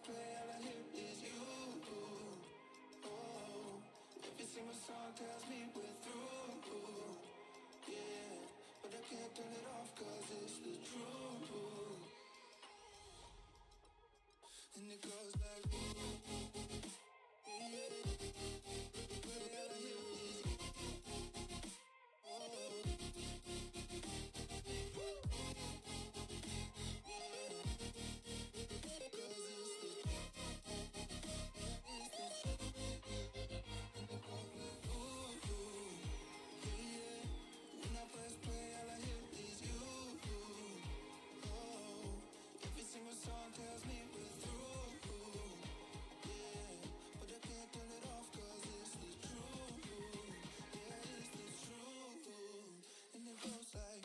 play, all I hear is you. Oh, every single song tells me we're through. Yeah, but I can't turn it off 'cause it's the truth. And it goes like, when I press play, all I hear is you. Oh, every single song tells me we're through. Yeah, but I can't turn it off 'cause it's the truth. Yeah, it's the truth. And it goes like,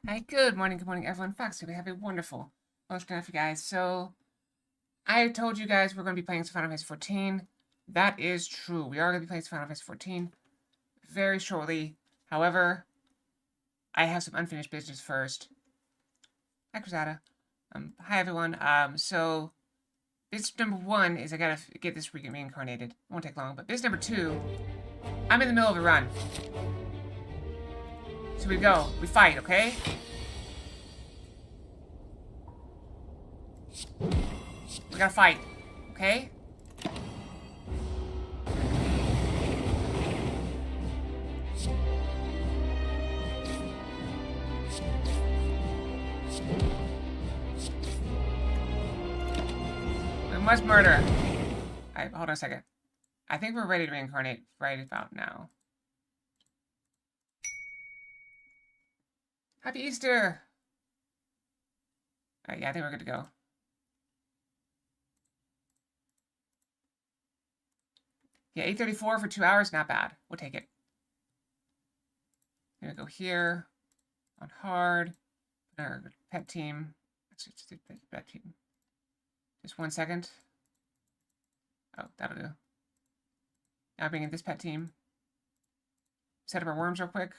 Hi, good morning, everyone. Fox, we have a wonderful motion for you guys. So, I told you guys we're going to be playing some Final Fantasy 14. That is true. We are going to be playing some Final Fantasy 14 very shortly. However, I have some unfinished business first. Hi, Cruzada. Hi, everyone. So, business number 1 is I gotta get this reincarnated. It won't take long. But business number 2, I'm in the middle of a run. So we go. We fight, okay? We gotta fight, okay? We must murder. Alright, hold on a second. I think we're ready to reincarnate right about now. Happy Easter! Alright, yeah, I think we're good to go. Yeah, 8:34 for 2 hours, not bad. We'll take it. Gonna go here on hard. Our pet team. Let's do pet team. Just 1 second. Oh, that'll do. Now bring in this pet team. Set up our worms real quick.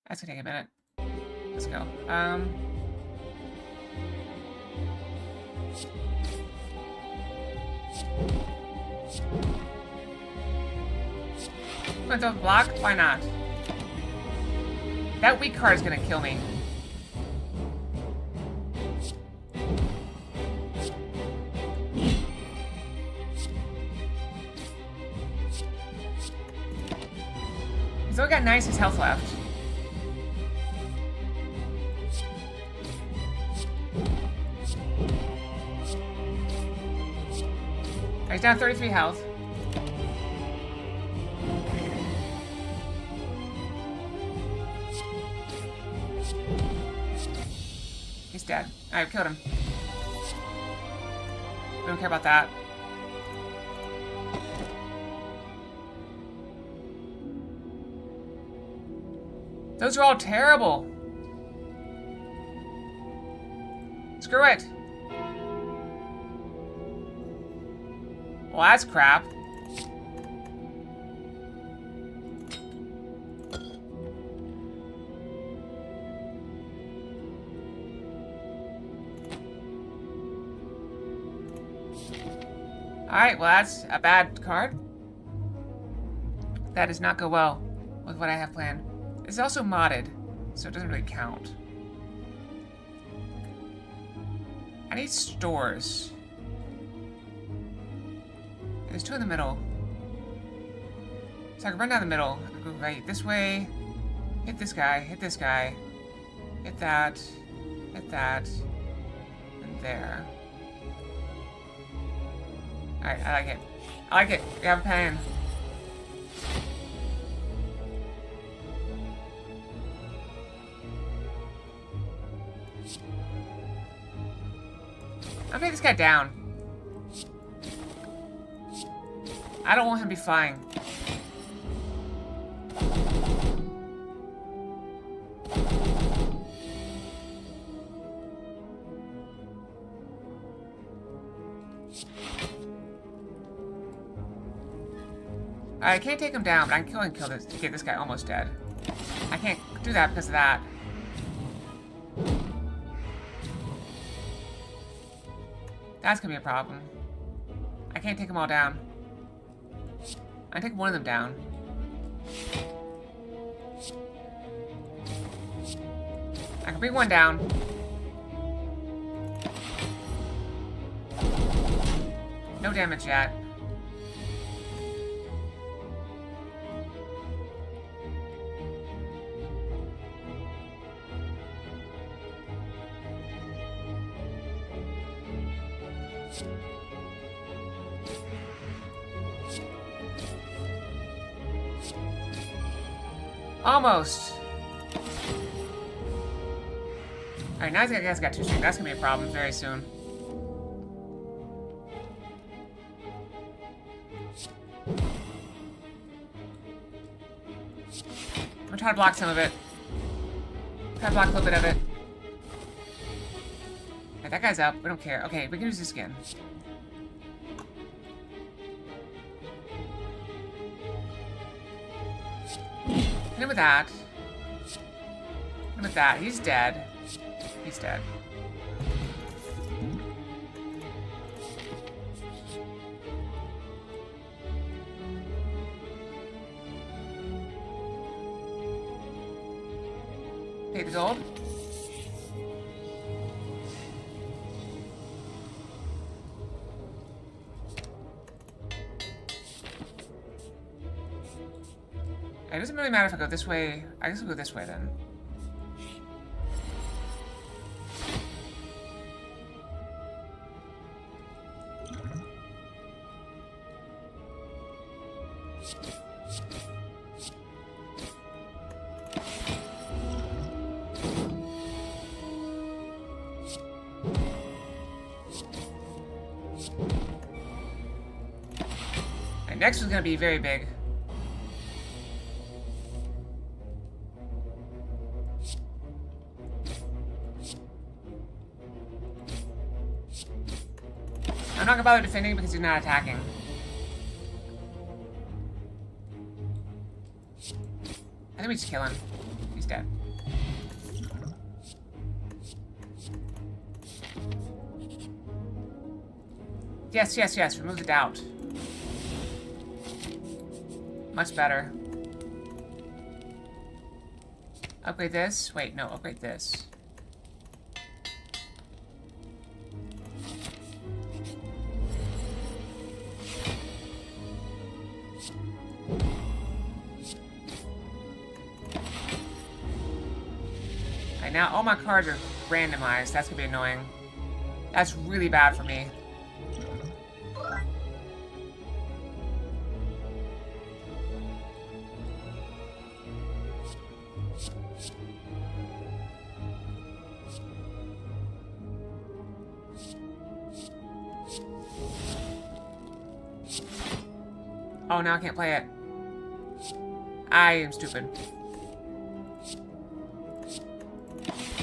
That's gonna take a minute. Let's go. I'm gonna throw the block? Why not? That weak card is gonna kill me. He's only got 96 health left. He's down 33 health. He's dead. Alright, killed him. We don't care about that. Those are all terrible. Screw it. Well, that's crap. Alright, well, that's a bad card. That does not go well with what I have planned. It's also modded, so it doesn't really count. I need stores. There's two in the middle. So I can run down the middle. I can go right this way. Hit this guy. Hit this guy. Hit that. Hit that. And there. Alright, I like it. I like it. We have a plan. I'll take this guy down. I don't want him to be flying. I can't take him down, but I can kill this to get this guy almost dead. I can't do that because of that. That's gonna be a problem. I can't take them all down. I take one of them down. I can bring one down. No damage yet. Almost. Alright, now I guys got two strings. That's gonna be a problem very soon. I'm gonna try to block some of it. Try to block a little bit of it. Okay, that guy's up. We don't care. Okay, we can use this again. Hit him with that. Hit him with that. He's dead. He's dead. Pay the gold. It doesn't really matter if I go this way. I guess I'll go this way then. Alright, next one's gonna be very big. I'm not gonna bother defending because he's not attacking. I think we just kill him. He's dead. Yes, yes, yes. Remove the doubt. Much better. Upgrade this. Wait, no. Upgrade this. Now all my cards are randomized. That's gonna be annoying. That's really bad for me. Oh, now I can't play it. I am stupid.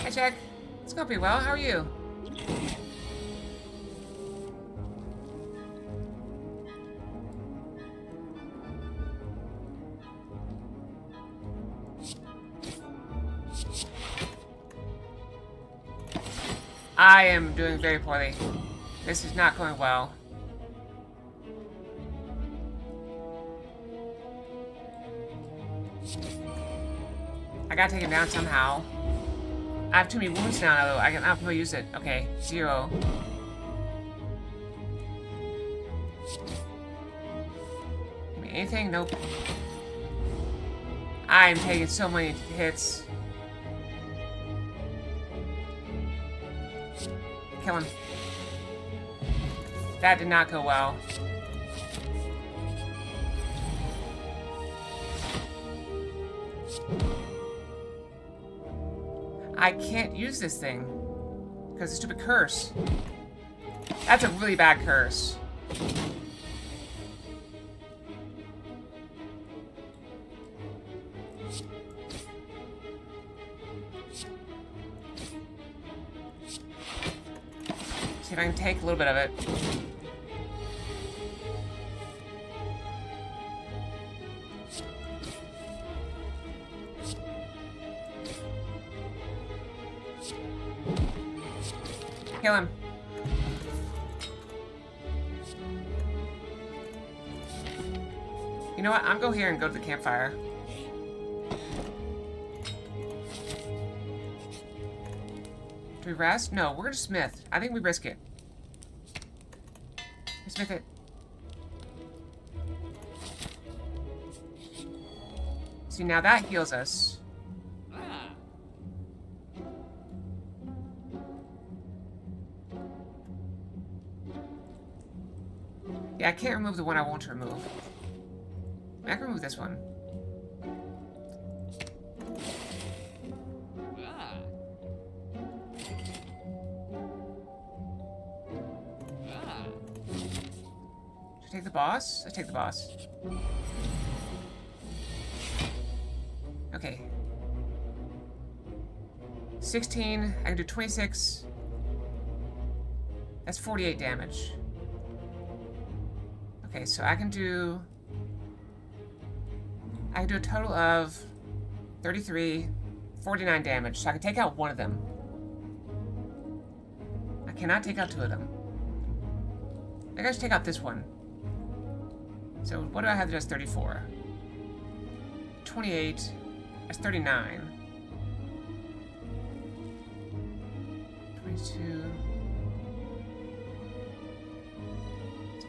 Hi, Jack. It's going pretty well. How are you? I am doing very poorly. This is not going well. I gotta take him down somehow. I have too many wounds now, though. I cannot really use it. Okay, 0. Give me anything? Nope. I'm taking so many hits. Kill him. That did not go well. I can't use this thing because of the stupid curse. That's a really bad curse. See if I can take a little bit of it. Kill him. You know what? I'm going here and go to the campfire. Do we rest? No, we're gonna smith. I think we risk it. We smith it. See, now that heals us. Yeah, I can't remove the one I want to remove. I can remove this one. Should I take the boss? Let's take the boss. Okay. 16. I can do 26. That's 48 damage. Okay, so I can do a total of 33, 49 damage. So I can take out one of them. I cannot take out 2 of them. I gotta take out this one. So what do I have that does 34? 28. That's 39. 22.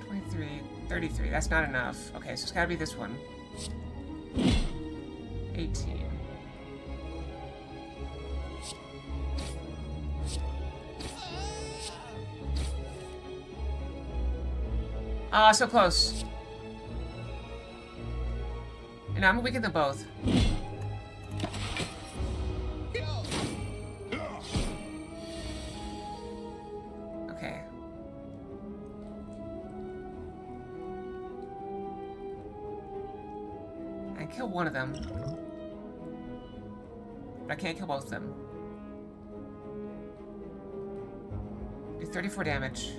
23. 33. That's not enough. Okay, so it's gotta be this one. 18. Ah, so close. And I'm gonna weaken them both. Okay. I can kill one of them. But I can't kill both of them. Do 34 damage.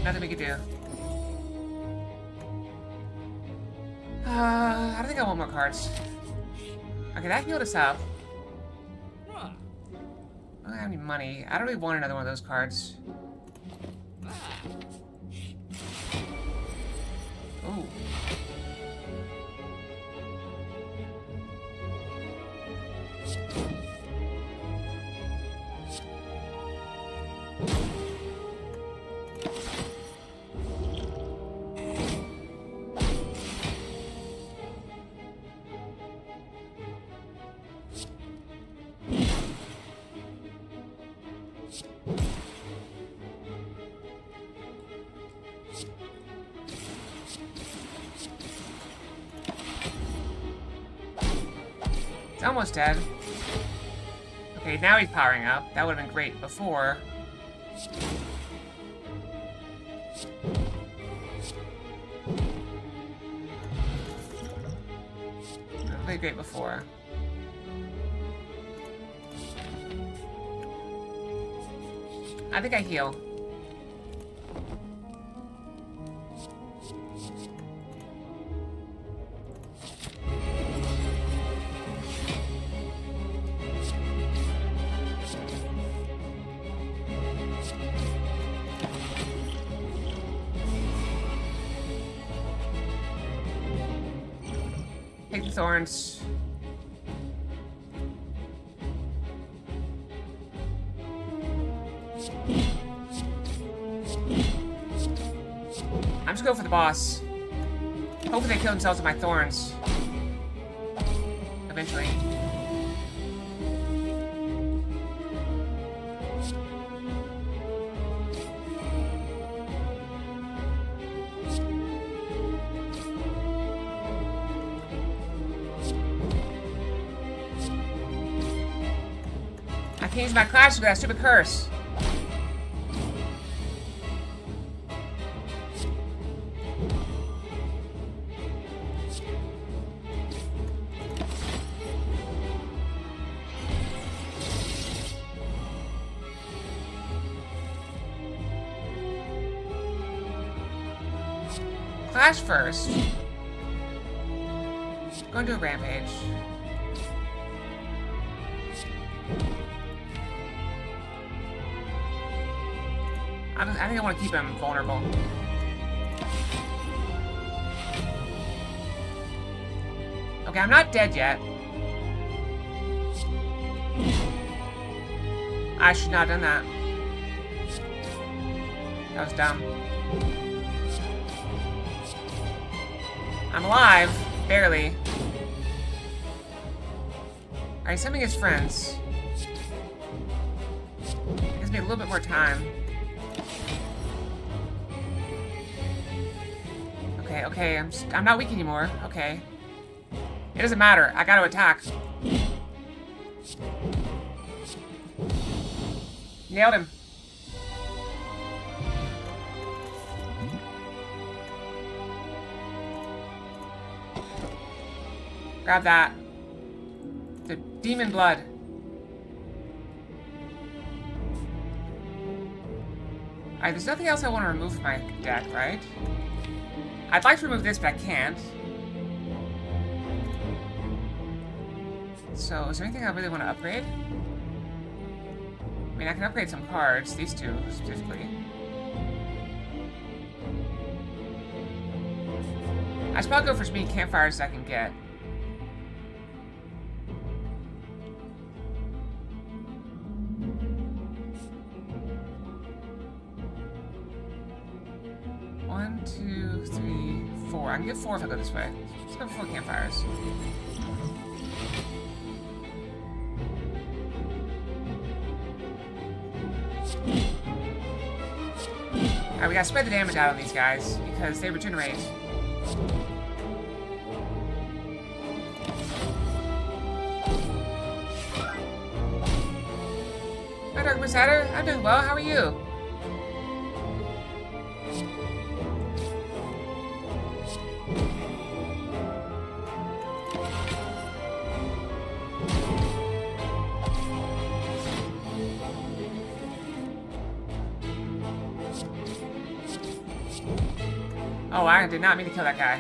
Nothing we could do. I don't think I want more cards. Okay, that healed us up. I don't have any money. I don't really want another one of those cards. Ooh. It's almost dead. Okay, now he's powering up. That would have been great before. played great before. I think I heal. Take the thorns. I'm just going for the boss. Hopefully they kill themselves with my thorns. Eventually. I can't use my clash with that stupid curse. Clash first. Go into a rampage. I think I want to keep him vulnerable. Okay, I'm not dead yet. I should not have done that. That was dumb. I'm alive. Barely. Alright, sending his friends. Gives me a little bit more time. Okay, I'm not weak anymore. Okay. It doesn't matter. I gotta attack. Nailed him. Grab that. The demon blood. Alright, there's nothing else I want to remove from my deck, right? I'd like to remove this, but I can't. So, is there anything I really want to upgrade? I mean, I can upgrade some cards, these two specifically. I should probably go for as many campfires as I can get. One, two, three, four. I can get 4 if I go this way. Let's go for 4 campfires. Alright, we gotta spread the damage out on these guys because they regenerate. Hi, Dark Insider. I'm doing well. How are you? Oh, I did not mean to kill that guy.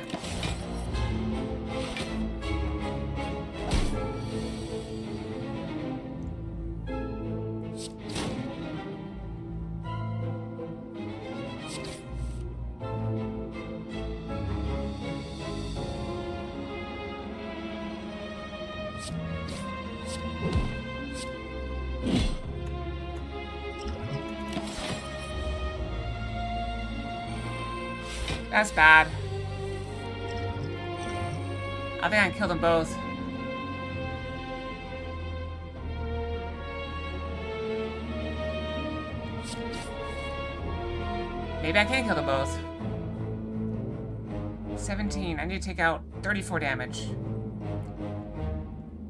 That's bad. I think I can kill them both. Maybe I can kill them both. 17. I need to take out 34 damage.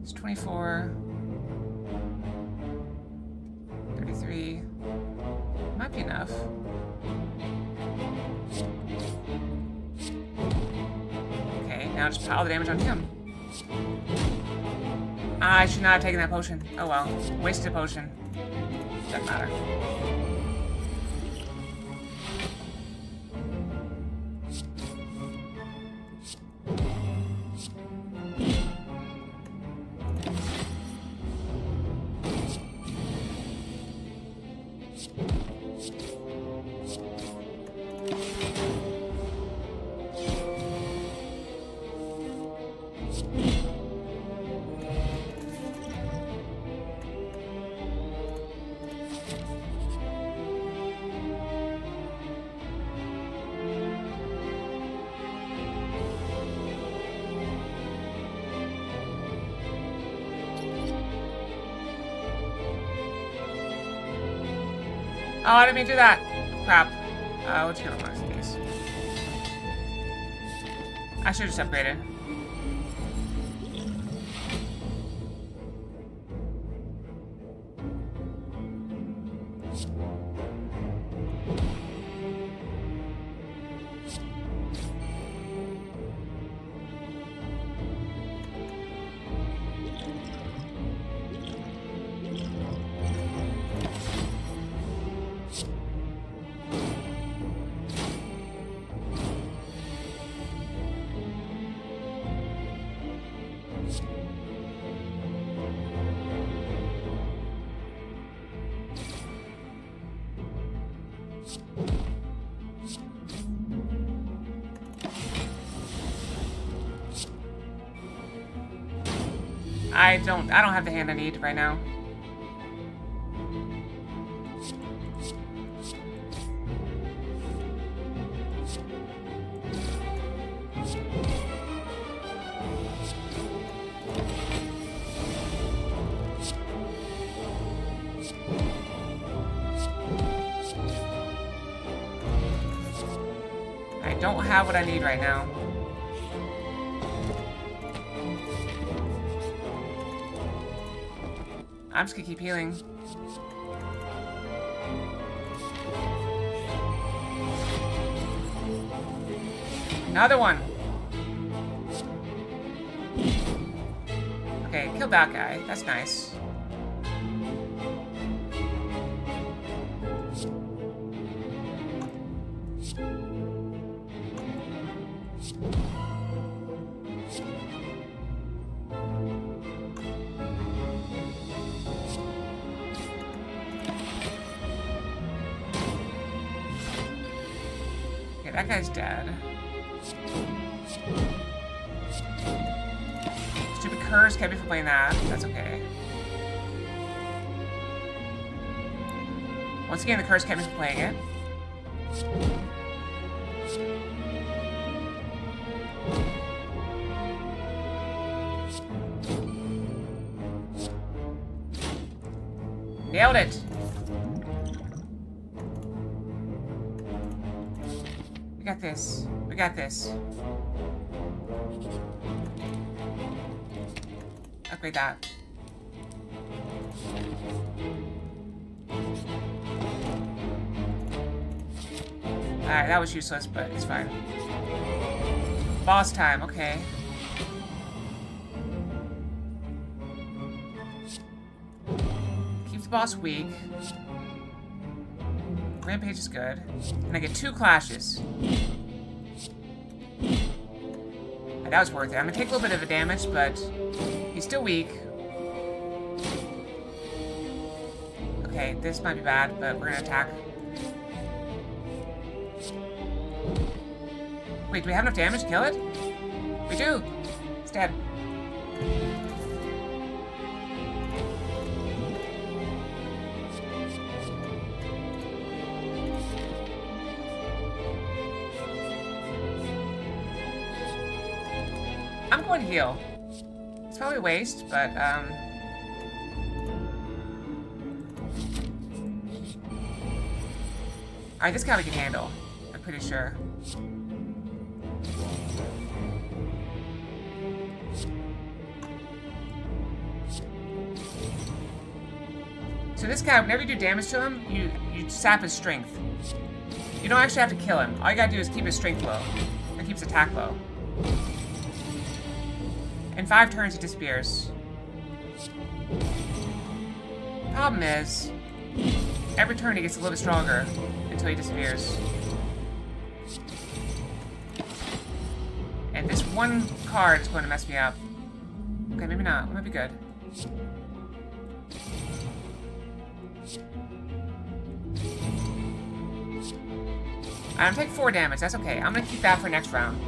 It's 24. 33. Might be enough. Okay, now just pile the damage on him. I should not have taken that potion. Oh well. Wasted a potion. Doesn't matter. Oh, I didn't mean to do that. Crap. What's going on with these? I should have just upgraded. I don't have the hand I need right now. I don't have what I need right now. I'm just gonna keep healing. Another one. Okay, killed that guy. That's nice. That guy's dead. Stupid curse kept me from playing that. That's okay. Once again, the curse kept me from playing it. Nailed it. We got this. We got this. Upgrade that. Alright, that was useless, but it's fine. Boss time, okay. Keep the boss weak. Rampage is good. And I get 2 clashes. And that was worth it. I'm gonna take a little bit of a damage, but he's still weak. Okay, this might be bad, but we're gonna attack. Wait, do we have enough damage to kill it? We do! It's dead. I'm going to heal. It's probably a waste, but, Alright, this guy we can handle. I'm pretty sure. So this guy, whenever you do damage to him, you sap his strength. You don't actually have to kill him. All you gotta do is keep his strength low. And keep his attack low. In 5 turns, he disappears. Problem is, every turn he gets a little bit stronger until he disappears. And this one card is going to mess me up. Okay, maybe not. It might be good. I'm gonna take 4 damage. That's okay. I'm gonna keep that for next round.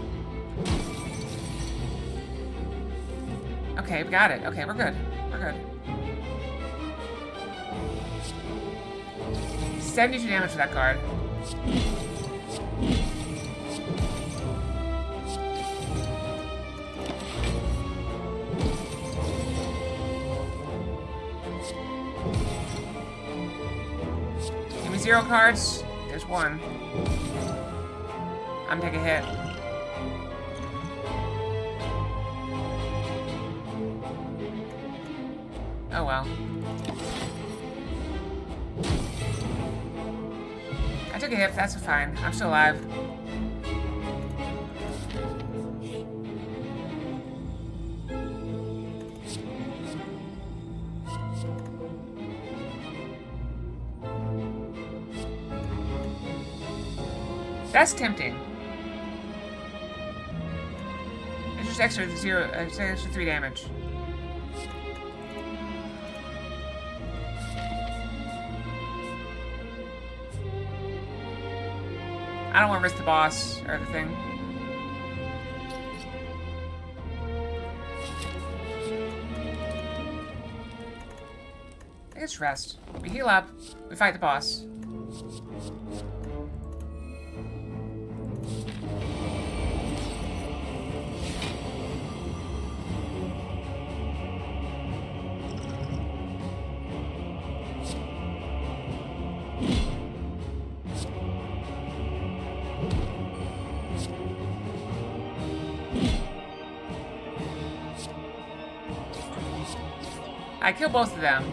Okay, we got it. Okay, we're good. We're good. 72 damage for that card. Give me 0 cards. There's 1. I'm taking a hit. Oh well. I took a hit, that's fine. I'm still alive. That's tempting. It's just extra 3 damage. I don't want to risk the boss or the thing. I guess rest. We heal up. We fight the boss. I kill both of them.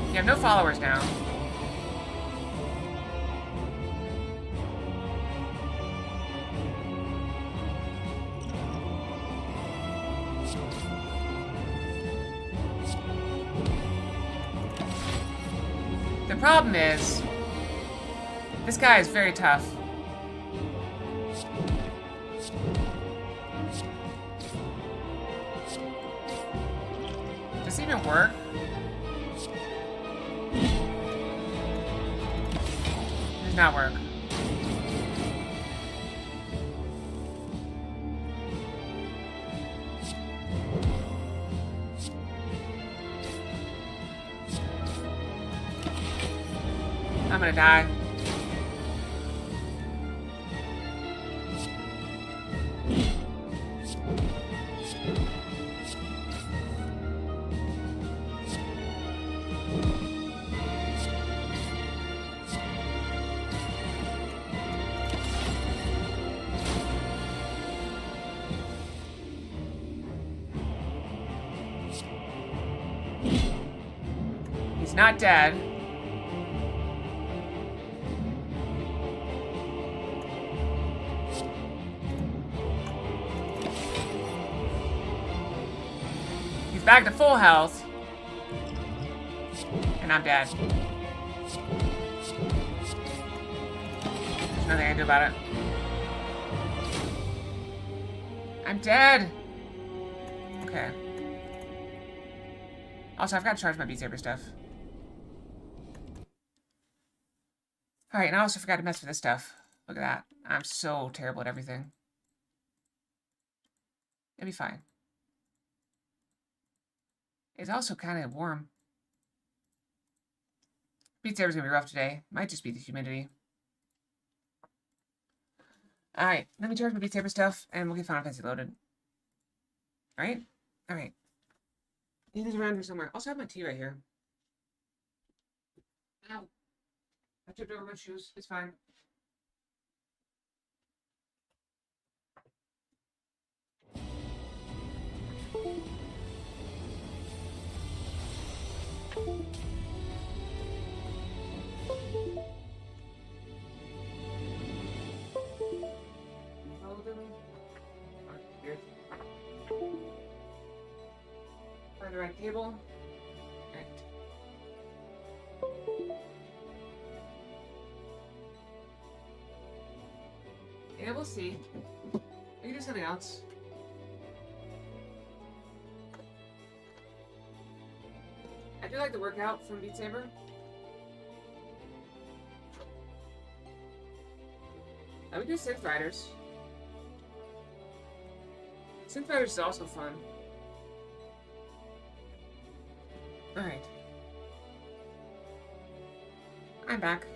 You have no followers now. The problem is, this guy is very tough. Does it even work? It does not work. I'm gonna die. He's not dead. He's back to full health. And I'm dead. There's nothing I can do about it. I'm dead. Okay. Also, I've got to charge my Beat Saber stuff. Alright, and I also forgot to mess with this stuff. Look at that. I'm so terrible at everything. It'll be fine. It's also kind of warm. Beat Saber's gonna be rough today. Might just be the humidity. Alright, let me charge my Beat Saber stuff, and we'll get Final Fantasy loaded. Alright? Alright. It is around here somewhere. Also, I have my tea right here. Ow. I tripped over my shoes. It's fine. the right table. Right. Yeah, we'll see. We can do something else. I do like the workout from Beat Saber. I would do Synth Riders. Synth Riders is also fun. Alright. I'm back.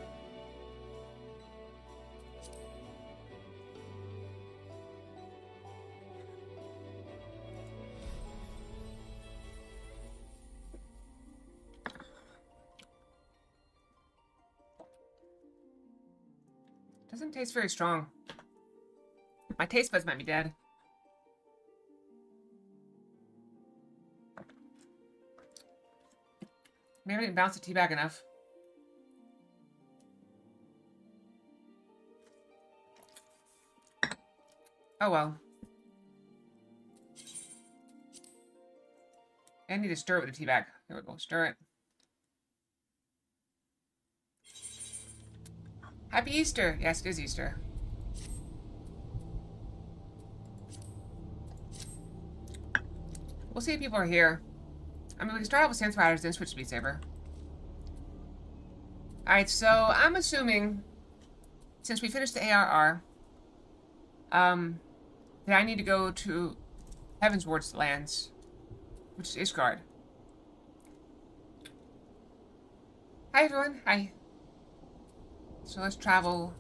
Doesn't taste very strong. My taste buds might be dead. Maybe I didn't bounce the tea bag enough. Oh well. I need to stir it with the tea bag. Here we go. Stir it. Happy Easter! Yes, it is Easter. We'll see if people are here. I mean, we can start out with Synth Riders, then switch to Beat Saber. Alright, so I'm assuming, since we finished the ARR, that I need to go to Heavensward's lands, which is Ishgard. Hi, everyone. Hi. So let's travel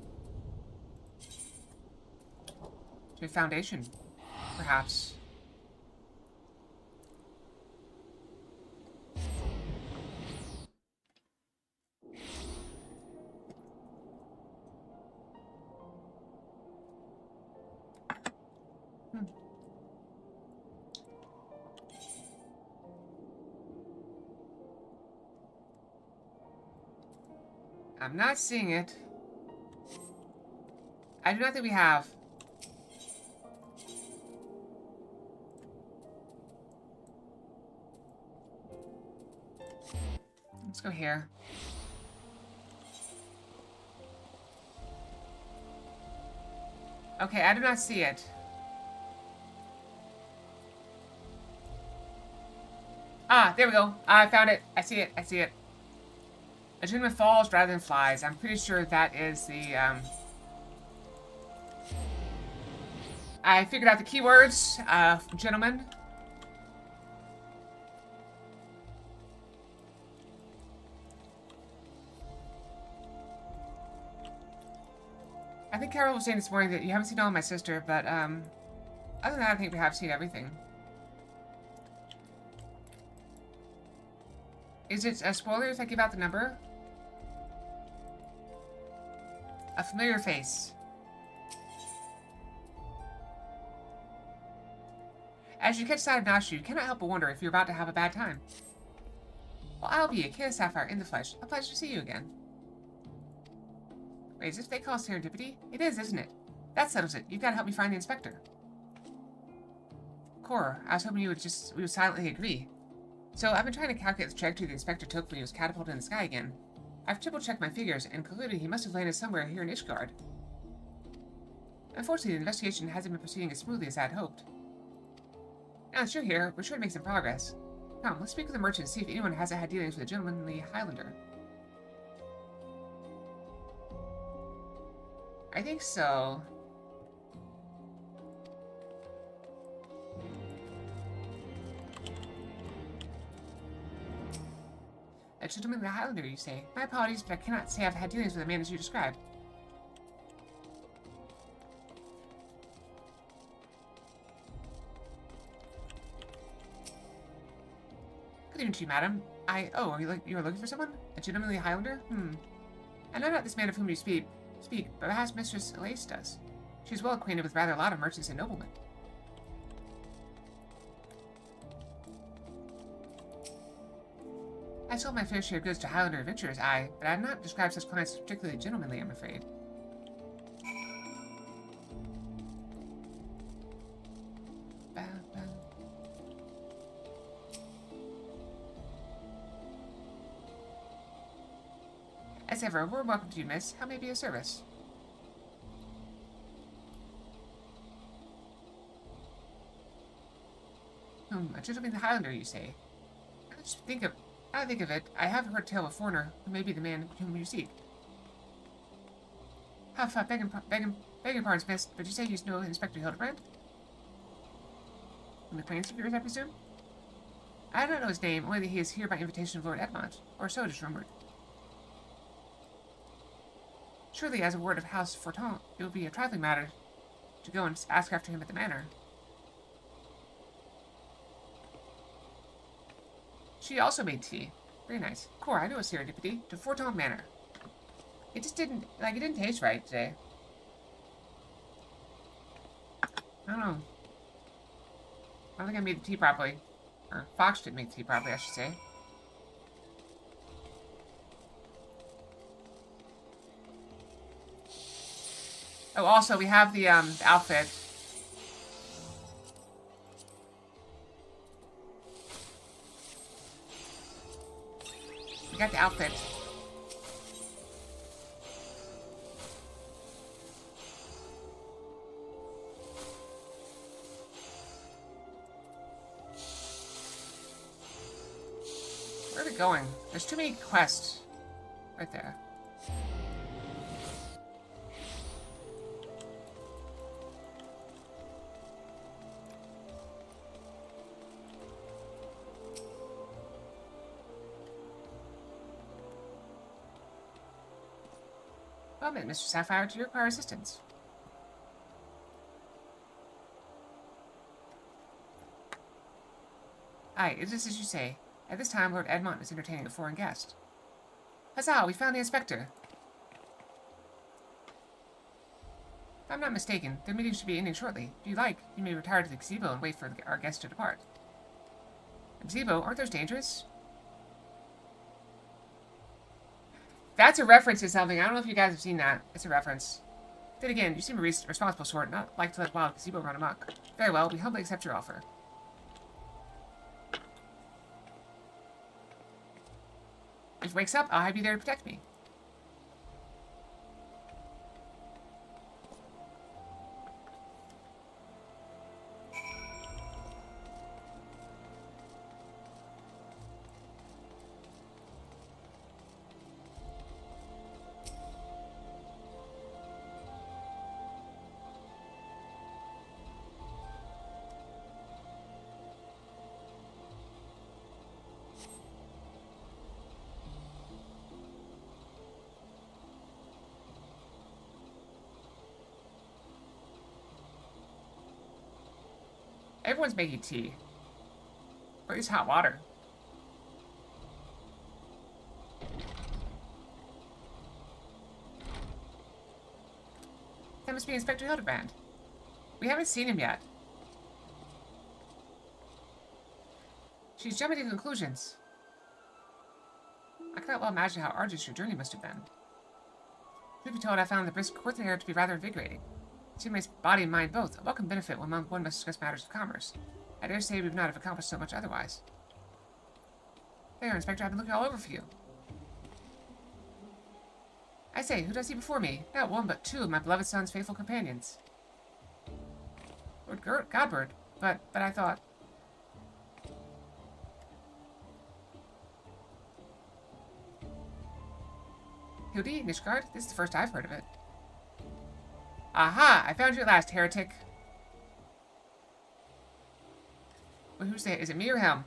to a foundation, perhaps. I'm not seeing it. I do not think we have. Let's go here. Okay, I do not see it. Ah, there we go. I found it. I see it. I see it. A gentleman falls rather than flies. I'm pretty sure that is the, I figured out the keywords, gentlemen. I think Carol was saying this morning that you haven't seen all of my sister, but, other than that, I think we have seen everything. Is it a spoiler if I give out the number? A familiar face. As you catch sight of Nashu, you cannot help but wonder if you're about to have a bad time. Well, I'll be a Kid of Sapphire in the flesh. A pleasure to see you again. Wait, is this what they call serendipity? It is, isn't it? That settles it. You've got to help me find the inspector. Cora, I was hoping we would silently agree. So, I've been trying to calculate the trajectory the inspector took when he was catapulted in the sky again. I've triple-checked my figures and concluded he must have landed somewhere here in Ishgard. Unfortunately, the investigation hasn't been proceeding as smoothly as I had hoped. Now that you're here, we're sure to make some progress. Come, let's speak with the merchant and see if anyone hasn't had dealings with a gentlemanly Highlander. I think so. A gentlemanly Highlander, you say? My apologies, but I cannot say I've had dealings with a man as you described. Good evening to you, madam. Oh, are you are looking for someone? A gentlemanly Highlander? I know not this man of whom you speak, but perhaps Mistress Elise does. She is well acquainted with rather a lot of merchants and noblemen. I sold my fair share of goods to Highlander adventurers, but I have not described such clients as particularly gentlemanly, I'm afraid. As ever, a warm welcome to you, miss. How may I be of service? A gentleman Highlander, you say? I think of it, I have heard tell of a foreigner who may be the man whom you seek. Begging pardon, miss, but you say you know Inspector Hildibrand? From the Plains Figures, I presume? I don't know his name, only that he is here by invitation of Lord Edmont, or so it is rumored. Surely, as a word of House Fortin, it would be a trifling matter to go and ask after him at the manor. She also made tea. Very nice. Core, I know a serendipity. To Fortin Manor. It just didn't, it didn't taste right today. I don't know. I don't think I made the tea properly. Or Fox didn't make the tea properly, I should say. Oh, also, we have the outfit. We got the outfit. Where are we going? There's too many quests. Right there. Well then, Mr. Sapphire, do you require assistance? Aye, it is as you say. At this time, Lord Edmont is entertaining a foreign guest. Huzzah, we found the inspector! If I'm not mistaken, the meeting should be ending shortly. If you like, you may retire to the gazebo and wait for our guest to depart. The gazebo? Aren't those dangerous? That's a reference to something. I don't know if you guys have seen that. It's a reference. Then again, you seem a responsible sort, not like to let wild gazebo run amok. Very well, we humbly accept your offer. If he wakes up, I'll have you there to protect me. Everyone's making tea. Or at least hot water. That must be Inspector Hildibrand. We haven't seen him yet. She's jumping to conclusions. I cannot well imagine how arduous your journey must have been. Truth be told, I found the brisk courtly air to be rather invigorating. It seemed my body and mind both, a welcome benefit when one must discuss matters of commerce. I dare say we would not have accomplished so much otherwise. There, Inspector, I've been looking all over for you. I say, who do I see before me? Not one, but two of my beloved son's faithful companions. Lord Godbird, but I thought... Hildy, Nishgard? This is the first I've heard of it. Aha! I found you at last, heretic. Well, who's that? Is it me or him?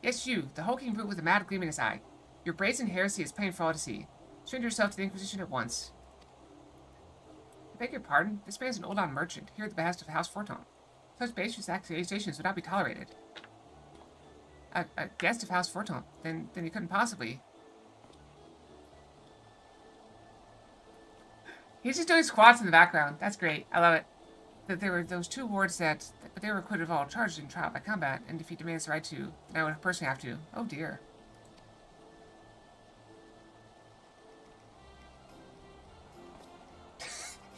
Yes, you, the hulking brute with a mad gleam in his eye. Your brazen heresy is plain for all to see. Surrender yourself to the Inquisition at once. I beg your pardon? This man is an old-on merchant, here at the behest of House Fortin. Such baseless accusations would not be tolerated. A guest of House Fortin? Then he couldn't possibly... He's just doing squats in the background. That's great. I love it. That there were those two wards but they were acquitted of all charges in trial by combat, and if he demands the right to, then I would personally have to. Oh dear.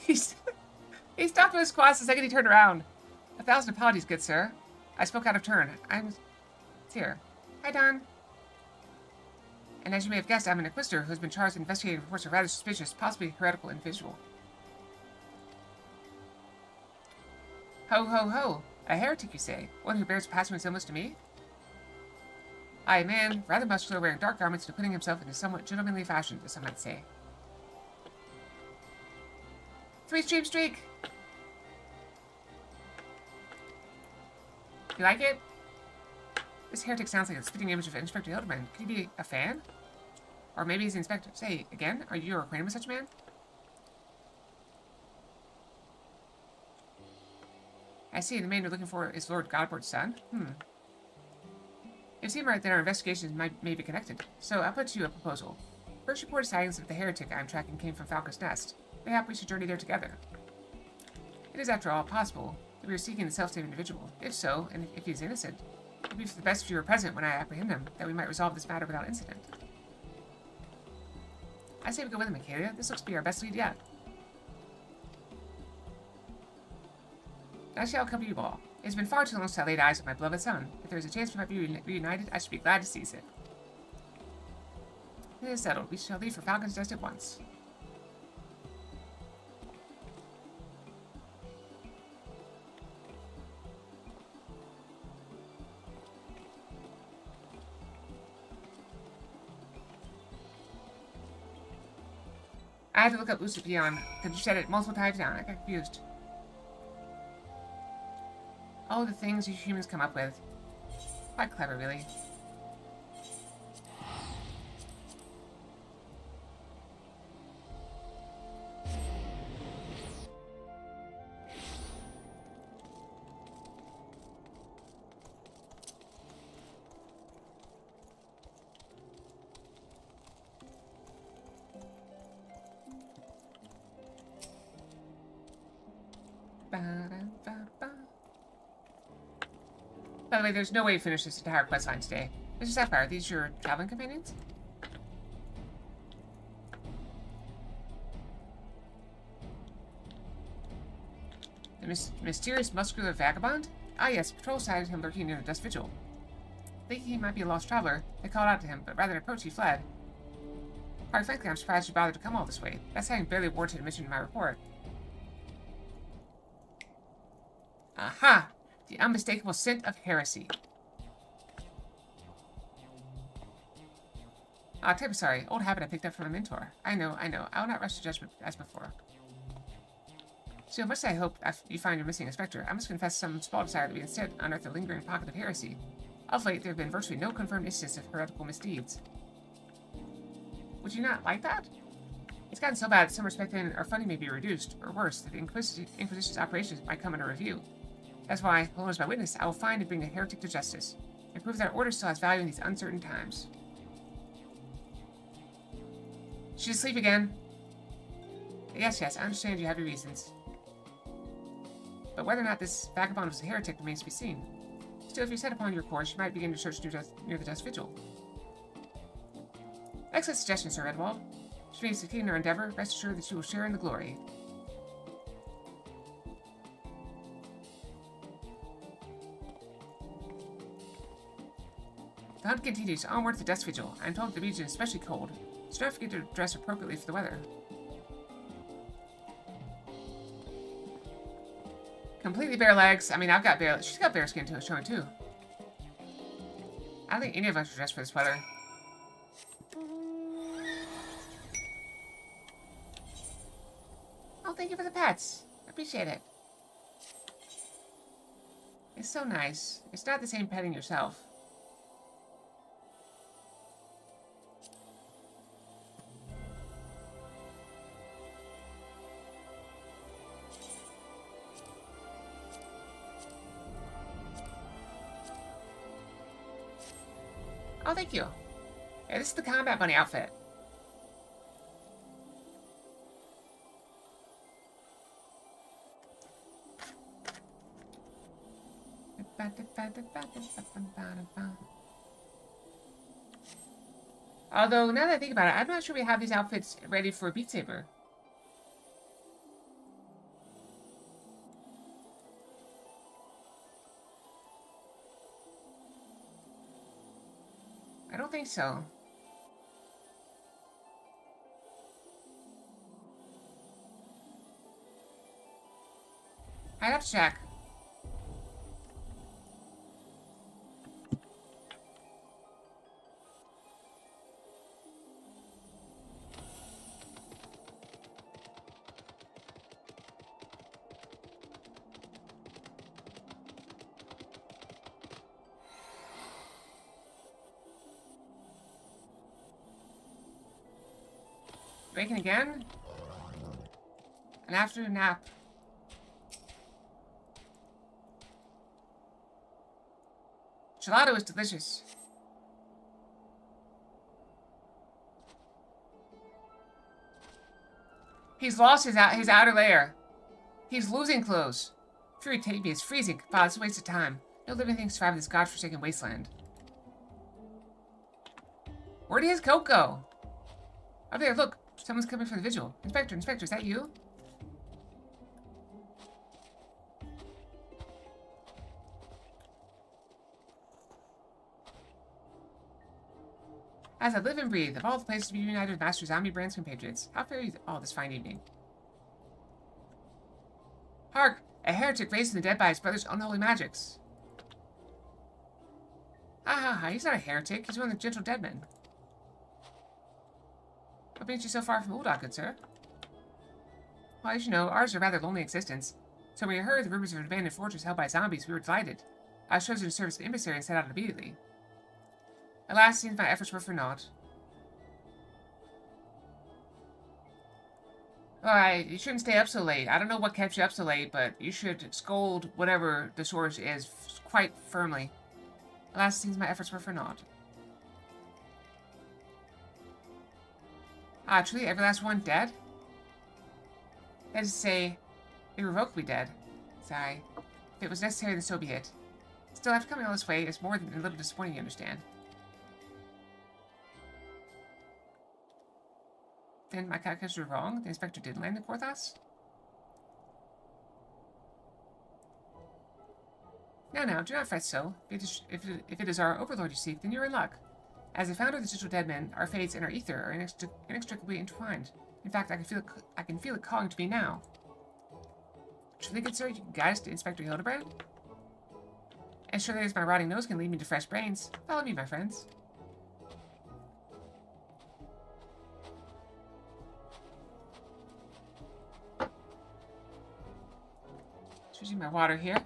He stopped with his squats the second he turned around. 1,000 apologies, good sir. I spoke out of turn. It's here. Hi, Don. And as you may have guessed, I'm an Inquisitor who has been charged with investigating reports of rather suspicious, possibly heretical individual. Ho, ho, ho! A heretic, you say? One who bears past illness to me? Aye, a man, rather muscular, wearing dark garments and acquitting himself in a somewhat gentlemanly fashion, as some might say. 3-stream streak! You like it? This heretic sounds like a spitting image of Inspector Hildibrand. Could he be a fan? Or maybe he's the Inspector. Say, again, are you acquainted with such a man? I see, the man you're looking for is Lord Godbert's son? It seemed right that our investigations may be connected, so I'll put to you a proposal. First report sightings of the heretic I'm tracking came from Falcon's Nest. Mayhap we should journey there together. It is, after all, possible that we are seeking the self-same individual. If so, and if he is innocent, it would be for the best if you were present when I apprehend him, that we might resolve this matter without incident. I say we go with him, Michaelia. This looks to be our best lead yet. I shall accompany you all. It has been far too long since I laid eyes on my beloved son. If there is a chance we might be reunited, I should be glad to seize it. It is settled. We shall leave for Falcon's Nest at once. I had to look up Lucipion, because you said it multiple times now, and I got confused. Oh, the things you humans come up with. Quite clever, really. By the way, there's no way to finish this entire questline today. Mr. Sapphire, are these your traveling companions? The mysterious muscular vagabond? Ah yes, patrol sighted him lurking near the Dust Vigil. Thinking he might be a lost traveler, they called out to him, but rather than approach, he fled. Quite frankly, I'm surprised you bothered to come all this way. That's having barely warranted a mention in my report. Aha! The unmistakable scent of heresy. Ah, terribly sorry. Old habit I picked up from a mentor. I know. I will not rush to judgment as before. So much as I hope you find your missing inspector, I must confess some small desire that we instead unearth a lingering pocket of heresy. Of late, there have been virtually no confirmed instances of heretical misdeeds. Would you not like that? It's gotten so bad that some respect in our funding may be reduced, or worse, that the Inquisition's operations might come under review. That's why, alone as my witness, I will find and bring the heretic to justice, and prove that our order still has value in these uncertain times. She's asleep again. Yes, I understand you have your reasons. But whether or not this vagabond was a heretic remains to be seen. Still, if you set upon your course, you might begin to search near the Dust Vigil. Excellent suggestion, Sir Edwald. Should we succeed in our endeavor, rest assured that you will share in the glory. The hunt continues onward to the Dust Vigil. I am told the region is especially cold, so don't forget to dress appropriately for the weather. Completely bare legs. I mean, I've got bare... She's got bare skin too, showing too. I don't think any of us are dressed for this weather. Oh, thank you for the pets. I appreciate it. It's so nice. It's not the same petting yourself. Oh, thank you. Yeah, this is the Combat Bunny outfit. Although, now that I think about it, I'm not sure we have these outfits ready for Beat Saber. think so. I'd have to check. Waking again? An afternoon nap. Gelato is delicious. He's lost his outer layer. He's losing clothes. Fury Tabi is freezing. Wow, it's a waste of time. No living thing survive this godforsaken wasteland. Where did his coat go? Up there, look. Someone's coming for the vigil. Inspector, is that you? As I live and breathe, of all the places to be reunited with Master Hildibrand's compatriots, how fare you all this fine evening? Hark! A heretic raised from the dead by his brother's unholy magics. Ha, he's not a heretic. He's one of the gentle dead men. What brings you so far from Uldok, good sir? Well, as you know, ours is a rather lonely existence. So when we heard the rumors of an abandoned fortress held by zombies, we were delighted. I was chosen to serve as an emissary and set out immediately. Alas, it seems my efforts were for naught. Alright, you shouldn't stay up so late. I don't know what kept you up so late, but you should scold whatever the source is quite firmly. Alas, it seems my efforts were for naught. Ah, truly, every last one dead? That is to say, irrevocably dead. Sigh. If it was necessary, then so be it. Still, after coming all this way, it's more than a little disappointing, you understand. Then my calculations were wrong? The inspector did land in Korthos? Now, do not fret so. If it is our overlord you seek, then you're in luck. As the founder of the digital dead men, our fates and our ether are inextricably entwined. In fact, I can feel it calling to me now. Truly, good sir, you can guide us to Inspector Hildibrand? And surely as my rotting nose can lead me to fresh brains. Follow me, my friends. Switching my water here.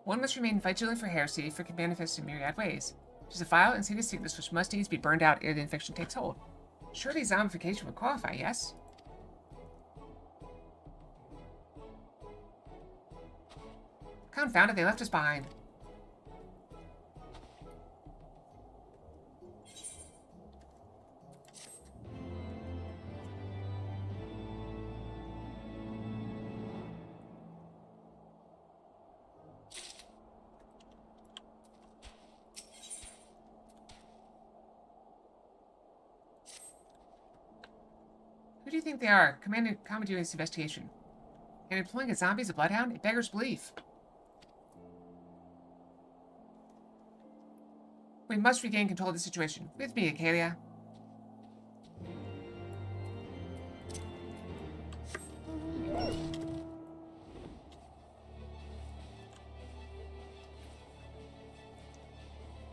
One must remain vigilant for heresy, for it can manifest in myriad ways. It is a vile and serious sickness which must needs be burned out ere the infection takes hold. Surely zombification would qualify, yes? Confound it, they left us behind. Who do you think they are, commandeering this investigation? And employing a zombie as a bloodhound? It beggars belief. We must regain control of the situation. With me, Acalia.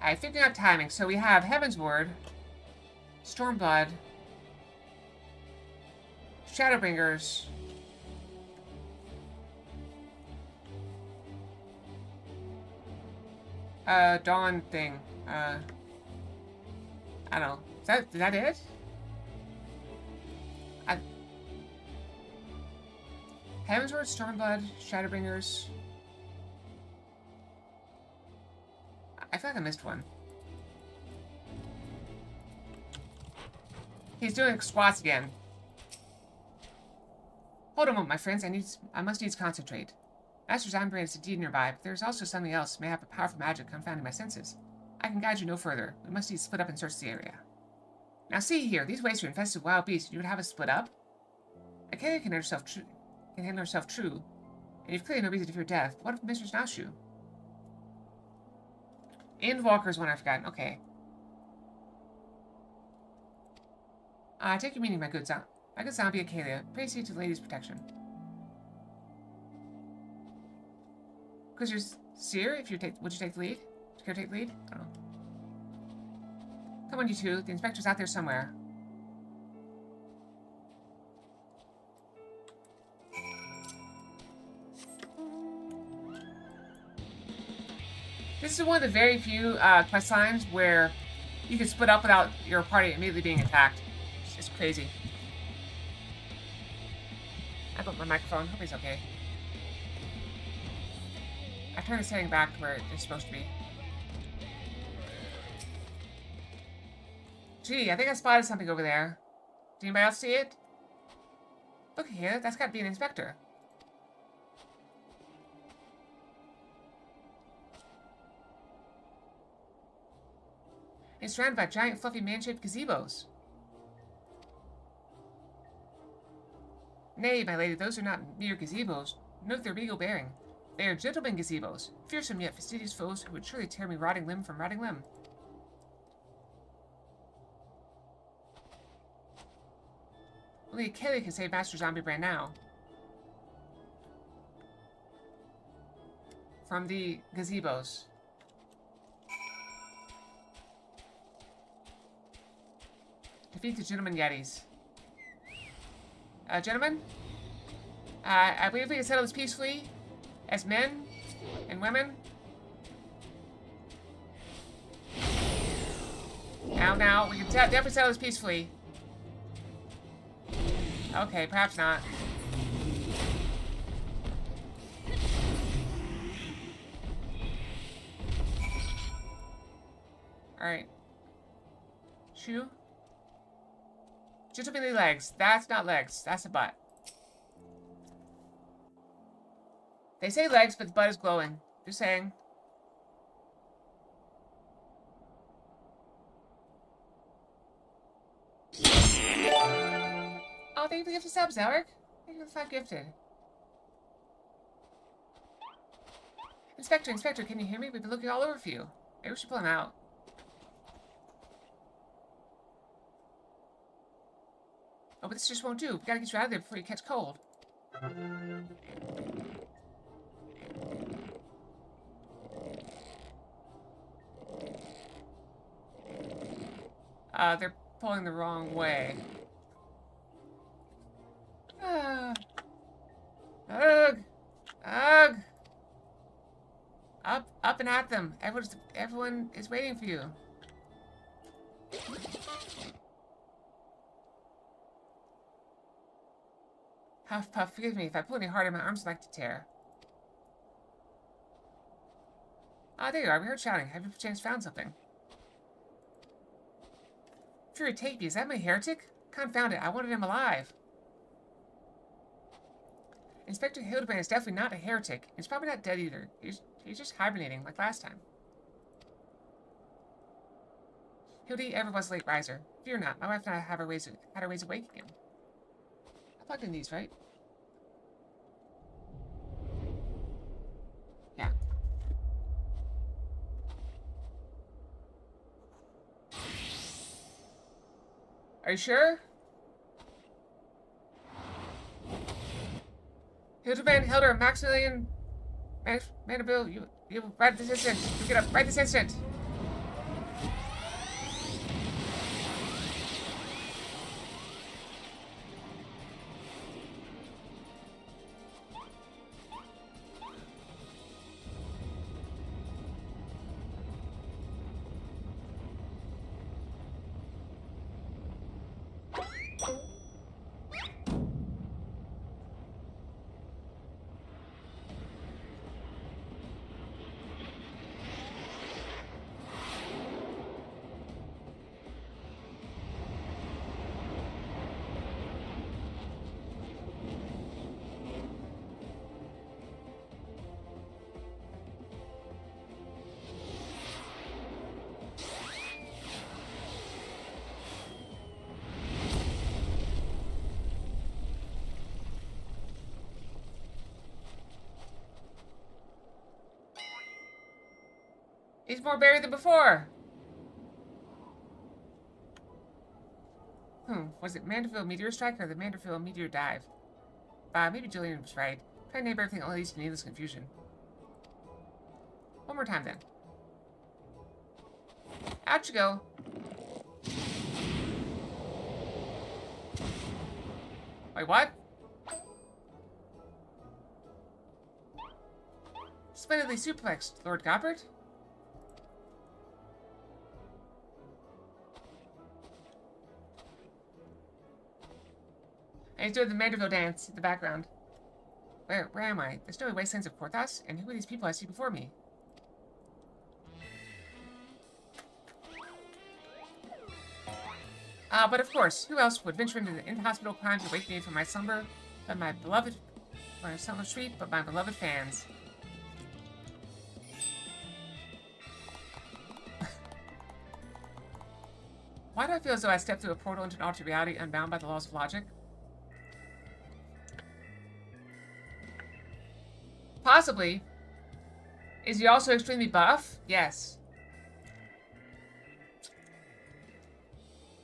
Alright, figuring out timing. So we have Heaven's Word, Stormblood, Shadowbringers, Dawn thing. I don't know. Is that it? Heaven's Word, Stormblood, Shadowbringers. I feel like I missed one. He's doing squats again. Hold a moment, my friends. I must needs concentrate. Master Hildibrand is indeed nearby, but there is also something else may have a powerful magic confounding my senses. I can guide you no further. We must needs split up and search the area. Now see here, these wastes are infested with wild beasts, and you would have us split up? Acalia can handle herself true, And you've clearly no reason to fear death. What if Mr. Nashu? Endwalker's one I've forgotten. Okay. I take your meaning, my good zombie Acalia. Praise you to the lady's protection. Because you're seer, if you would you take the lead? Would you care to take the lead? I don't know. Come on, you two. The inspector's out there somewhere. This is one of the very few quest lines where you can split up without your party immediately being attacked. It's just crazy. I bumped my microphone. Hope he's okay. I turned the setting back to where it's supposed to be. Gee, I think I spotted something over there. Did anybody else see it? Look here, that's got to be an inspector. It's surrounded by giant, fluffy, man-shaped gazebos. Nay, my lady, those are not mere gazebos. Note their regal bearing. They are gentlemen gazebos, fearsome yet fastidious foes who would surely tear me rotting limb from rotting limb. Only Kelly can save Master Zombiebrand now. From the gazebos. Defeat the gentleman yetis. Gentlemen? I believe we can settle this peacefully as men and women. Now, we can definitely settle this peacefully. Okay, perhaps not. Alright. Shoe? Gentlemanly legs. That's not legs. That's a butt. They say legs, but the butt is glowing. Just saying. Oh, thank you for the gift of subs, Alric. Thank you for the 5 gifted. Inspector, can you hear me? We've been looking all over for you. Maybe we should pull him out. Oh, but this just won't do. We gotta get you out of there before you catch cold. They're pulling the wrong way. Ugh! Ugh! Up and at them. Everyone is waiting for you. Huff puff, forgive me. If I pull any harder, my arms would like to tear. Ah, there you are. We heard shouting. Have you perchance found something? Fury, take me. Is that my heretic? Confound it. I wanted him alive. Inspector Hildibrand is definitely not a heretic. He's probably not dead either. He's just hibernating like last time. Hildy ever was a late riser. Fear not. My wife and I had our ways of waking him. I plugged in these, right? Yeah. Are you sure? Hildibrand, Hilder, Maximilian, Manabille, you right this instant. You get up right this instant. more buried than before. Was it Manderville meteor strike or the Manderville meteor dive? Maybe Jillian was right. Trying to name everything only leads to needless confusion. One more time, then. Out you go. Wait, what? Splendidly suplexed, Lord Gobbert. And he's doing the Manderville dance in the background. Where am I? There's no wastelands of Porthos, and who are these people I see before me? But of course, who else would venture into the in-hospital crime to wake me from my slumber but my beloved fans? Why do I feel as though I stepped through a portal into an alternate reality unbound by the laws of logic? Possibly. Is he also extremely buff? Yes.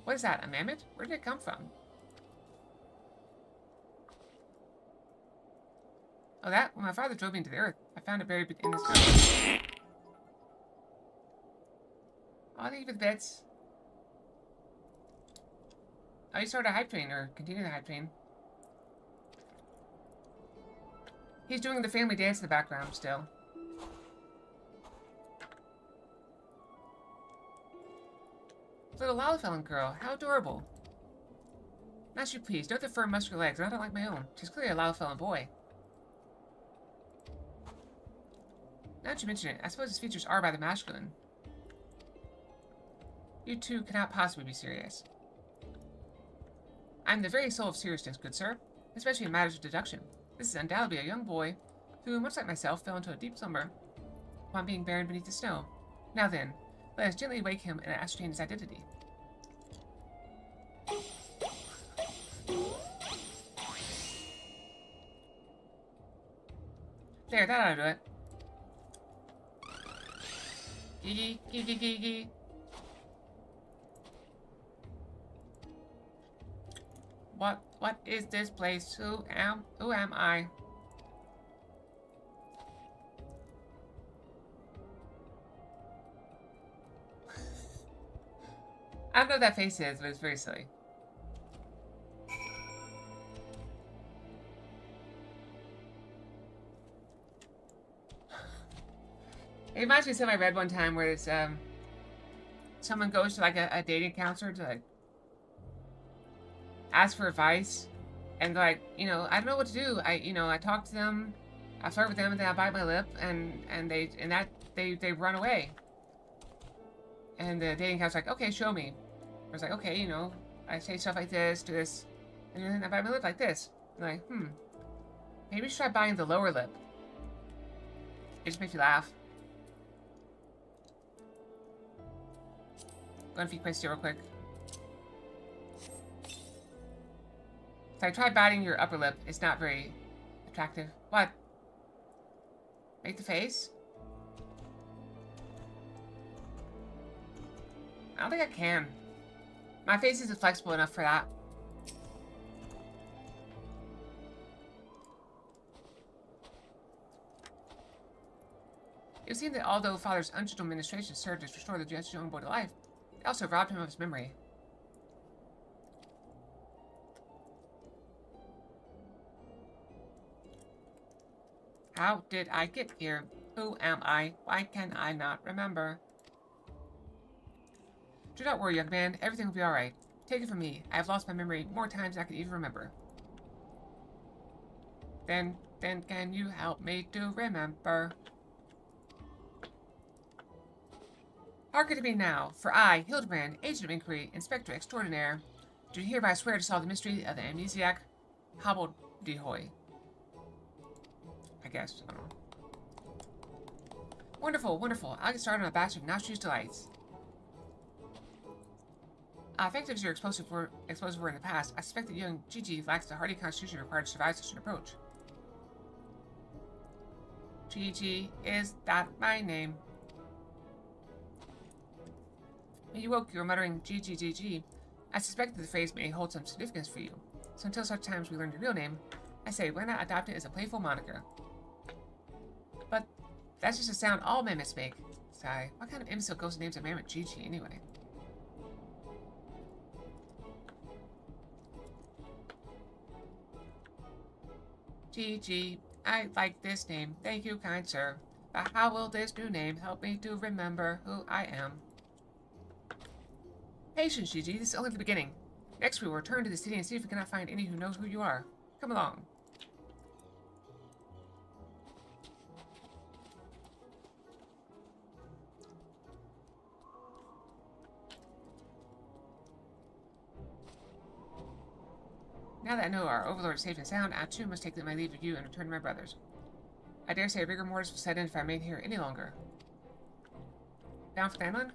What is that? A mammoth? Where did it come from? Oh, that? When my father drove me into the earth, I found it buried in this stone. Oh, thank you for the bits. Oh, you started a hype train, or continue the hype train. He's doing the family dance in the background still. Little Lalafellin girl, how adorable. Master, please, note the firm muscular legs, and I don't like my own. She's clearly a Lalafellin boy. Now that you mention it, I suppose his features are rather masculine. You two cannot possibly be serious. I'm the very soul of seriousness, good sir, especially in matters of deduction. This is undoubtedly a young boy who, much like myself, fell into a deep slumber upon being buried beneath the snow. Now then, let us gently wake him and ascertain his identity. There, that ought to do it. Gee, gee, gee, gee, gee. What is this place? Who am I? I don't know what that face is, but it's very silly. It reminds me of something I read one time where it's someone goes to like a dating counselor to like ask for advice, and they're like, you know, I don't know what to do. I talk to them, I flirt with them, and then I bite my lip, and they run away. And the dating counselor's like, okay, show me. I was like, okay, you know, I say stuff like this, do this, and then I bite my lip like this. I'm like, maybe you should try biting the lower lip. It just makes you laugh. Go and feed Quest real quick. So I tried biting your upper lip. It's not very attractive. What? Make the face? I don't think I can. My face isn't flexible enough for that. It would seem that although Father's ungentle administration served to restore the young boy to life, it also robbed him of his memory. How did I get here? Who am I? Why can I not remember? Do not worry, young man. Everything will be alright. Take it from me. I have lost my memory more times than I can even remember. Then can you help me to remember? Hearken to me now, for I, Hildibrand, Agent of Inquiry, Inspector Extraordinaire, do hereby swear to solve the mystery of the amnesiac hobbledehoy. I guess. I don't know. Wonderful, wonderful. I'll get started on a batch of Nashu's delights. Effective as your explosive were in the past, I suspect that young Gigi lacks the hardy constitution required to survive such an approach. Gigi, is that my name? When you woke, you were muttering GGGG. I suspected the phrase may hold some significance for you. So until such times we learn your real name, I say, why not adopt it as a playful moniker? But that's just a sound all mammoths make. Sigh. What kind of imbecile ghost names a mammoth Gigi anyway? Gigi, I like this name. Thank you, kind sir. But how will this new name help me to remember who I am? Patience, Gigi. This is only the beginning. Next, we will return to the city and see if we cannot find any who knows who you are. Come along. Now that I know our overlord is safe and sound, I too must take my leave of you and return to my brothers. I dare say rigor mortis will set in if I remain here any longer. Bound for Thanalan?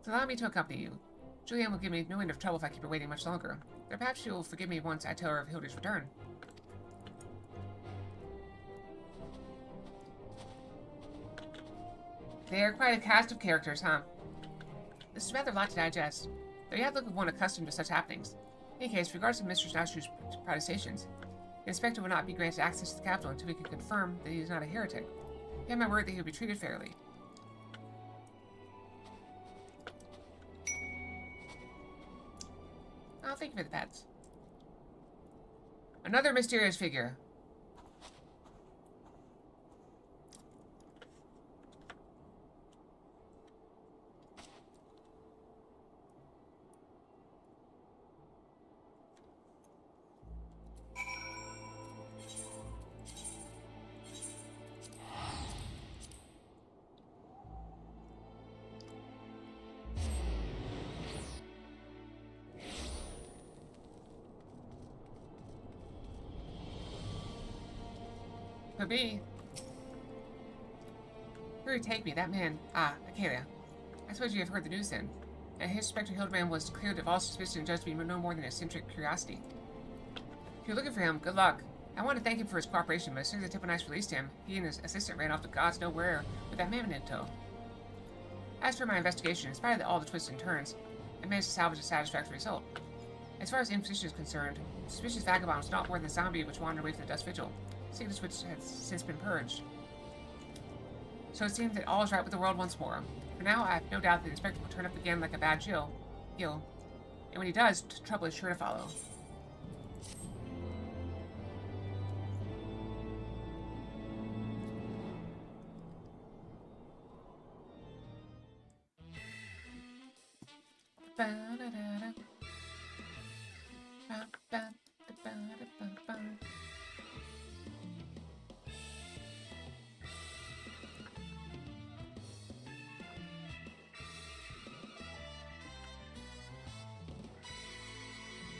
Allow me to accompany you. Julianne will give me no end of trouble if I keep her waiting much longer. Or perhaps she will forgive me once I tell her of Hildy's return. They are quite a cast of characters, huh? This is rather a lot to digest, though you have the look of one accustomed to such happenings. In any case, regardless of Mistress Nashu's protestations, the inspector will not be granted access to the capital until we can confirm that he is not a heretic. You have my word that he will be treated fairly. Oh, thank you for the pets. Another mysterious figure. Could be. Hurry, take me, that man. Ah, Acalia. I suppose you have heard the news then. And his Inspector Hildibrand was cleared of all suspicion and judged to be no more than eccentric curiosity. If you're looking for him, good luck. I want to thank him for his cooperation, but as soon as the Tipponice released him, he and his assistant ran off to gods know where with that mammoth in tow. As for my investigation, in spite of all the twists and turns, I managed to salvage a satisfactory result. As far as the Inquisition is concerned, the suspicious vagabond was not more than a zombie which wandered away from the Dust Vigil, sickness which has since been purged. So it seems that all is right with the world once more. For now, I have no doubt that the Inspector will turn up again like a bad Jill. And when he does, trouble is sure to follow.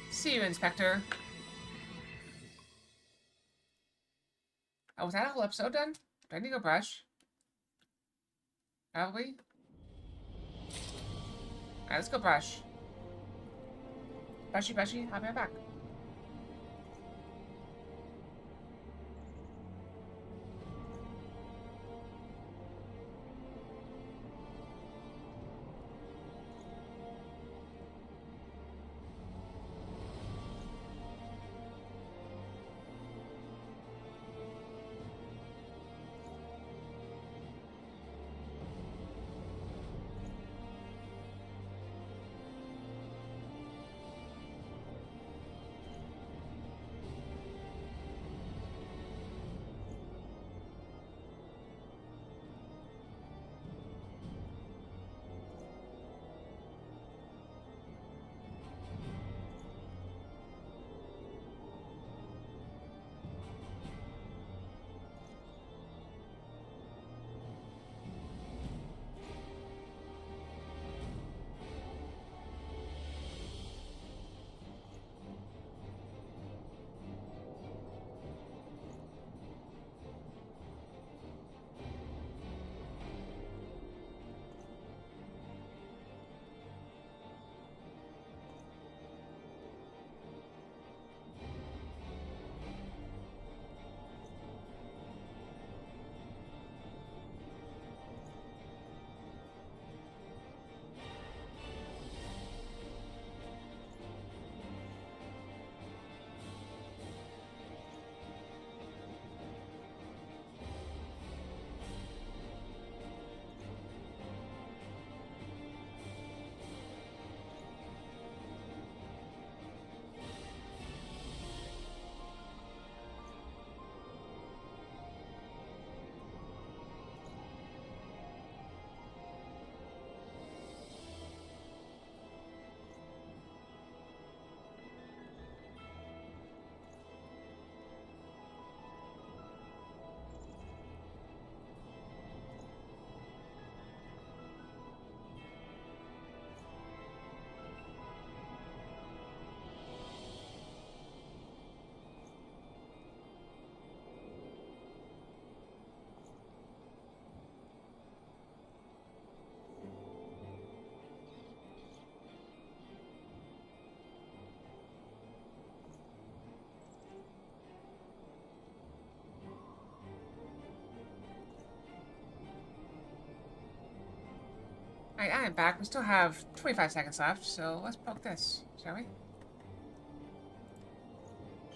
See you, Inspector. Oh, was that a whole episode done? Do I need to go brush? Probably. Alright, let's go brush. Brushy, brushy, I'll be right back. Alright, I am back. We still have 25 seconds left, so let's poke this, shall we?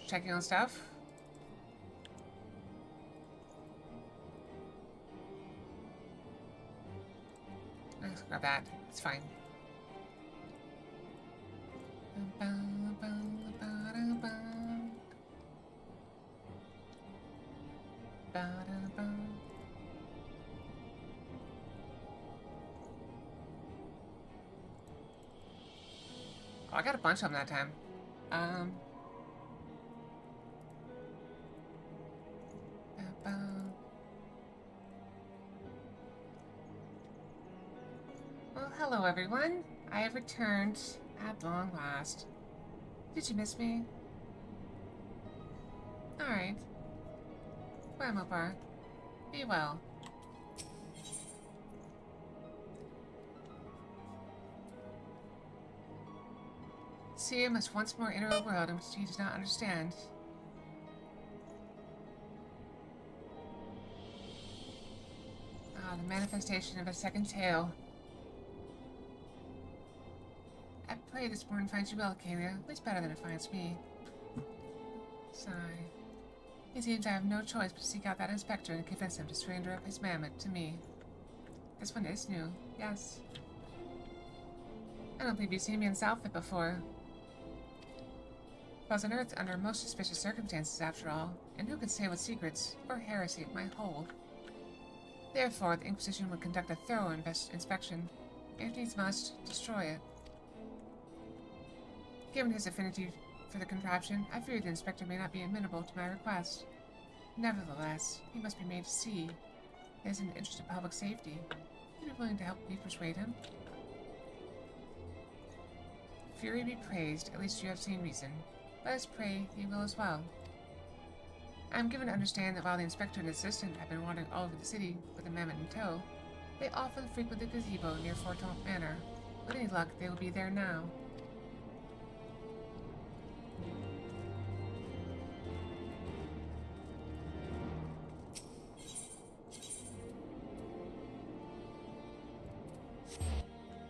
Checking on stuff. Let's grab that. It's fine. Oh, I got a bunch of them that time. Well, hello everyone. I have returned at long last. Did you miss me? Alright. 05Apr. Be well. Seer must once more enter a world in which he does not understand. Ah, the manifestation of a second tale. I pray this morning finds you well, Kalia. At least better than it finds me. Sigh. It seems I have no choice but to seek out that inspector and convince him to surrender up his mammoth to me. This one is new, yes. I don't believe you've seen me in this outfit before. I was unearthed under most suspicious circumstances, after all, and who could say what secrets or heresy it might hold? Therefore, the Inquisition would conduct a thorough inspection, if needs must, destroy it. Given his affinity for the contraption, I fear the inspector may not be amenable to my request. Nevertheless, he must be made to see it is in the interest of public safety. Would you be willing to help me persuade him? Fury be praised, at least you have seen reason. Let us pray he will as well. I am given to understand that while the inspector and assistant have been wandering all over the city with the mammoth in tow, they often frequent the gazebo near Forton Manor. With any luck, they will be there now.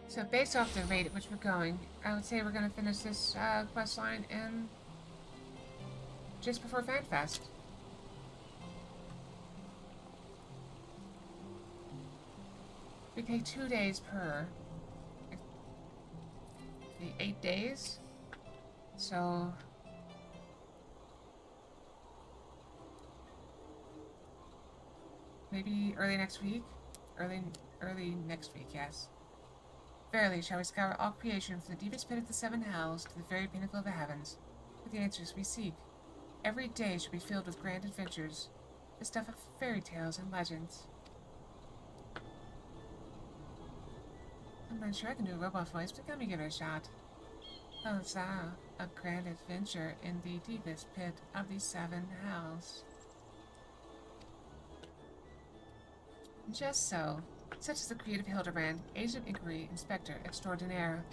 So based off the rate at which we're going, I would say we're going to finish this quest line in just before FanFest. We take 2 days per the 8 days. So maybe early next week? Early next week, yes. Verily shall we scour all creation from the deepest pit of the seven hells to the very pinnacle of the heavens, for the answers we seek. Every day shall be filled with grand adventures, the stuff of fairy tales and legends. I'm not sure I can do a robot voice, but let me give it a shot. Huzzah! A grand adventure in the deepest pit of the seven hells. Just so. Such is the creative Hildibrand, agent of inquiry, inspector extraordinaire.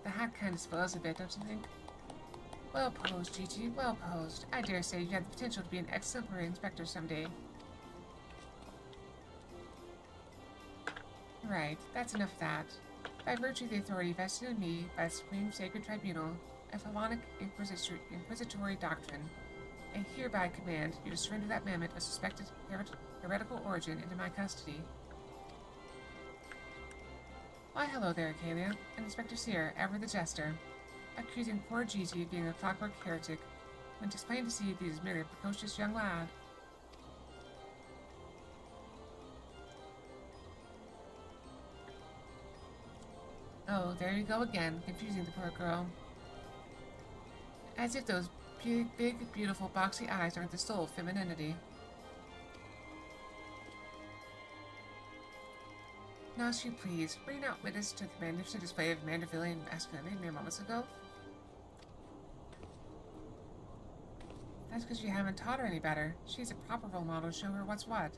The hat kind of spoils a bit, don't you think? Well posed, Gigi, well posed. I dare say you have the potential to be an exemplary inspector someday. Right, that's enough of that. By virtue of the authority vested in me by the Supreme Sacred Tribunal, a Philonic Inquisitory doctrine, I hereby command you to surrender that mammoth of suspected heretical origin into my custody. Why, hello there, Kalia, and Inspector Seer, ever the jester, accusing poor Gigi of being a clockwork heretic, when 'tis plain to see that he is merely a precocious young lad. Oh, there you go again, confusing the poor girl. As if those big, beautiful, boxy eyes aren't the soul of femininity. Now, she please, were you not witness to the magnificent display of Mandervillian masculinity mere moments ago? That's because you haven't taught her any better. She's a proper role model to show her what's what.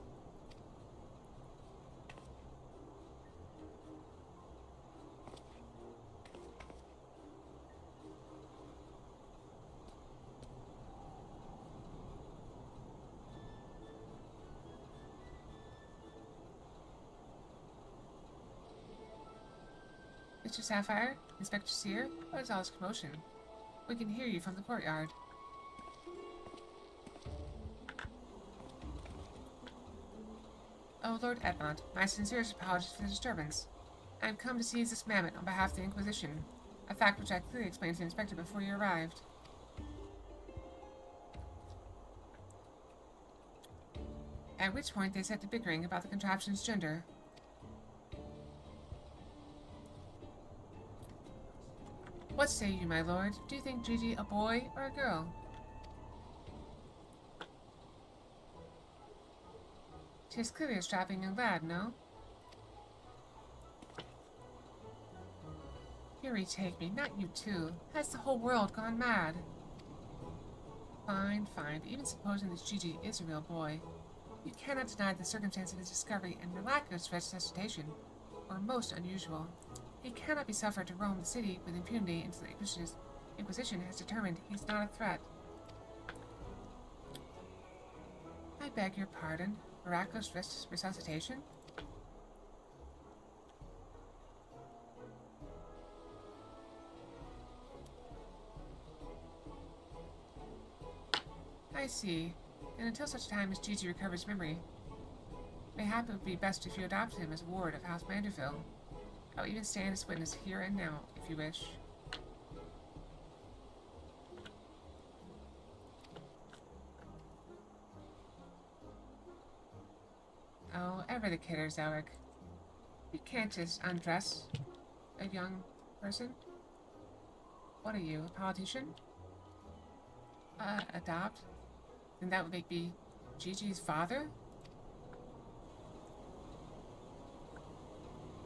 Mr. Sapphire? Inspector Seer? What is all this commotion? We can hear you from the courtyard. Oh, Lord Edmond, my sincerest apologies for the disturbance. I have come to seize this mammoth on behalf of the Inquisition, a fact which I clearly explained to the inspector before you arrived. At which point they set to bickering about the contraption's gender. What say you, my lord? Do you think Gigi a boy or a girl? She is clearly a strapping young lad, no? Fury take me, not you too. Has the whole world gone mad? Fine, fine, but even supposing this Gigi is a real boy, you cannot deny the circumstance of his discovery and miraculous resuscitation are most unusual. He cannot be suffered to roam the city with impunity until the Inquisition has determined he's not a threat. I beg your pardon. Miraculous resuscitation? I see. And until such time as Gigi recovers memory, mayhap it would be best if you adopted him as ward of House Manderville. I'll even stand as witness here and now, if you wish. Oh, ever the kidders, Alec. You can't just undress a young person. What are you, a politician? Adopt? Then that would make me Gigi's father?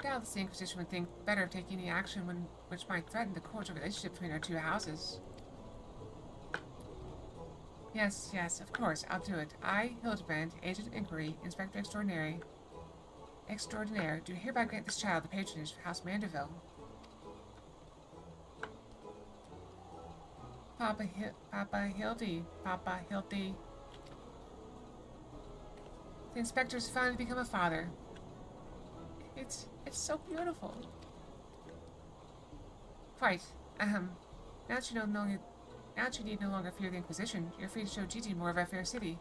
Doubtless the Inquisition would think better of taking any action which might threaten the cordial relationship between our two houses. Yes, yes, of course, I'll do it. I, Hildibrand, Agent of Inquiry, Inspector Extraordinaire, do hereby grant this child the patronage of House Manderville. Papa Hildy. The inspector's finally become a father. It's so beautiful. Quite. Now that you need no longer fear the Inquisition, you're free to show Gigi more of our fair city.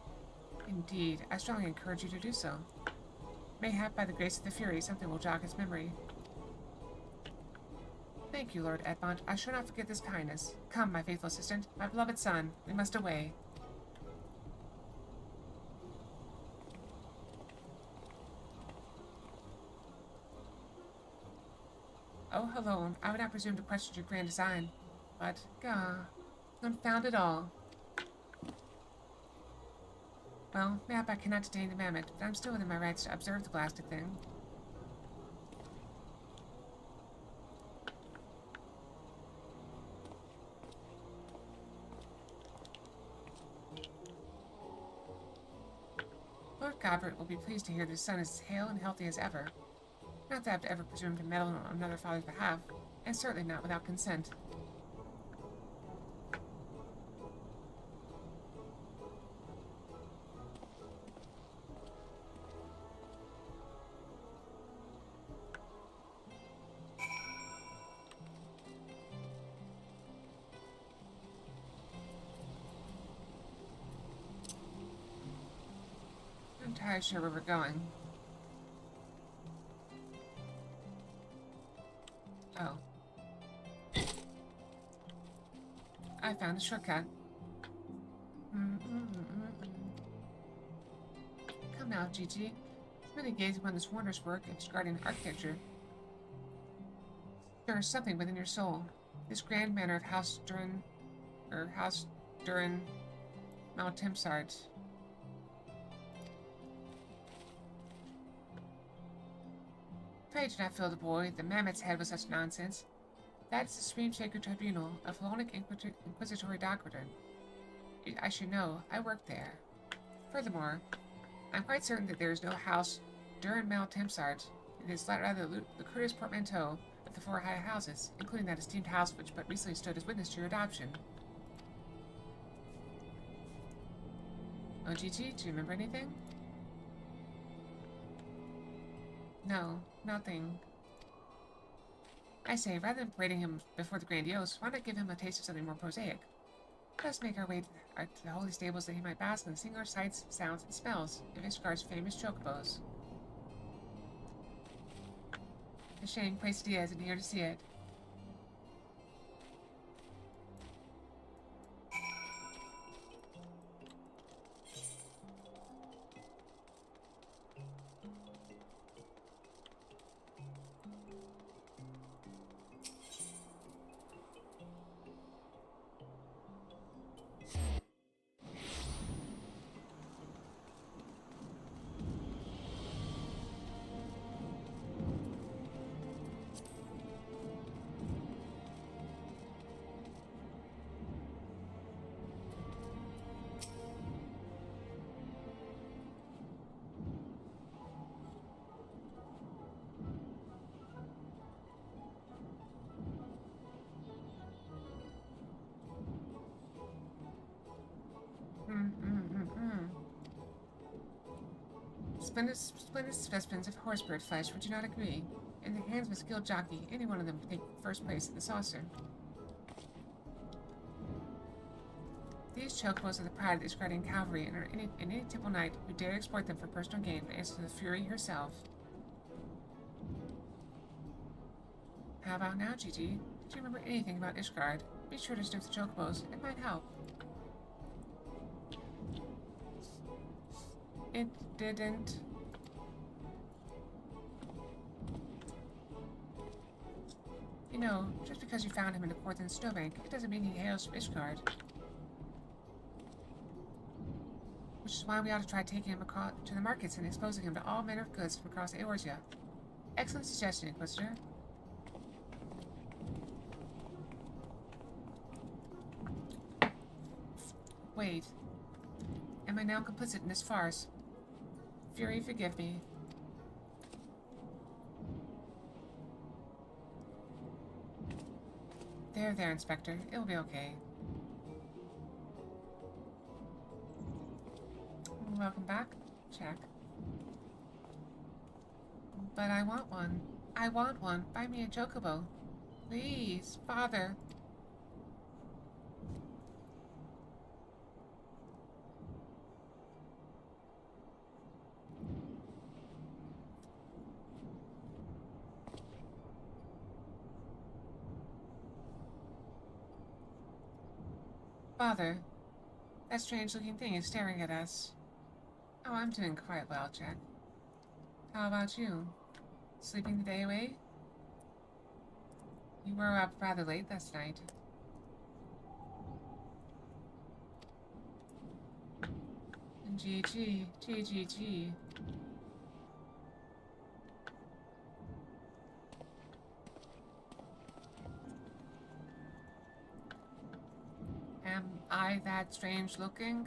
Indeed, I strongly encourage you to do so. Mayhap by the grace of the Fury, something will jog his memory. Thank you, Lord Edmond. I shall not forget this kindness. Come, my faithful assistant, my beloved son, we must away. Oh, hello. I would not presume to question your grand design, but, gah, confound it all. Well, mayhap I cannot detain the mammoth, but I'm still within my rights to observe the blasted thing. Lord Gobbert will be pleased to hear that his son is as hale and healthy as ever. Not that I've ever presumed to meddle on another father's behalf, and certainly not without consent. I'm not entirely sure where we're going. Oh. I found a shortcut. Come now, Gigi. Really gazing upon this wondrous work of Guardian architecture. There is something within your soul. This grand manor of House Durin Mount Timsart. Pray do not fill the boy, the mammoth's head with such nonsense. That is the Supreme Sacred Tribunal, a Felonic Inquisitory Doctrine. I should know. I work there. Furthermore, I'm quite certain that there is no house Durin Mount Timsart. It is rather the lucrative portmanteau of the four high houses, including that esteemed house which but recently stood as witness to your adoption. Oh, Gigi, do you remember anything? No, nothing. I say, rather than parading him before the grandiose, why not give him a taste of something more prosaic? Let us make our way to the holy stables that he might bask in the singular sights, sounds, and smells of Ishgar's famous chocobos. A shame Quesadilla isn't here to see it. Splendid specimens of horsebird flesh, would you not agree? In the hands of a skilled jockey, any one of them could take first place at the saucer. These chocobos are the pride of the Ishgardian cavalry, and any temple knight who dare exploit them for personal gain would answer to the Fury herself. How about now, Gigi? Did you remember anything about Ishgard? Be sure to sniff the chocobos. It might help. It didn't. You know, just because you found him in a court in Snowbank, it doesn't mean he hails from Ishgard. Which is why we ought to try taking him across to the markets and exposing him to all manner of goods from across Eorzea. Excellent suggestion, Inquisitor. Wait. Am I now complicit in this farce? Fury, forgive me. There, Inspector. It'll be okay. Welcome back. Check. But I want one. I want one. Buy me a chocobo. Please, Father. Father, that strange-looking thing is staring at us. Oh, I'm doing quite well, Jack. How about you? Sleeping the day away? You were up rather late last night. GG. Am I that strange looking?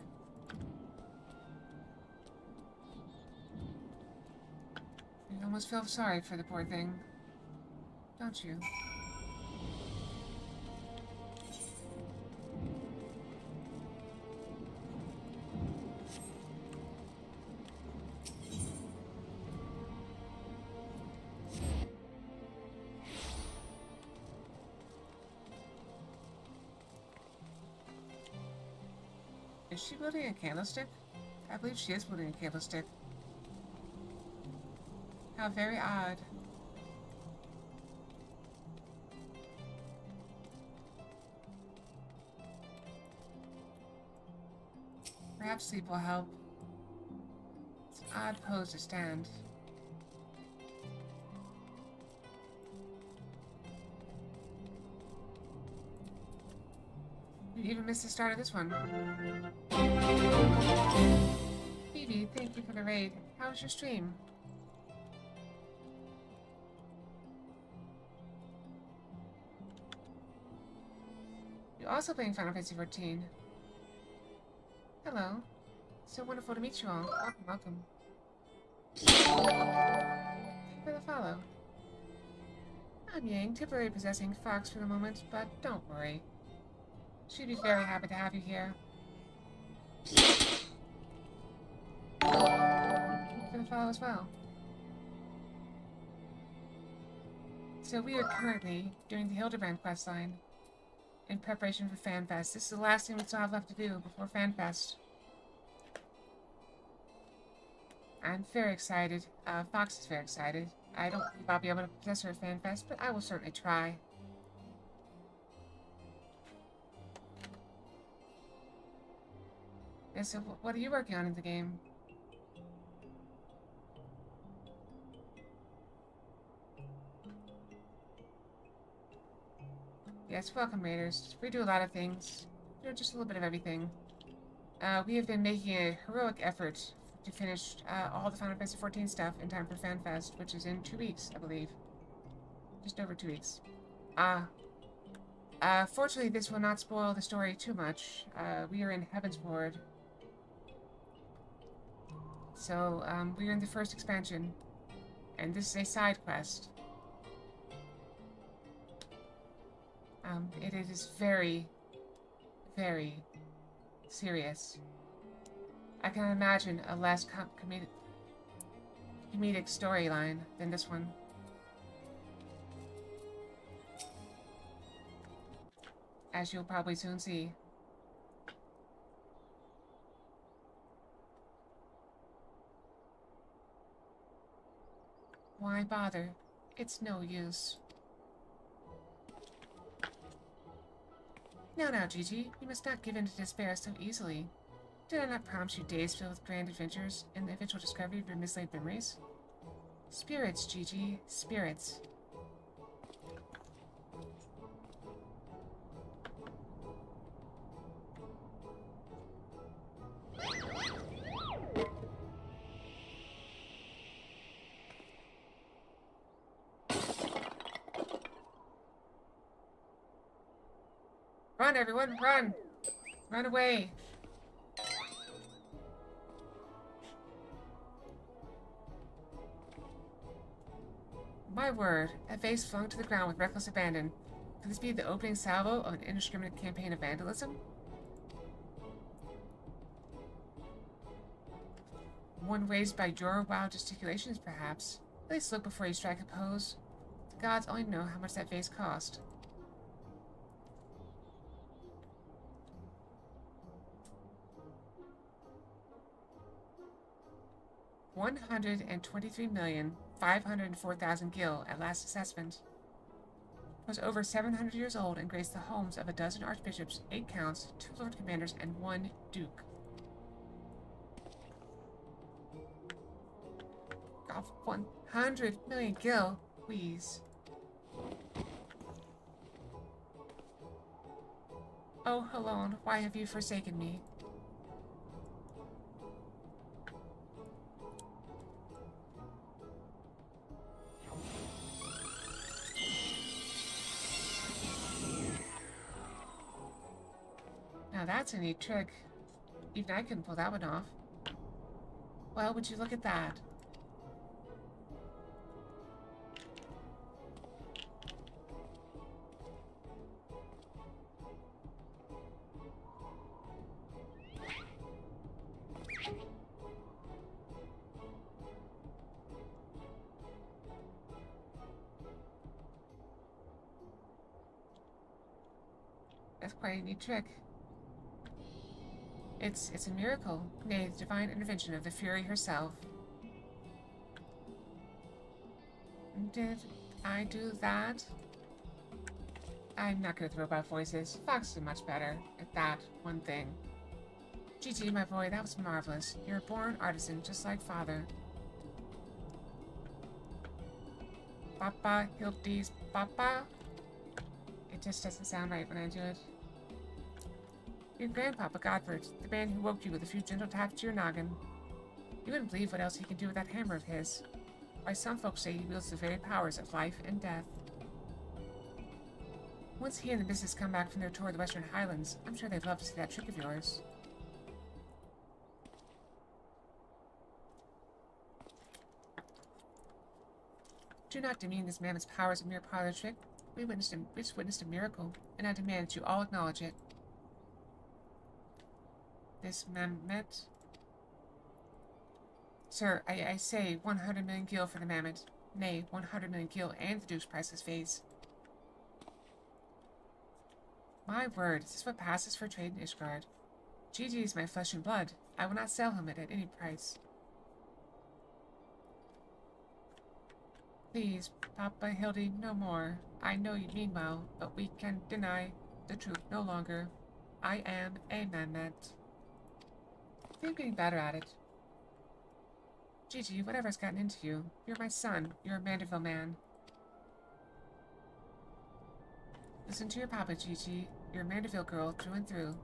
You almost feel sorry for the poor thing, don't you? Is she building a candlestick? I believe she is building a candlestick. How very odd. Perhaps sleep will help. It's an odd pose to stand. You even missed the start of this one. Phoebe, thank you for the raid. How was your stream? You're also playing Final Fantasy XIV. Hello. So wonderful to meet you all. Welcome. Thank you for the follow. I'm Yang, temporarily possessing Fox for the moment, but don't worry. She'd be very happy to have you here. Thank you for the follow as well. So we are currently doing the Hildibrand questline in preparation for FanFest. This is the last thing we still have left to do before FanFest. I'm very excited. Fox is very excited. I don't believe I'll be able to possess her at FanFest, but I will certainly try. Yeah, so what are you working on in the game? Yes, welcome, Raiders. We do a lot of things. You know, just a little bit of everything. We have been making a heroic effort to finish all the Final Fantasy XIV stuff in time for FanFest, which is in 2 weeks, I believe. Just over 2 weeks. Fortunately, this will not spoil the story too much. We are in Heaven's Ward. So, we are in the first expansion. And this is a side quest. It is very, very serious. I can imagine a less comedic storyline than this one. As you'll probably soon see. Why bother? It's no use. Now, Gigi, you must not give in to despair so easily. Did I not promise you days filled with grand adventures and the eventual discovery of your mislaid memories? Spirits, Gigi, spirits. Run, everyone, run! Run away! My word, a vase flung to the ground with reckless abandon. Could this be the opening salvo of an indiscriminate campaign of vandalism? One raised by your wild gesticulations, perhaps. At least look before you strike a pose. The gods only know how much that vase cost. $123,504,000 gil at last assessment. It was over 700 years old and graced the homes of a dozen archbishops, 8 counts, 2 lord commanders, and 1 duke. God, 100 million gil, please. Oh, Helon, why have you forsaken me? Now that's a neat trick. Even I couldn't pull that one off. Well, would you look at that? That's quite a neat trick. It's a miracle, nay, the divine intervention of the Fury herself. Did I do that? I'm not good with robot voices. Fox is much better at that one thing. Gigi, my boy, that was marvelous. You're a born artisan, just like father. Papa, Hildi's Papa? It just doesn't sound right when I do it. Your grandpapa, Godford, the man who woke you with a few gentle taps to your noggin. You wouldn't believe what else he can do with that hammer of his. Why, some folks say he wields the very powers of life and death. Once he and the missus come back from their tour of the Western Highlands, I'm sure they'd love to see that trick of yours. Do not demean this mammoth's powers a mere parlor trick. We just witnessed a miracle, and I demand that you all acknowledge it. This mammoth? Sir, I say 100 million gil for the mammoth. nay, 100 million gil and the Duke's priceless vase. My word, is this what passes for trade in Ishgard? Gigi is my flesh and blood. I will not sell him at any price. Please, Papa Hildy, no more. I know you mean well, but we can deny the truth no longer. I am a Mamet. I think I'm getting better at it. Gigi, whatever's gotten into you, you're my son. You're a Manderville man. Listen to your papa, Gigi. You're a Manderville girl through and through.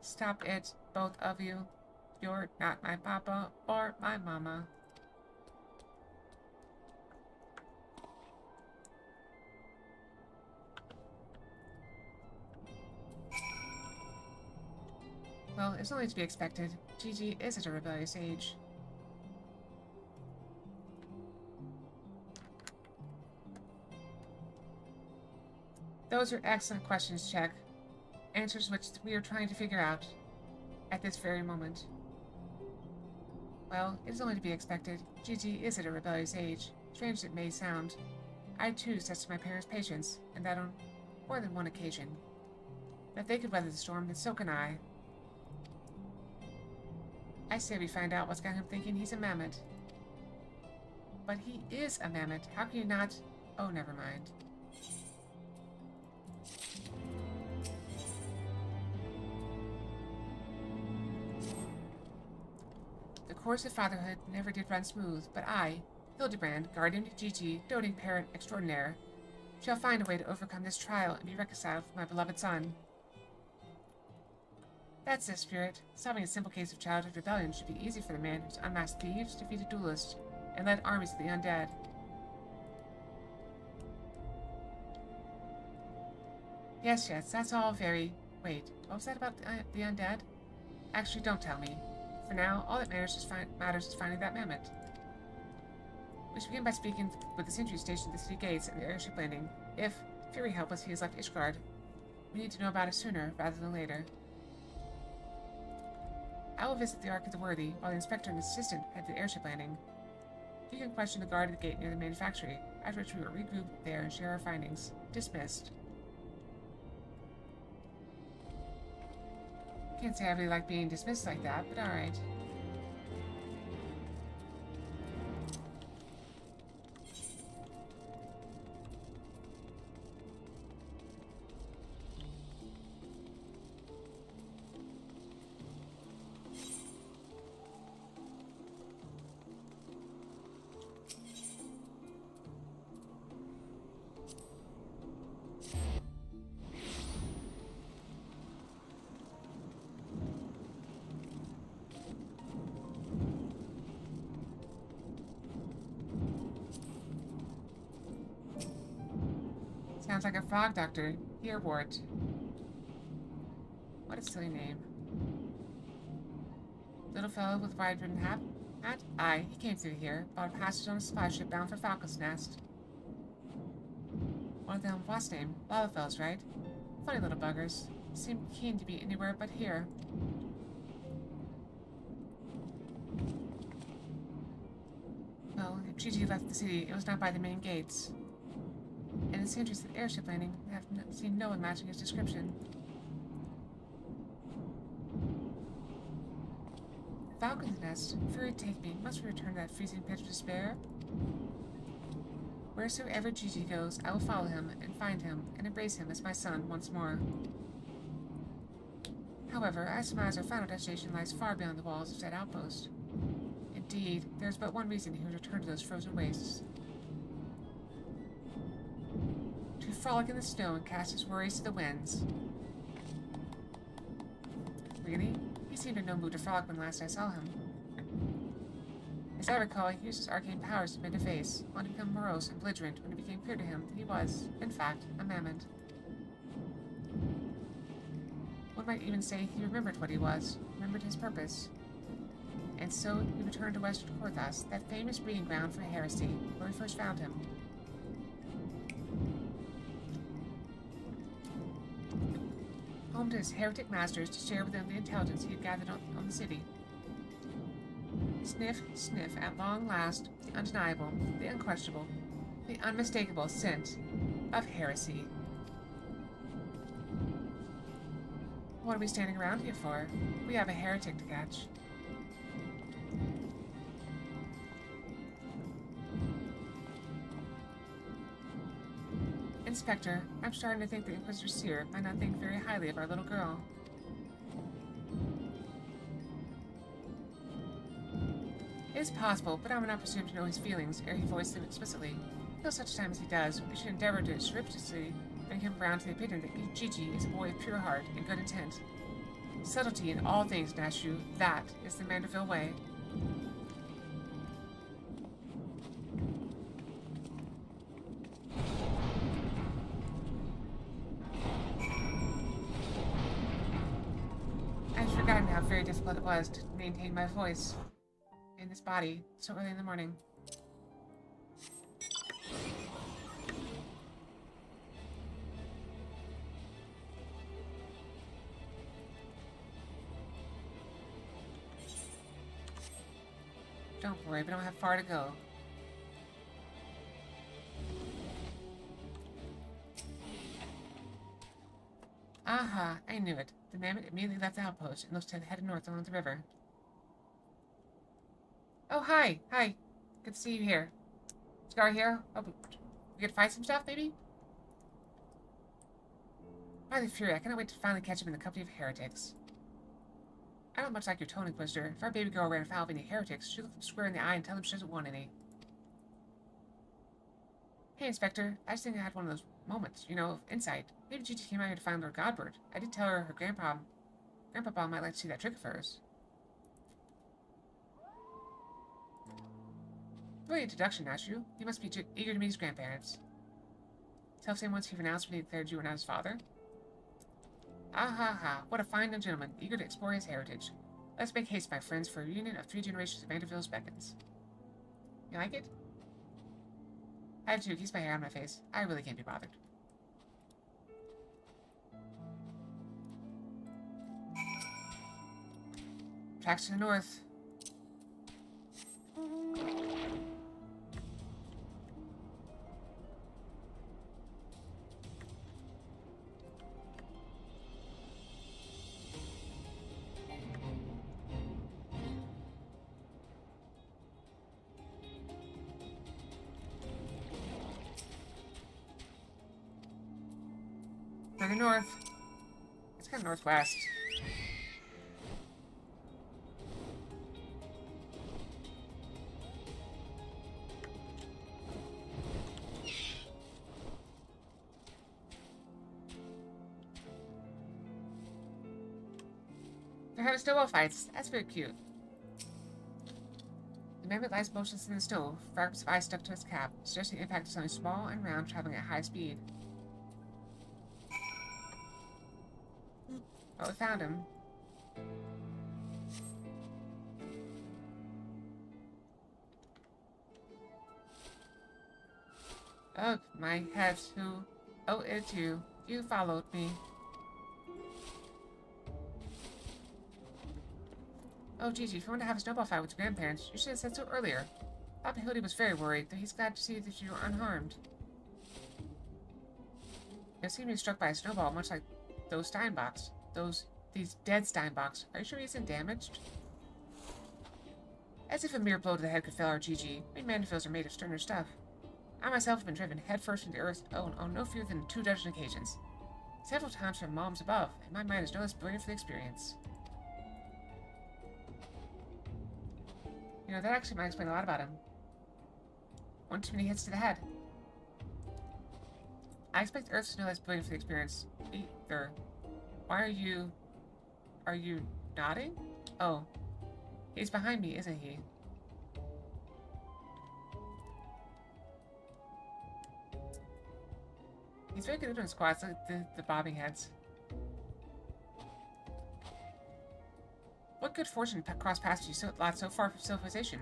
Stop it, both of you. You're not my papa or my mama. Well, it's only to be expected. Gigi is at a rebellious age. Those are excellent questions, Czech. Answers which we are trying to figure out at this very moment. Well, it is only to be expected. Gigi is at a rebellious age. Strange as it may sound. I too tested my parents' patience, and that on more than one occasion. If they could weather the storm, then so can I. I say we find out what's got him thinking he's a Mamet. But he is a Mamet. How can you not? Oh, never mind. The course of fatherhood never did run smooth, but I, Hildibrand, guardian of Gigi, doting parent extraordinaire, shall find a way to overcome this trial and be reconciled with my beloved son. That's the spirit. Solving a simple case of childhood rebellion should be easy for the man who's unmasked thieves, defeated duelists, and led armies of the undead. Yes, that's all very... Wait, what was that about the undead? Actually, don't tell me. For now, all that matters is finding that Mamet. We should begin by speaking with the sentry stationed at the city gates and the airship landing. If, very helpless, he has left Ishgard, we need to know about it sooner rather than later. I will visit the Ark of the Worthy, while the inspector and his assistant head to the airship landing. You can question the guard at the gate near the manufactory, after which we will regroup there and share our findings. Dismissed. Can't say I really like being dismissed like that, but alright. Sounds like a frog doctor. Here, Wart. What a silly name. Little fellow with wide-brimmed hat? Aye, he came through here, bought a passage on a supply ship bound for Falcon's Nest. One of them, what's name? Lavafells, right? Funny little buggers. Seem keen to be anywhere but here. Well, if Gigi left the city, it was not by the main gates. And his entries at the airship landing, I have seen no one matching his description. Falcon's Nest, fury take me, must we return to that freezing pit of despair? Wheresoever Gigi goes, I will follow him, and find him, and embrace him as my son once more. However, I surmise our final destination lies far beyond the walls of that outpost. Indeed, there is but one reason he would return to those frozen wastes. To frolic in the snow and cast his worries to the winds. Really? He seemed in no mood to frolic when last I saw him. As I recall, he used his arcane powers to bend a face, only to become morose and belligerent when it became clear to him that he was, in fact, a Mamet. One might even say he remembered what he was, remembered his purpose. And so he returned to Western Korthas, that famous breeding ground for heresy, where we first found him. Home to his heretic masters to share with them the intelligence he had gathered on the city. Sniff, sniff, at long last, the undeniable, the unquestionable, the unmistakable scent of heresy. What are we standing around here for? We have a heretic to catch. Inspector, I'm starting to think the Inquisitor Seer might not think very highly of our little girl. It's possible, but I would not presume to know his feelings ere he voiced them explicitly. Till such time as he does, we should endeavor to surreptitiously bring him round to the opinion that Gigi is a boy of pure heart and good intent. Subtlety in all things, Nashu, that is the Manderville way. I'd forgotten how very difficult it was to maintain my voice in this body so early in the morning. Don't worry, we don't have far to go. Aha, I knew it. The mammoth immediately left the outpost and looks headed north along the river. Oh, hi! Hi! Good to see you here. Scar here? Oh, we could fight some stuff, maybe? By the Fury, I cannot wait to finally catch him in the company of heretics. I don't much like your tone, Inquisitor. If our baby girl ran afoul of any heretics, she'd look them square in the eye and tell them she doesn't want any. Hey, Inspector. I just think I had one of those moments, you know, of insight. Maybe Gigi came out here to find Lord Godbird. I did tell her Grandpapa might like to see that trick of hers. Brilliant introduction, Nashu. He must be eager to meet his grandparents. Self-same ones he renounced when he declared you were not his father? Ah ha ha, what a fine young gentleman, eager to explore his heritage. Let's make haste, my friends, for a reunion of 3 generations of Manderville's beckons. You like it? I have to keep my hair on my face. I really can't be bothered. Tracks to the north. Further north. It's kind of northwest. They're having snowball fights. That's very cute. The mammoth lies motionless in the snow, fragments of ice stuck to its cap, suggesting the impact of something small and round traveling at high speed. Oh, we found him. Oh, my head, who? Oh, it's you. You followed me. Oh, Gigi, if you want to have a snowball fight with your grandparents, you should have said so earlier. Papa Hildy was very worried, though he's glad to see that you are unharmed. You seem to be struck by a snowball, much like those Steinbocks. These dead Steinbocks. Are you sure he isn't damaged? As if a mere blow to the head could fell our Gigi. We Mandervilles are made of sterner stuff. I myself have been driven headfirst into the earth on no fewer than 2 dozen occasions. Several times from moms above, and my mind is no less brilliant for the experience. You know, that actually might explain a lot about him. One too many hits to the head. I expect Earth to know less brilliant for the experience. Either. Why are you... Are you nodding? Oh. He's behind me, isn't he? He's very good at doing squats, like the bobbing heads. What good fortune crossed past you so far from civilization?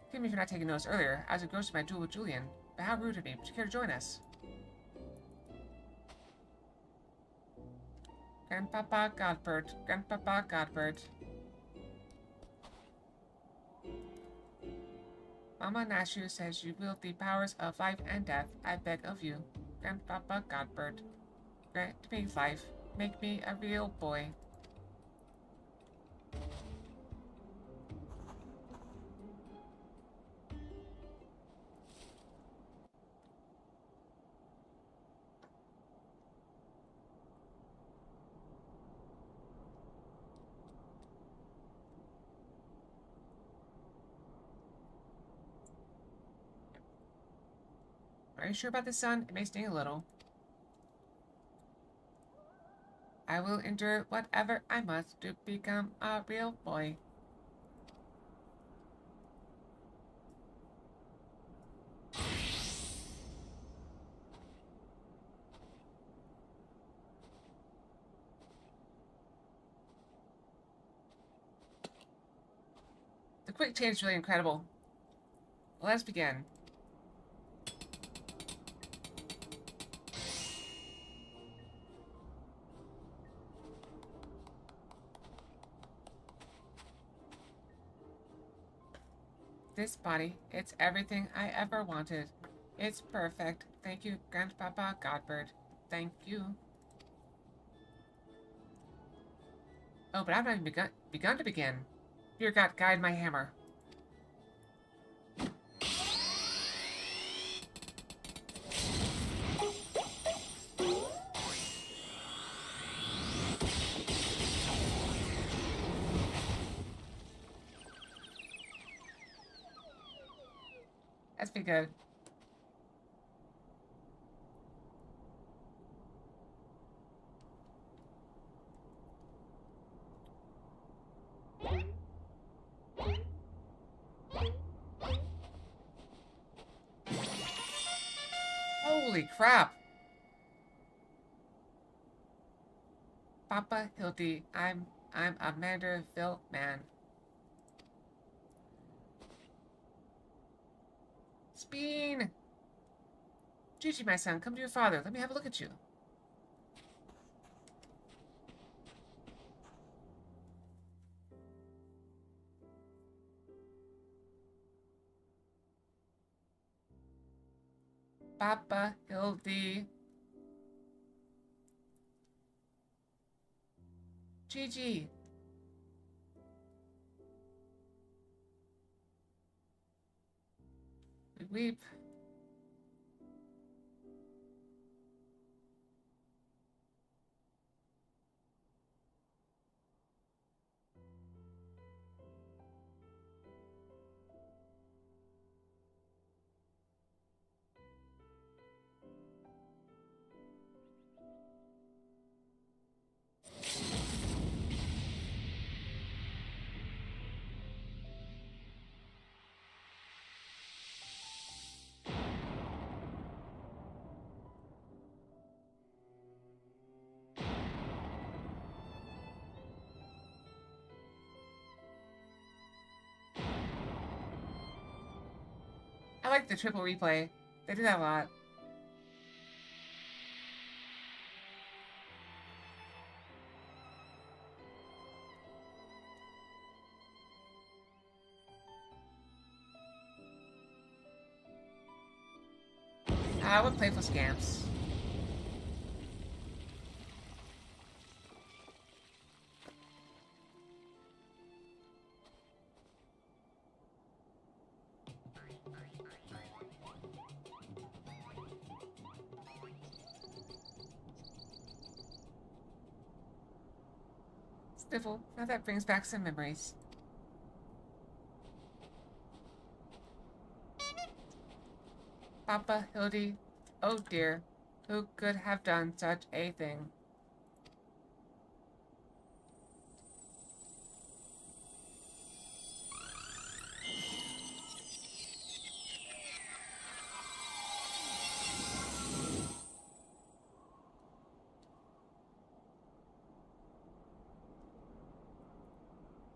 Forgive me for not taking notice earlier. I was engrossed in my duel with Julian. But how rude of me. Would you care to join us? Grandpapa Godbird. Grandpapa Godbird. Mama Nashu says you wield the powers of life and death. I beg of you, Grandpapa Godbird, grant me life. Make me a real boy. Are you sure about the sun? It may sting a little. I will endure whatever I must to become a real boy. The quick change is really incredible. Let's begin. This body, it's everything I ever wanted. It's perfect. Thank you, Grandpapa Godbird. Thank you. Oh, but I've not even begun to begin. Dear God, guide my hammer. That's pretty good. Holy crap! Papa Hildy, I'm a Manderville man. Speen! Gigi, my son, come to your father. Let me have a look at you. Papa Hildy. Gigi. We weep. I like the triple replay. They do that a lot. What playful scamps. Sniffle. Now that brings back some memories. Papa Hildy. Oh dear. Who could have done such a thing?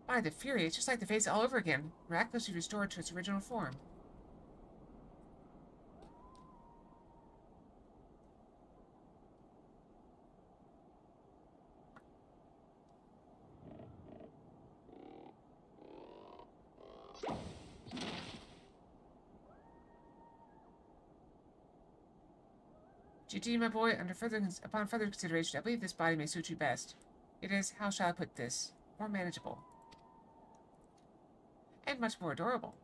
By the Fury, it's just like the face all over again, miraculously restored to its original form. GG, my boy, upon further consideration, I believe this body may suit you best. It is, how shall I put this, more manageable. And much more adorable.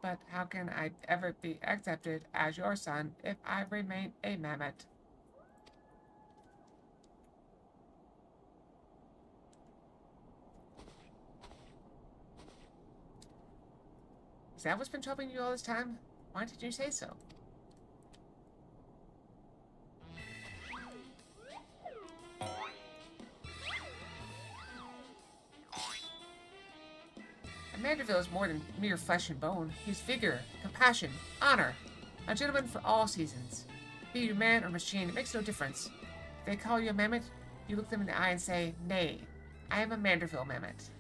But how can I ever be accepted as your son if I remain a mammoth? Is that what's been troubling you all this time? Why did you say so? A Manderville is more than mere flesh and bone. He's vigor, compassion, honor. A gentleman for all seasons. Be you man or machine, it makes no difference. If they call you a mammoth, you look them in the eye and say, nay, I am a Manderville mammoth.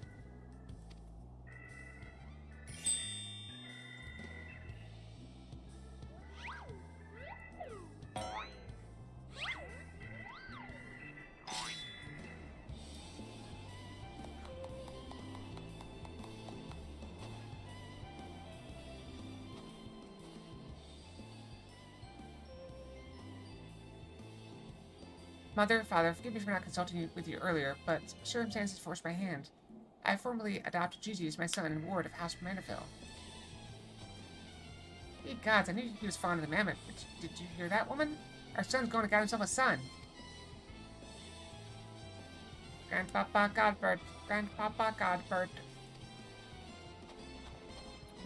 Mother, father, forgive me for not consulting with you earlier, but circumstances forced my hand. I formally adopted Gigi as my son and ward of House Manderville. Ye gods, I knew he was fond of the mammoth, but did you hear that, woman? Our son's going to get himself a son. Grandpapa Godbert, Grandpapa Godbert.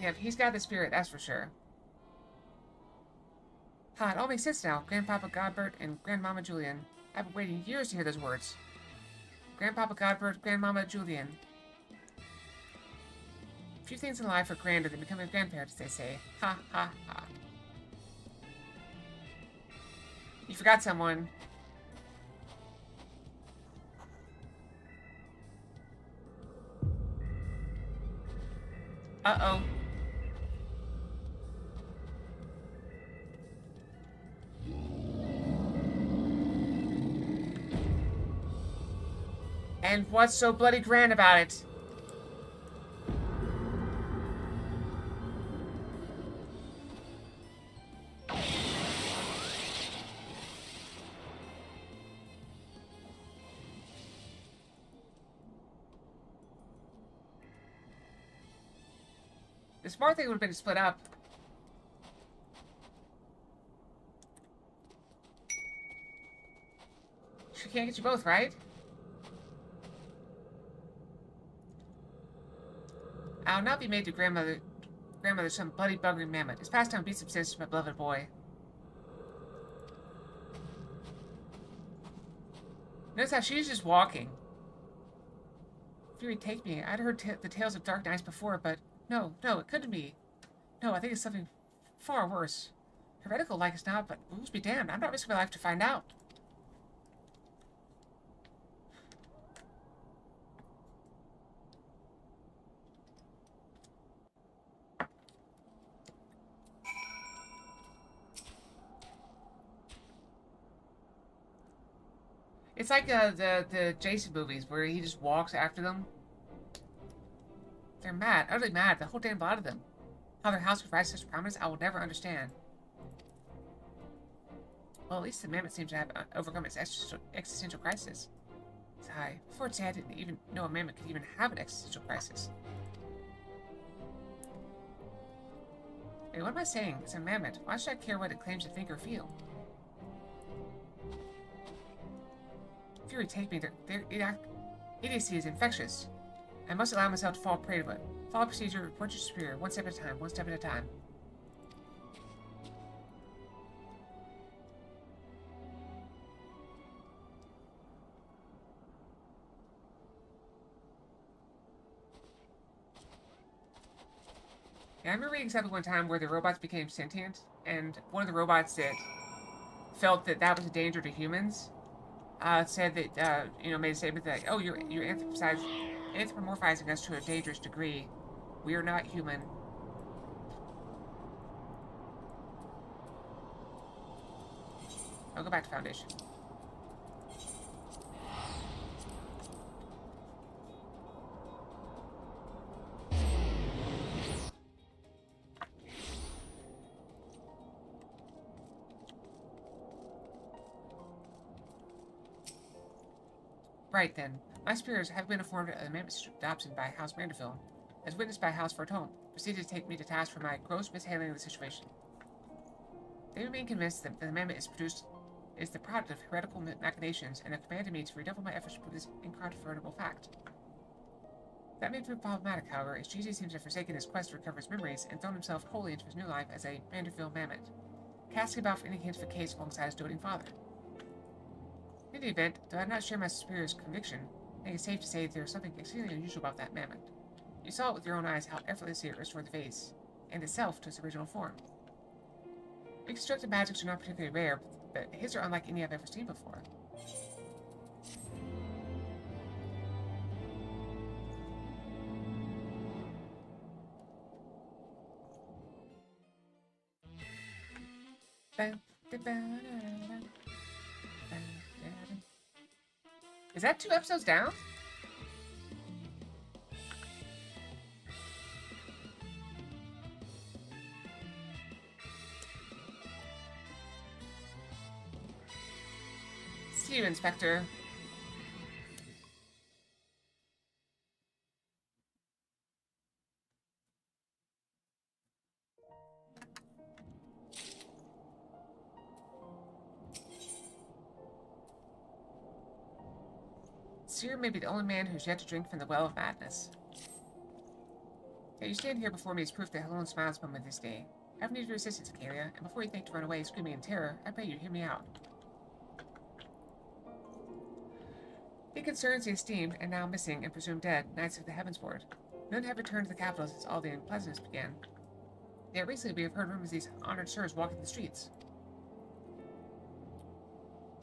Yep, he's got the spirit, that's for sure. Ha, it all makes sense now. Grandpapa Godbert and Grandmama Julian. I've been waiting years to hear those words. Grandpapa Godbert, Grandmama Julian. Few things in life are grander than becoming a grandparent, as they say. Ha, ha, ha. You forgot someone. Uh-oh. And what's so bloody grand about it? The smart thing would have been to split up. She can't get you both, right? I'll not be made to grandmother some bloody buggering mammoth. It's past time be subsistence, my beloved boy. Notice how she's just walking. Fury, take me. I'd heard the tales of dark nights before, but no, it couldn't be. No, I think it's something far worse. Heretical like it's not, but rules be damned. I'm not risking my life to find out. It's like the Jason movies where he just walks after them. They're mad, utterly mad, the whole damn lot of them. How their house would rise to such prominence, I will never understand. Well, at least the mammoth seems to have overcome its existential crisis. Sigh. Before today, I didn't even know a mammoth could even have an existential crisis. Hey, what am I saying? It's a mammoth. Why should I care what it claims to think or feel? Fury, take me. Their idiocy is infectious. I must allow myself to fall prey to it. Follow procedure, report your superior, one step at a time, one step at a time. Yeah, I remember reading something one time where the robots became sentient, and one of the robots that felt that that was a danger to humans said that, made a statement that, oh, you're anthropomorphizing us to a dangerous degree. We are not human. I'll go back to Foundation. Right then, my superiors have been informed of the amendment's adoption by House Manderville, as witnessed by House Fortone, proceeded to take me to task for my gross mishandling of the situation. They remain convinced that the amendment is the product of heretical machinations and have commanded me to redouble my efforts to prove this incontrovertible fact. That may prove problematic, however, as Gigi seems to have forsaken his quest to recover his memories and thrown himself wholly into his new life as a Manderville mammoth, casting about for any hint of a case alongside his doting father. In any event, though I do not share my superior's conviction, I think it's safe to say that there is something extremely unusual about that mammoth. You saw it with your own eyes how effortlessly it restored the vase, and itself to its original form. Reconstructed magics are not particularly rare, but his are unlike any I've ever seen before. Is that 2 episodes down? See you, Inspector. Seer may be the only man who's yet to drink from the well of madness. Yet you stand here before me as proof that Helene smiles upon me this day. I have need your assistance, Acalia, and before you think to run away screaming in terror, I pray you hear me out. It concerns the esteemed, and now missing and presumed dead, Knights of the Heavensward. None have returned to the capital since all the unpleasantness began. Yet recently we have heard rumors of these honored sirs walking the streets.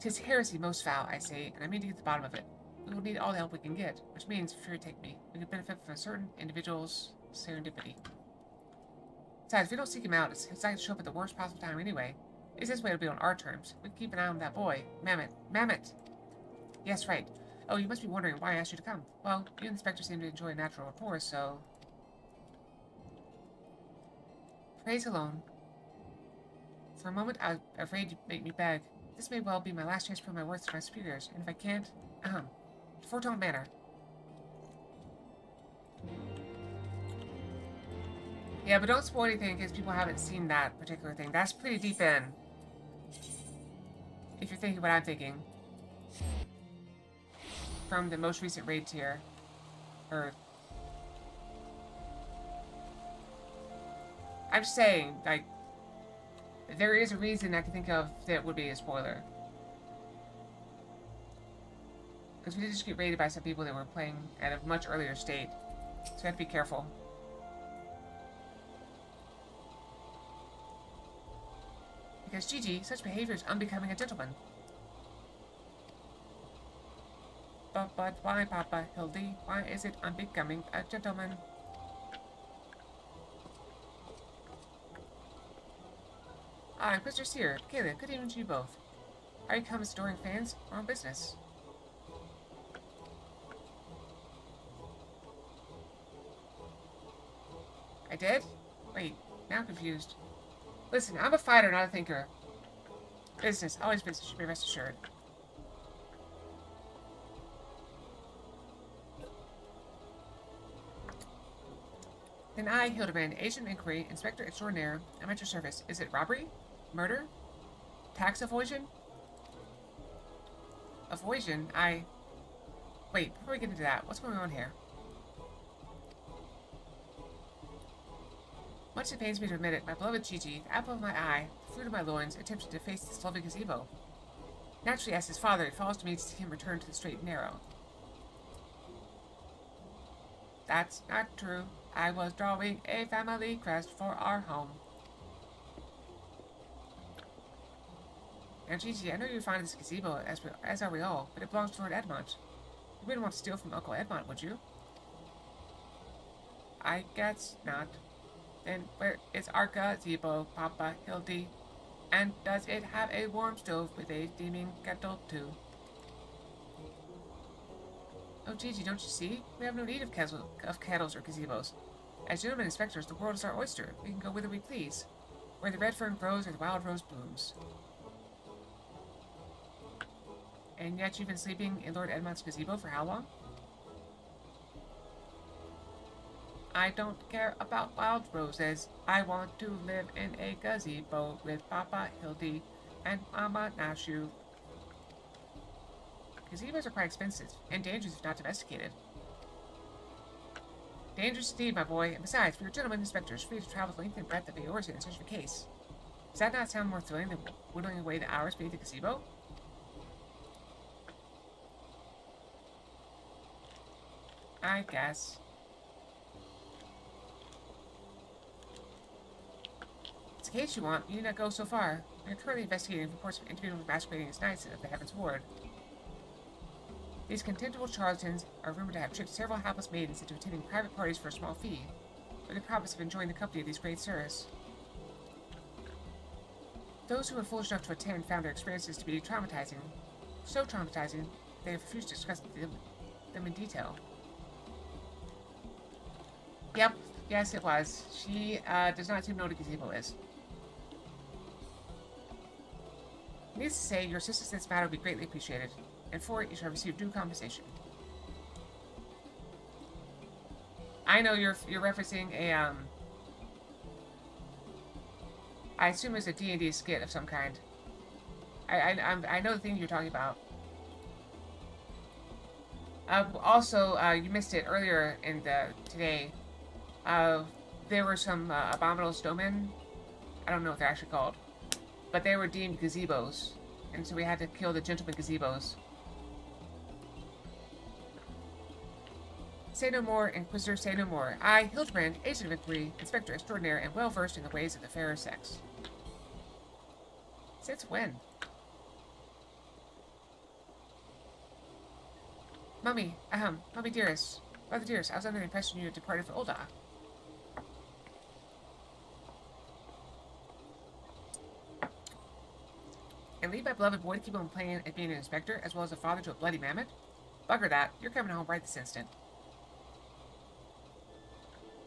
'Tis heresy most foul, I say, and I mean to get to the bottom of it. We will need all the help we can get, which means, if you take me, we could benefit from a certain individual's serendipity. Besides, if we don't seek him out, it's likely to show up at the worst possible time anyway. At least this way it'll be on our terms. We can keep an eye on that boy. Mammoth. Mammoth! Yes, right. Oh, you must be wondering why I asked you to come. Well, you and the Inspector seem to enjoy natural rapport, so... Praise alone. For a moment, I was afraid you'd make me beg. This may well be my last chance to prove my worth to my superiors, and if I can't, Fortone Manor. Yeah, but don't spoil anything in case people haven't seen that particular thing. That's pretty deep in. If you're thinking what I'm thinking. From the most recent raid tier. Or... I'm just saying, like... There is a reason I can think of that would be a spoiler. Because we did just get raided by some people that were playing at a much earlier state. So we have to be careful. Because Gigi, such behavior is unbecoming a gentleman. But why, Papa, Hildy? Why is it unbecoming a gentleman? I'm Mr. Seer. Caleb, good evening to you both. Are you come as adoring fans or on business? I did? Wait, now I'm confused. Listen, I'm a fighter, not a thinker. Business, always business, you may rest assured. Then I, Hildibrand, Agent of Inquiry, Inspector Extraordinaire, am at your service. Is it robbery? Murder? Tax evasion? Evasion? Wait, before we get into that, what's going on here? Much it pains me to admit it, my beloved Gigi, the apple of my eye, the fruit of my loins, attempted to face this lovely gazebo. Naturally, as his father, it falls to me to see him return to the straight and narrow. That's not true. I was drawing a family crest for our home. Now, Gigi, I know you're fond of this gazebo, as are we all, but it belongs to Lord Edmont. You wouldn't want to steal from Uncle Edmont, would you? I guess not. Then where is our gazebo, Papa Hildy? And does it have a warm stove with a steaming kettle, too? Oh, Gigi, don't you see? We have no need of kettles or gazebos. As gentlemen inspectors, the world is our oyster. We can go whither we please. Where the red fern grows or the wild rose blooms. And yet you've been sleeping in Lord Edmond's gazebo for how long? I don't care about wild roses. I want to live in a gazebo with Papa Hildy and Mama Nashu. Gazebos are quite expensive, and dangerous if not domesticated. Dangerous indeed, my boy, and besides, we are gentlemen inspectors, free to travel the length and breadth of Eorzea in search of a case. Does that not sound more thrilling than whittling away the hours beneath the gazebo? I guess. If it's a case you want, you need not go so far. We are currently investigating reports of individuals masquerading as knights of the Heaven's Ward. These contemptible charlatans are rumored to have tricked several hapless maidens into attending private parties for a small fee, with the promise of enjoying the company of these great sirs. Those who were foolish enough to attend found their experiences to be traumatizing. So traumatizing, they have refused to discuss them in detail. Yep, yes it was. She does not seem to know what a gazebo is. Needless to say, your assistance in this matter will be greatly appreciated, and for it you shall receive due compensation. I know you're referencing a I assume it's a D&D skit of some kind. I know the thing you're talking about. Also, you missed it earlier in today. There were some abominable snowmen. I don't know what they're actually called, but they were deemed gazebos, and so we had to kill the gentleman gazebos. Say no more, Inquisitor, say no more. I, Hildibrand, Agent of Inquiry, Inspector Extraordinaire, and well-versed in the ways of the fairer sex. Since when? Mummy dearest. Mother dearest, I was under the impression you had departed for Ulda. And leave my beloved boy to keep on playing at being an inspector, as well as a father to a bloody mammoth? Bugger that. You're coming home right this instant.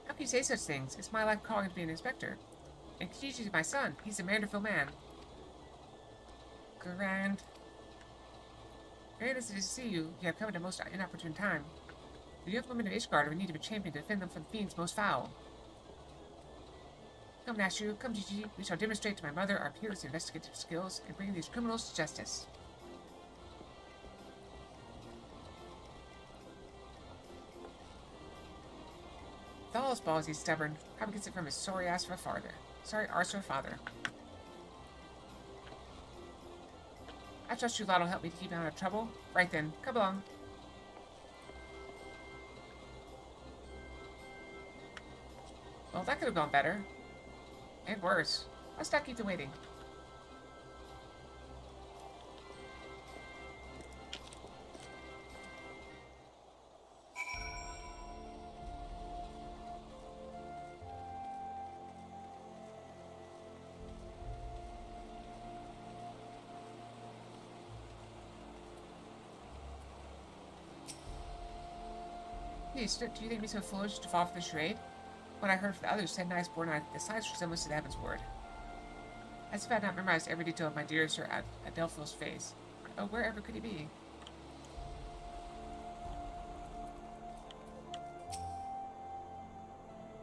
How can you say such things? It's my life calling to be an inspector. And Kiji's my son. He's a Manderville man. Grand. Very nice to see you. You have come at a most inopportune time. The young women of Ishgard are in need of a champion to defend them from the fiends most foul. Come, Nashu. Come, Gigi. We shall demonstrate to my mother our peerless investigative skills and bring these criminals to justice. With all his balls, he's stubborn. Probably gets it from his sorry arse of a father. I trust you lot will help me to keep him out of trouble. Right then, come along. Well, that could have gone better. And worse. Let's not keep them waiting. Please, do you think me so foolish to fall for the charade? What I heard from the others said nice born eye the slightest resemblance to the Heaven's Word. As if I had not memorized every detail of my dear Sir Adelphil's face. Oh, wherever could he be?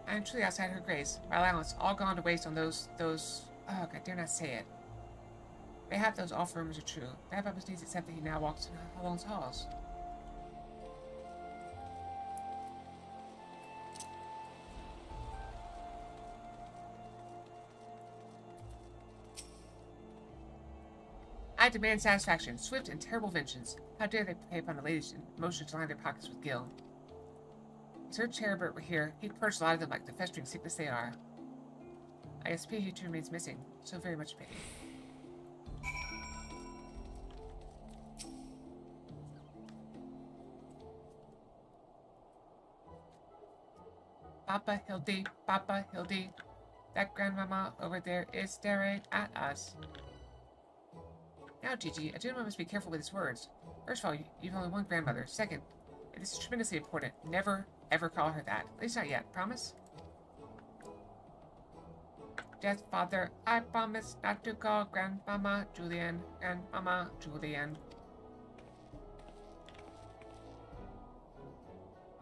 I am truly outside her grace. My allowance all gone to waste on those oh, I dare not say it. Mayhap those awful rumors are true. Mayhap I must needs accept that he now walks along the halls. I demand satisfaction, swift and terrible vengeance. How dare they prey upon the ladies' emotions to line their pockets with gil? If Sir Cherubert were here, he'd purge a lot of them like the festering sickness they are. I guess pity he too remains missing. So very much pity. Papa Hildy, that grandmama over there is staring at us. Now, Gigi, a gentleman must be careful with his words. First of all, you've only one grandmother. Second, and this is tremendously important, never, ever call her that. At least not yet. Promise? Yes, Father, I promise not to call Grandmama Julian. Grandmama Julian.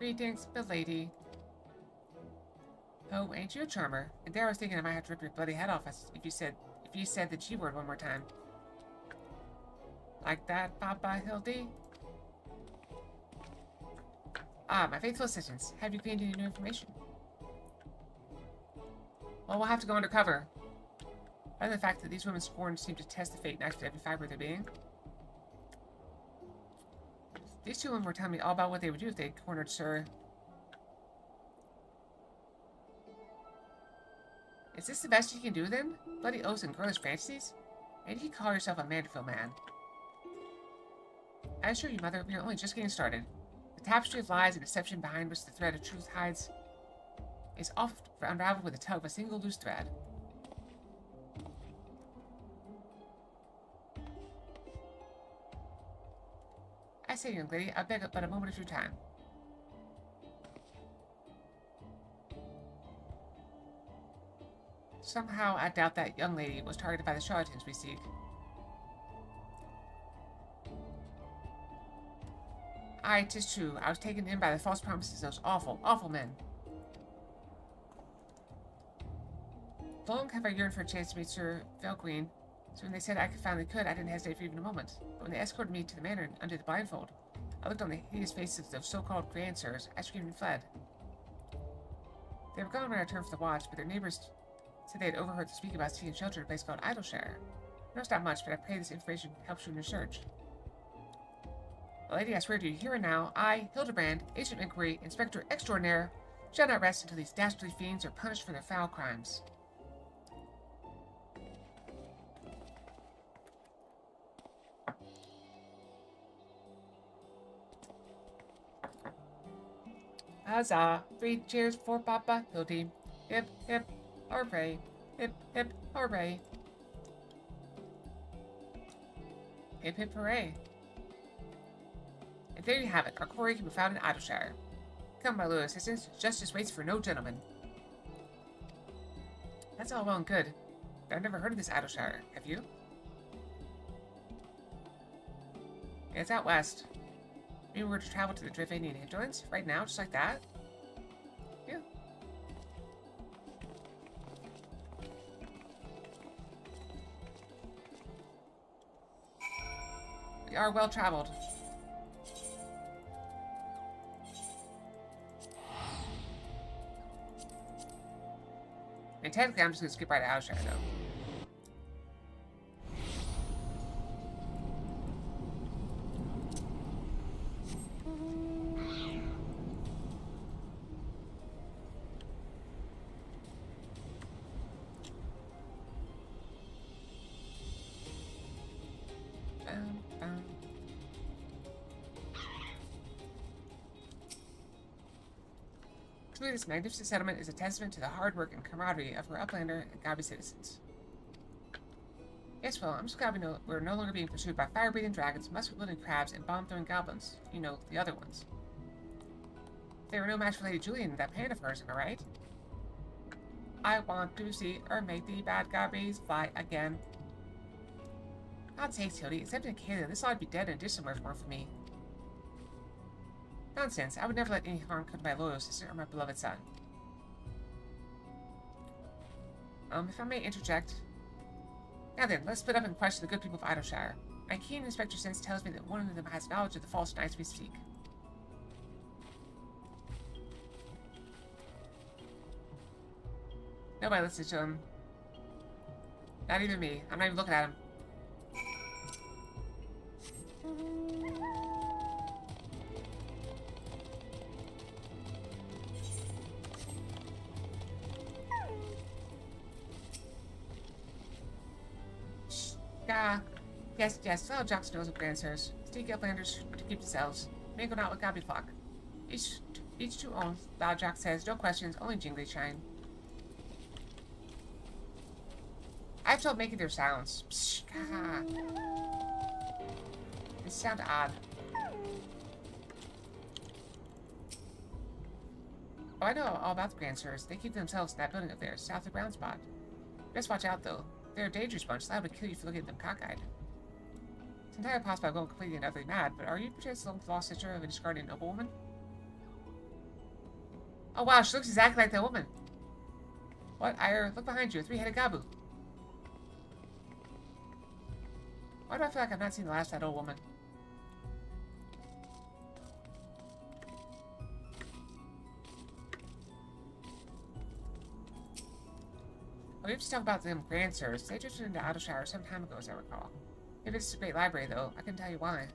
Greetings, milady. Oh, ain't you a charmer? And there I was thinking I might have to rip your bloody head off if you said the G word one more time. Like that, Papa Hildy? Ah, my faithful assistants. Have you gained any new information? Well, we'll have to go undercover. Other than the fact that these women's scorn seem to test the fate and activate every fiber of their being. These two women were telling me all about what they would do if they cornered Sir. Is this the best you can do, then? Bloody oaths and girlish fantasies? And you call yourself a Mandeville man? I assure you, Mother, we are only just getting started. The tapestry of lies and deception behind which the thread of truth hides is oft unraveled with a tug of a single loose thread. I say, young lady, I beg but a moment of your time. Somehow, I doubt that young lady was targeted by the charlatans we seek. Aye, 'tis true. I was taken in by the false promises of those awful, awful men. Long have I yearned for a chance to meet Sir Velqueen, so when they said I finally could, I didn't hesitate for even a moment. But when they escorted me to the manor under the blindfold, I looked on the hideous faces of those so-called grandsires, I screamed and fled. They were gone when I returned for the watch, but their neighbors said they had overheard them speak about seeking shelter in a place called Idleshire. I know it's not much, but I pray this information helps you in your search. Well, lady, I swear to you, here and now, I, Hildibrand, Agent of Inquiry, Inspector Extraordinaire, shall not rest until these dastardly fiends are punished for their foul crimes. Huzzah! 3 cheers for Papa Hildy. Hip, hip, hooray. Hip, hip, hooray. Hip, hip, hooray. And there you have it. Our quarry can be found in Idleshire. Come, my little assistants. Justice waits for no gentleman. That's all well and good, but I've never heard of this Idleshire. Have you? Yeah, it's out west. Maybe we're to travel to the Drivanian hinterlands right now, just like that? Yeah. We are well traveled. And technically, I'm just going to skip right to Idleshire, though. Truly, this magnificent settlement is a testament to the hard work and camaraderie of her uplander and Gabi citizens. Yes, well, I'm just glad we're no longer being pursued by fire-breathing dragons, musket-wielding crabs, and bomb-throwing goblins. You know, the other ones. They were no match for Lady Julian and that pan of hers, am I right? I want to see her make the bad Gabis fly again. God's sakes, Hildy, except in Kayla, this ought to be dead and distant somewhere for me. Nonsense. I would never let any harm come to my loyal sister or my beloved son. If I may interject. Now then, let's split up and question the good people of Idleshire. My keen inspector sense tells me that one of them has knowledge of the false knights we seek. Nobody listens to him. Not even me. I'm not even looking at him. Yes, fellow jocks knows of grandsires. Sneaky uplanders to keep themselves. Mingle not with Gabby flock. Each to own, loud jock says, no questions, only jingly shine. I've told making their sounds. Psh, they sound odd. Oh, I know all about the grandsires. They keep themselves in that building up there, south of Brown Spot. Best watch out, though. They're a dangerous bunch, liable to kill you for looking at them cockeyed. It's entirely possible I'm going completely and utterly mad, but are you perchance the lost sister of a discarded noblewoman? Oh wow, she looks exactly like that woman. What? Look behind you, a three-headed Gabu. Why do I feel like I've not seen the last of that old woman? We have to talk about them grandsires. They drifted into Outershire some time ago, as I recall. If it's a great library, though, I can tell you why.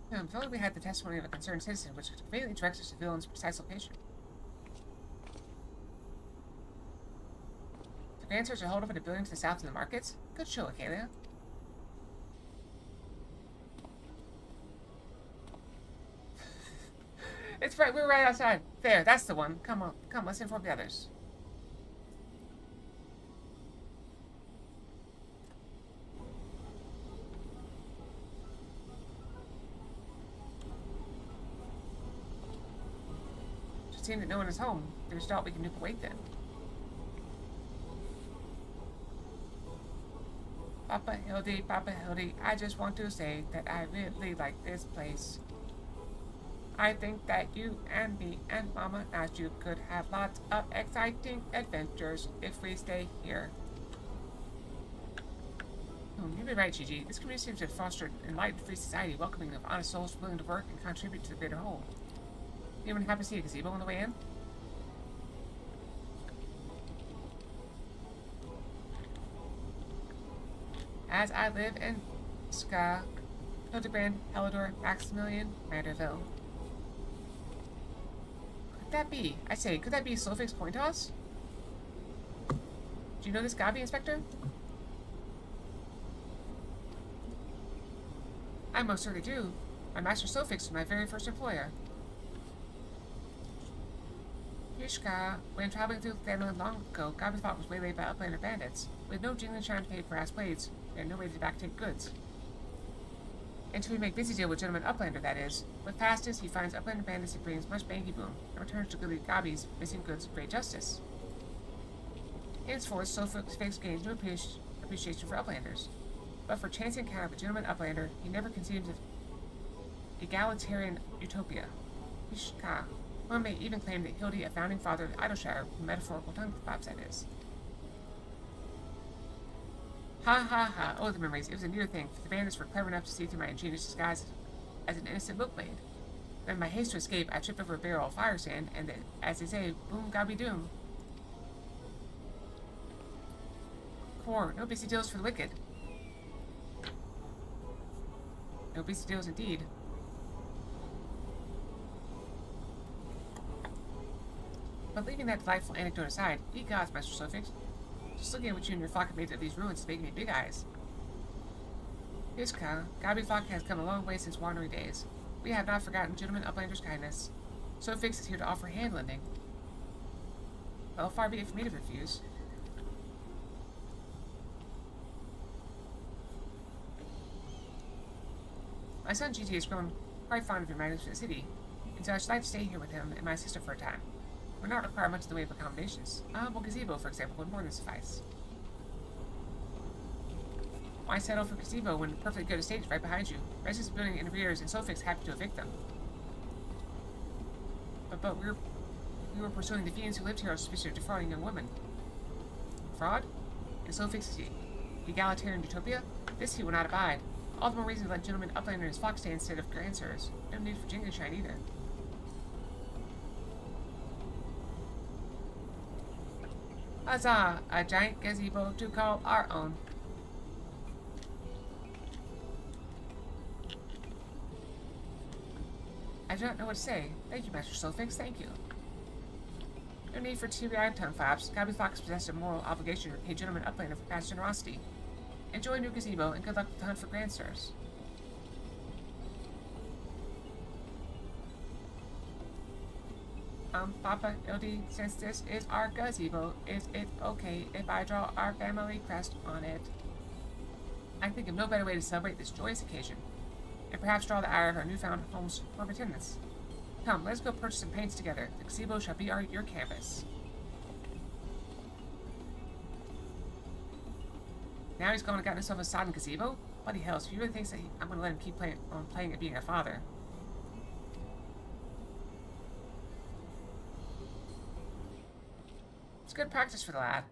If only we had the testimony of a concerned citizen, which could conveniently direct us to the villain's precise location. The grandsires are holed up in a building to the south of the markets? Good show, Acalia. It's right, we're right outside. There, that's the one. Come on, come, let's inform the others. Seeing that no one is home, there's doubt we can nuke await then. Papa Hildy, I just want to say that I really like this place. I think that you and me and Mama Nashu could have lots of exciting adventures if we stay here. You'd be right, Gigi. This community seems to have fostered an enlightened free society welcoming of honest souls willing to work and contribute to the greater whole. Anyone happen to see a gazebo on the way in? As I live in Ska, Hildibrand, Helidor, Maximilian, Manderville. Could that be? I say, could that be Solfix point toss? Do you know this Gabi, Inspector? I most certainly do. My master Solfix was my very first employer. Yishka, when traveling through Thailand long ago, Gabi thought was waylaid by Uplander bandits. With no jingling shine to pay for ass blades, and no way to backtake goods. Until we make busy deal with Gentleman Uplander, that is. With fastest, he finds Uplander bandits and brings much banky boom, and returns to Goody Gabi's missing goods with great justice. Henceforth, Solfix gains no appreciation for Uplanders. But for chance encounter with Gentleman Uplander, he never conceives of egalitarian utopia. Yishka. One may even claim that Hildy, a founding father of Idleshire, metaphorical tongue flaps that is. Ha ha ha, oh the memories, it was a near thing, for the bandits were clever enough to see through my ingenious disguise as an innocent milkmaid. Then in my haste to escape, I tripped over a barrel of fire sand, and as they say, boom gobby doom. Core, no busy deals for the wicked. No busy deals indeed. But leaving that delightful anecdote aside, ye gods, Master Solfix. Just looking at what you and your flock have made of these ruins is making me big eyes. Yishka, Gabi flock has come a long way since wandering days. We have not forgotten Gentleman Uplander's kindness. Solfix is here to offer hand lending. Well, far be it for me to refuse. My son Gigi has grown quite fond of your magnificent city, and so I should like to stay here with him and my sister for a time. We're not require much in the way of accommodations. A humble gazebo, for example, would more than suffice. Why settle for gazebo when perfectly good estate is right behind you? Residents building in arrears and Solfix happy to evict them. But we were pursuing the fiends who lived here on suspicion of defrauding young women. Fraud? And Solfix egalitarian utopia? This he will not abide. All the more reason to let Gentleman Uplander and his flock stay instead of grandsires. No need for jingling shine either. Huzzah! A giant gazebo to call our own. I do not know what to say. Thank you, Master Solfix, thank you. No need for teary-eyed tongue flaps. Gabi Fox possessed a moral obligation to repay Gentleman Uplander for past generosity. Enjoy new gazebo, and good luck with the hunt for grandsires. Papa Hildy, since this is our gazebo, is it okay if I draw our family crest on it? I think of no better way to celebrate this joyous occasion. and perhaps draw the ire of our newfound home's corporate attendants. Come, let's go purchase some paints together. The gazebo shall be your canvas. Now he's going and gotten himself a sodden gazebo? Bloody hell, so he really thinks that I'm going to let him keep playing at being a father. It's good practice for the lad.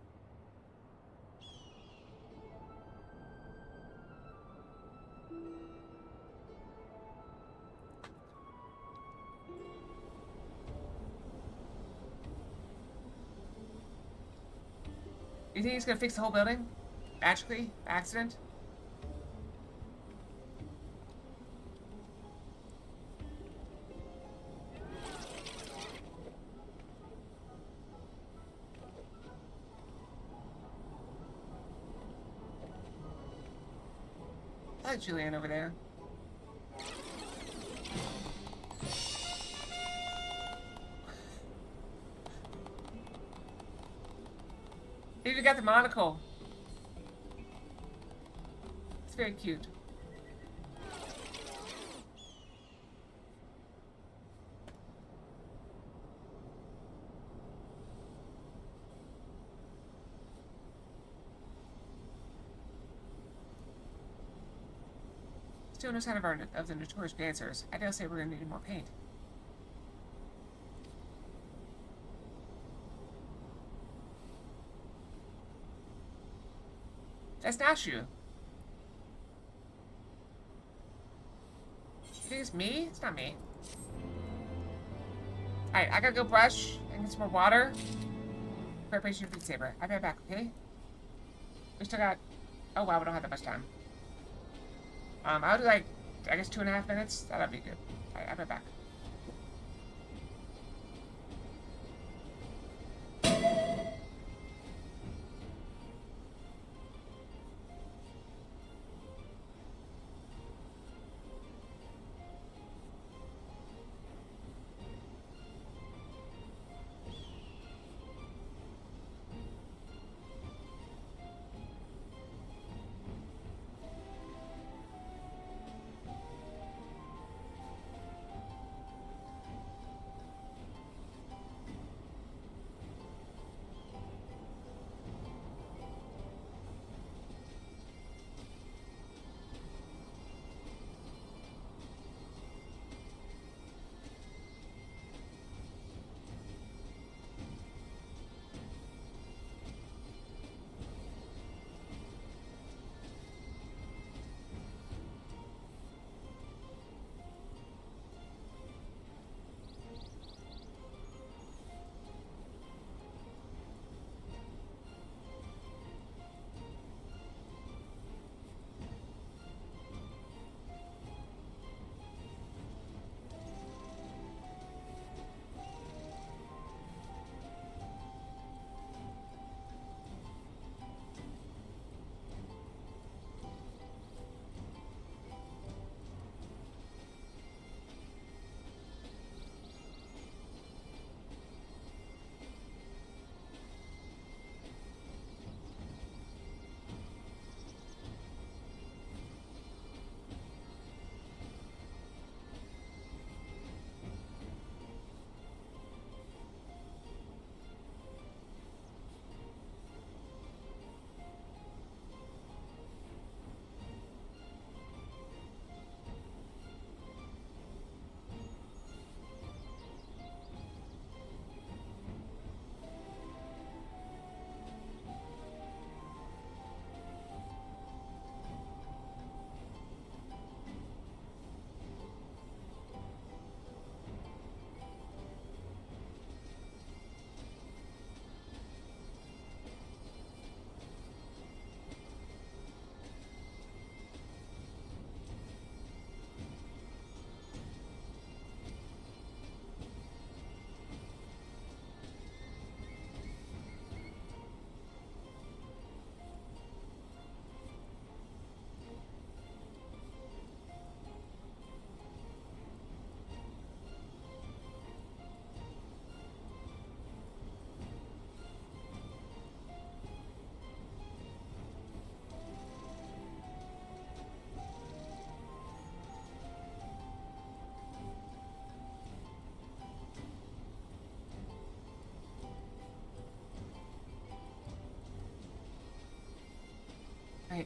You think he's gonna fix the whole building? Magically? Accident? I like Julianne over there. He even got the monocle. It's very cute. Still no sign of the notorious dancers. I dare say we're gonna need more paint. That's not you. You think it's me? It's not me. Alright, I gotta go brush and get some more water. Preparation for the Saber. I'll be right back, okay? We still got... Oh wow, we don't have that much time. I'll do like, I guess 2.5 minutes. That'll be good. Alright, I'll be right back.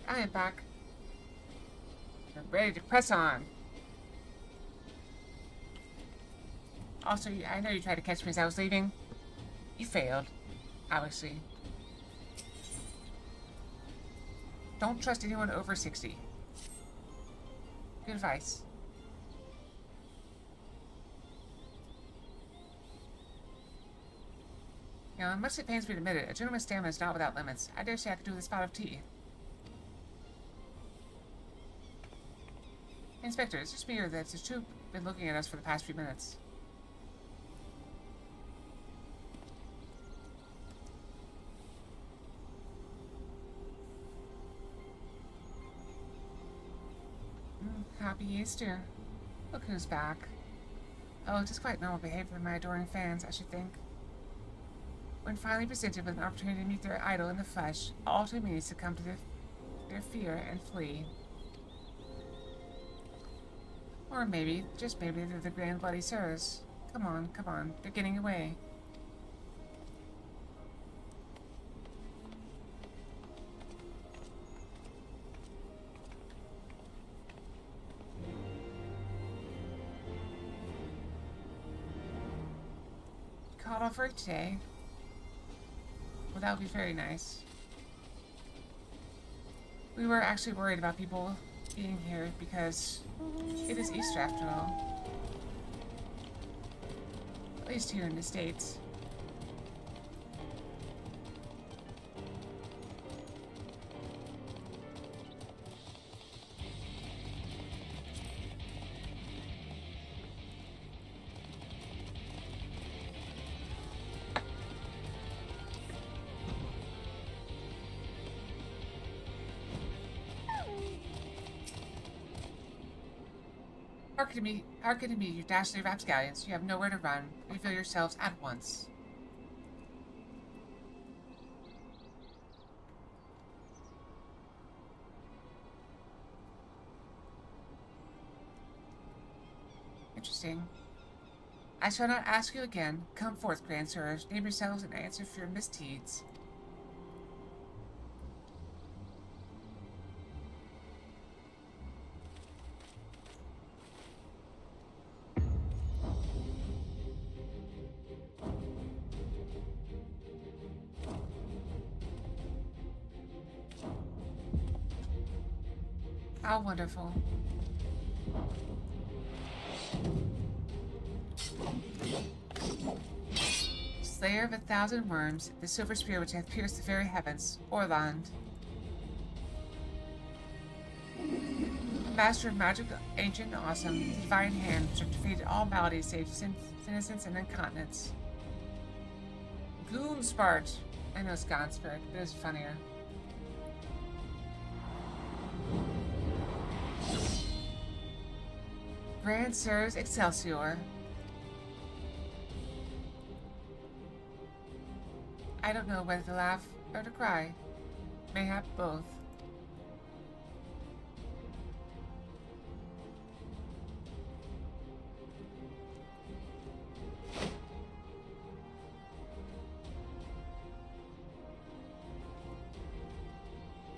Alright, I am back. I'm ready to press on. Also, I know you tried to catch me as I was leaving. You failed, obviously. Don't trust anyone over 60. Good advice. Now, unless it pains me to admit it, a gentleman's stamina is not without limits. I dare say I could do with a spot of tea. Inspector, it's just me or that the troop been looking at us for the past few minutes. Happy Easter. Look who's back. Oh, just quite normal behavior from my adoring fans, I should think. When finally presented with an opportunity to meet their idol in the flesh, all too many succumb to their fear and flee. Or maybe, just maybe, they're the Grand Bloody Sirs. Come on, they're getting away. Called off work today. Well, that would be very nice. We were actually worried about people being here because it is Easter after all. At least here in the States. Hearken to me, you dastardly rapscallions. You have nowhere to run. Reveal yourselves at once. Interesting. I shall not ask you again. Come forth, grand sirs. Name yourselves and answer for your misdeeds. How wonderful. Slayer of 1,000 worms, the silver spear which hath pierced the very heavens, Orland. Master of magic, ancient and awesome, the divine hand which hath defeated all maladies save senescence and incontinence. Gloomspart. I know Sconspirit, but it's funnier. Grand Sirs Excelsior. I don't know whether to laugh or to cry. Mayhap both.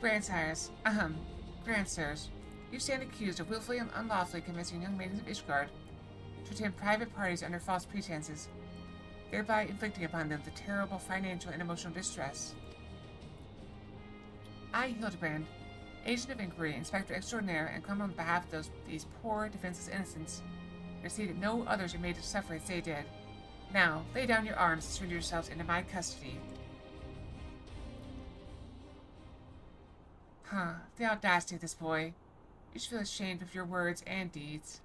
Grandsires, Grandsirs, you stand accused of willfully and unlawfully convincing young maidens of Ishgard to attend private parties under false pretenses, thereby inflicting upon them the terrible financial and emotional distress. I, Hildibrand, agent of inquiry, inspector extraordinaire, and come on behalf of these poor, defenseless innocents, and see that no others are made to suffer as they did. Now, lay down your arms and surrender yourselves into my custody. Huh, the audacity of this boy. You should feel ashamed of your words and deeds.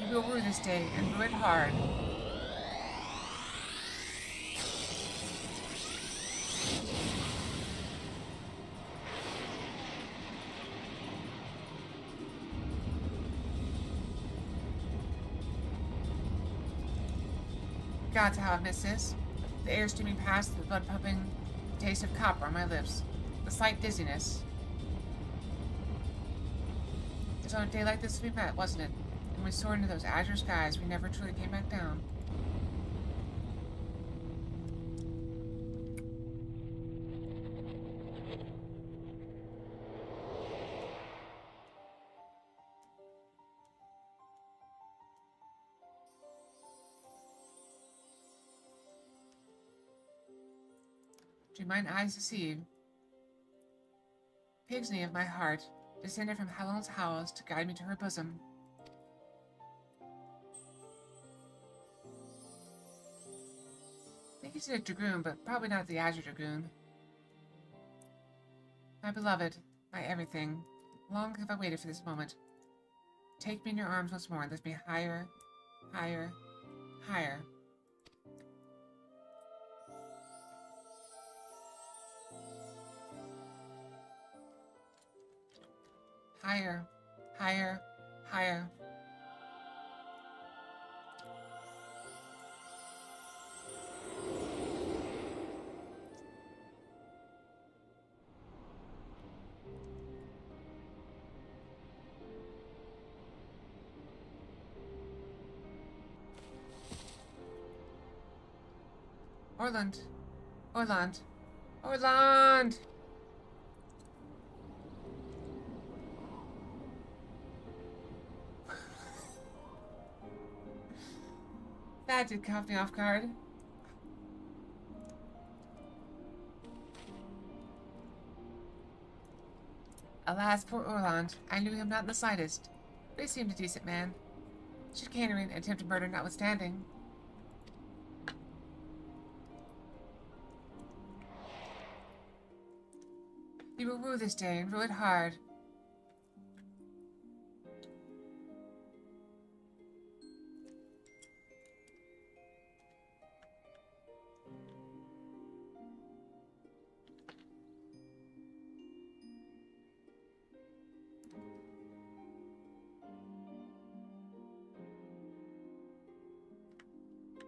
You will rue this day, and rue it hard. Gods, how I miss this. The air streaming past, the blood pumping, the taste of copper on my lips, the slight dizziness. was on a day like this we met, wasn't it? When we soared into those azure skies, we never truly came back down. Do mine eyes deceive? Pig's knee of my heart descended from Helen's howls to guide me to her bosom. I think he's a dragoon, but probably not the Azure Dragoon. My beloved, my everything, long have I waited for this moment. Take me in your arms once more and lift me higher, higher, higher. Higher, higher, higher. Orland, Orland, Orland! That did catch me off guard. Alas, poor Orland. I knew him not in the slightest, but he seemed a decent man. Chicanery and attempted murder notwithstanding. You will rue this day, and rue it hard.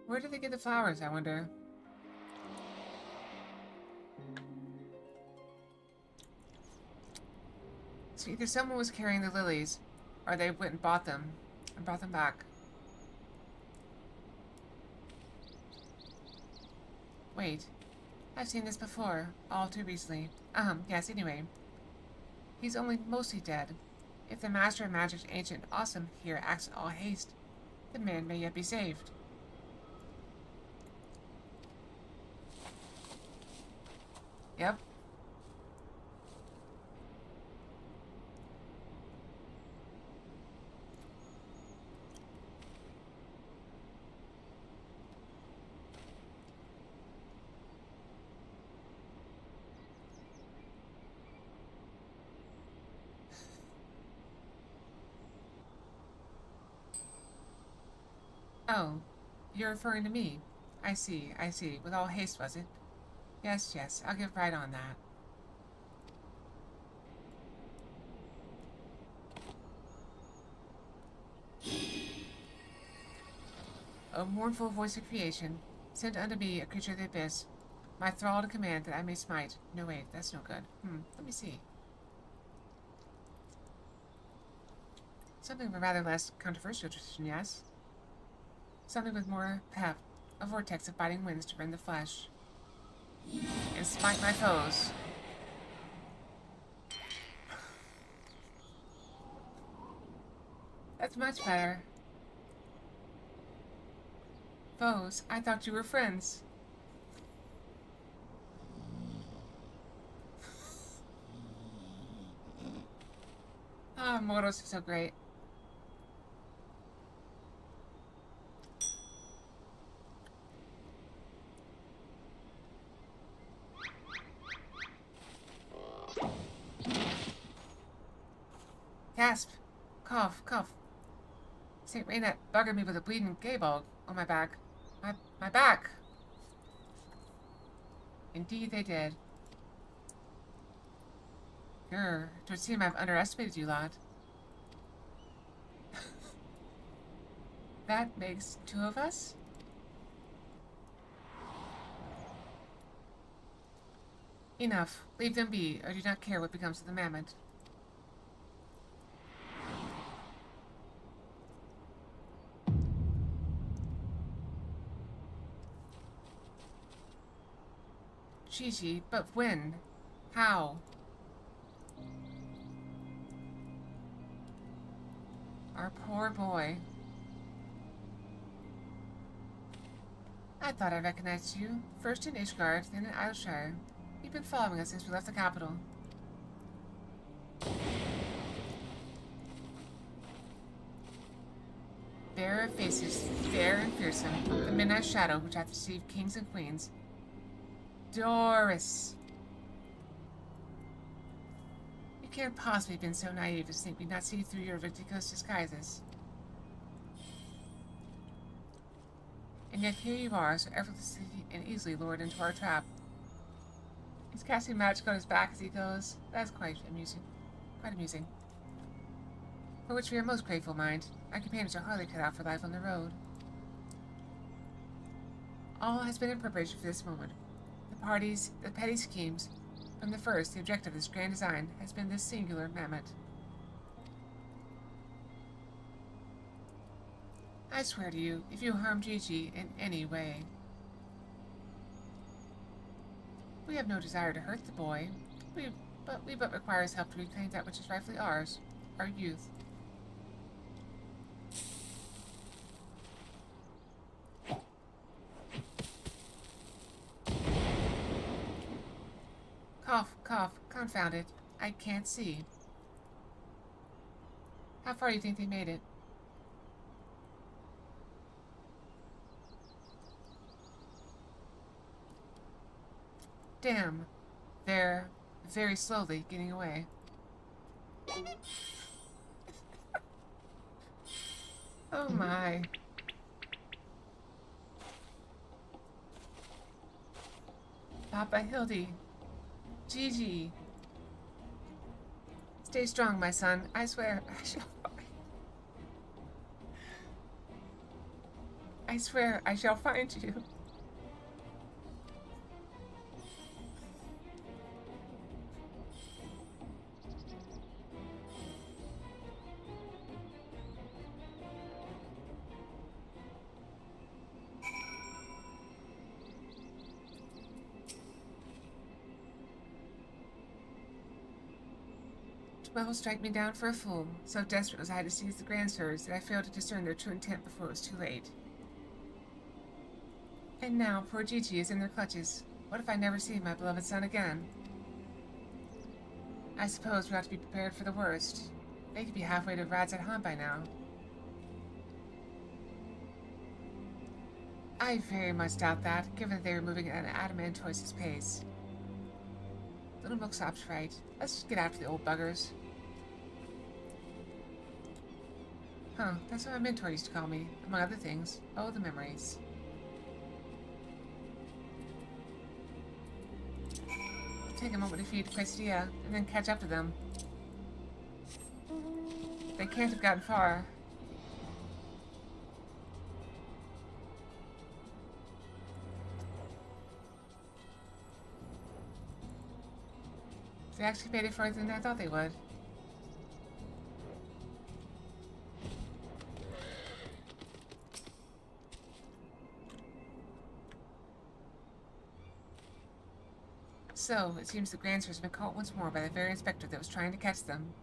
Where did they get the flowers, I wonder? So either someone was carrying the lilies, or they went and bought them back. Wait, I've seen this before, all too recently. Yes, anyway. He's only mostly dead. If the Master of Magic's ancient awesome here acts in all haste, the man may yet be saved. Yep. Oh, you're referring to me. I see, I see. With all haste, was it? Yes, yes, I'll get right on that. O mournful voice of creation, send unto me a creature of the abyss, my thrall to command that I may smite. No, wait, that's no good. Let me see. Something of a rather less controversial tradition, yes? Something with more pep, a vortex of biting winds to rend the flesh. And smite my foes. That's much better. Foes, I thought you were friends. Ah, mortals are so great. Gasp! Cough, cough. St. Raynette buggered me with a bleeding gaybog on my back. My back! Indeed they did. Grr, it would seem I've underestimated you lot. That makes two of us? Enough. Leave them be, or do not care what becomes of the mammoth. Gigi, but when? How? Our poor boy. I thought I recognized you. First in Ishgard, then in Aylshire. You've been following us since we left the capital. Bearer of faces, fair and fearsome, the midnight shadow which hath deceived kings and queens. Doris! You can't possibly have been so naive as to think we'd not see through your ridiculous disguises. And yet here you are, so effortlessly and easily lured into our trap. He's casting magic on his back as he goes. That's quite amusing. Quite amusing. For which we are most grateful, mind. Our companions are hardly cut out for life on the road. All has been in preparation for this moment. The petty schemes. From the first, the objective of this grand design has been this singular mammoth. I swear to you, if you harm Gigi in any way... We have no desire to hurt the boy, but we require his help to reclaim that which is rightfully ours, our youth. Cough, cough, confound it. I can't see. How far do you think they made it? Damn. They're very slowly getting away. Oh my. Papa Hildy. Gigi. Stay strong, my son. I swear I shall I swear I shall find you. Well, strike me down for a fool. So desperate was I to seize the grandsires that I failed to discern their true intent before it was too late. And now poor Gigi is in their clutches. What if I never see my beloved son again? I suppose we ought to be prepared for the worst. They could be halfway to Rad's at home by now. I very much doubt that, given that they were moving at an adamantoise's pace. Little Milksop's right. Let's just get after the old buggers. Huh, that's what my mentor used to call me, among other things. Oh, the memories. Take a moment to feed Questia, and then catch up to them. They can't have gotten far. They actually made it farther than I thought they would. So, it seems the grandsires have been caught once more by the very inspector that was trying to catch them.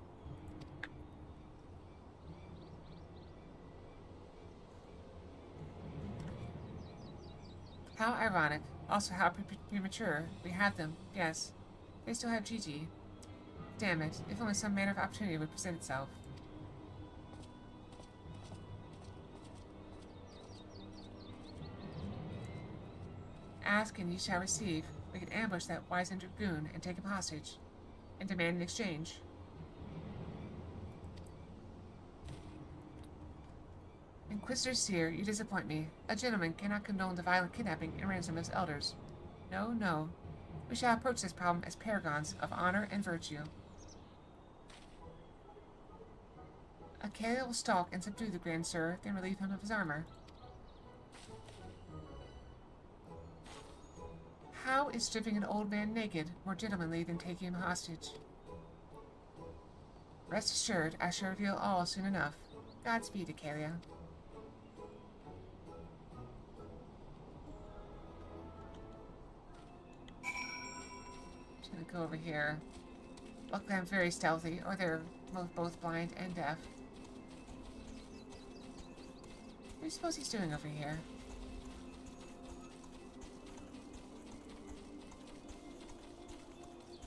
How ironic. Also, how premature. We have them, yes. They still have Gigi. Damn it, if only some manner of opportunity would present itself. Ask and ye shall receive. We could ambush that wizened dragoon and take him hostage, and demand an exchange. Inquisitor Seer, you disappoint me. A gentleman cannot condone the violent kidnapping and ransom of his elders. No, no. We shall approach this problem as paragons of honor and virtue. Acalia will stalk and subdue the Grand Sir, then relieve him of his armor. How is stripping an old man naked more gentlemanly than taking him hostage? Rest assured, I shall reveal all soon enough. Godspeed, Acalia. gonna go over here. Luckily I'm very stealthy, or they're both blind and deaf. What do you suppose he's doing over here?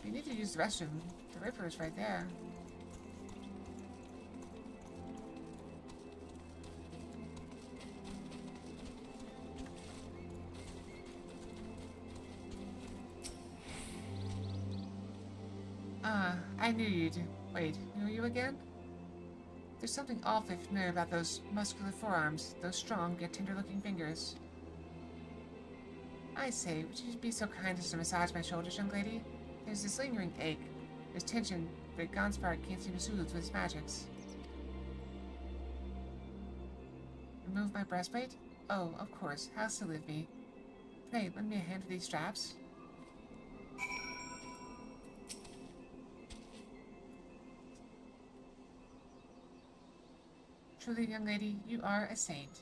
We need to use the restroom. The Ripper is right there. I knew you'd... Wait, who are you again? There's something awfully familiar about those muscular forearms, those strong yet tender-looking fingers. I say, would you be so kind as to massage my shoulders, young lady? There's this lingering ache. There's tension that Gonspart can't seem to soothe with his magics. Remove my breastplate? Oh, of course. How silly of me. Pray, lend me a hand with these straps. Truly, young lady, you are a saint.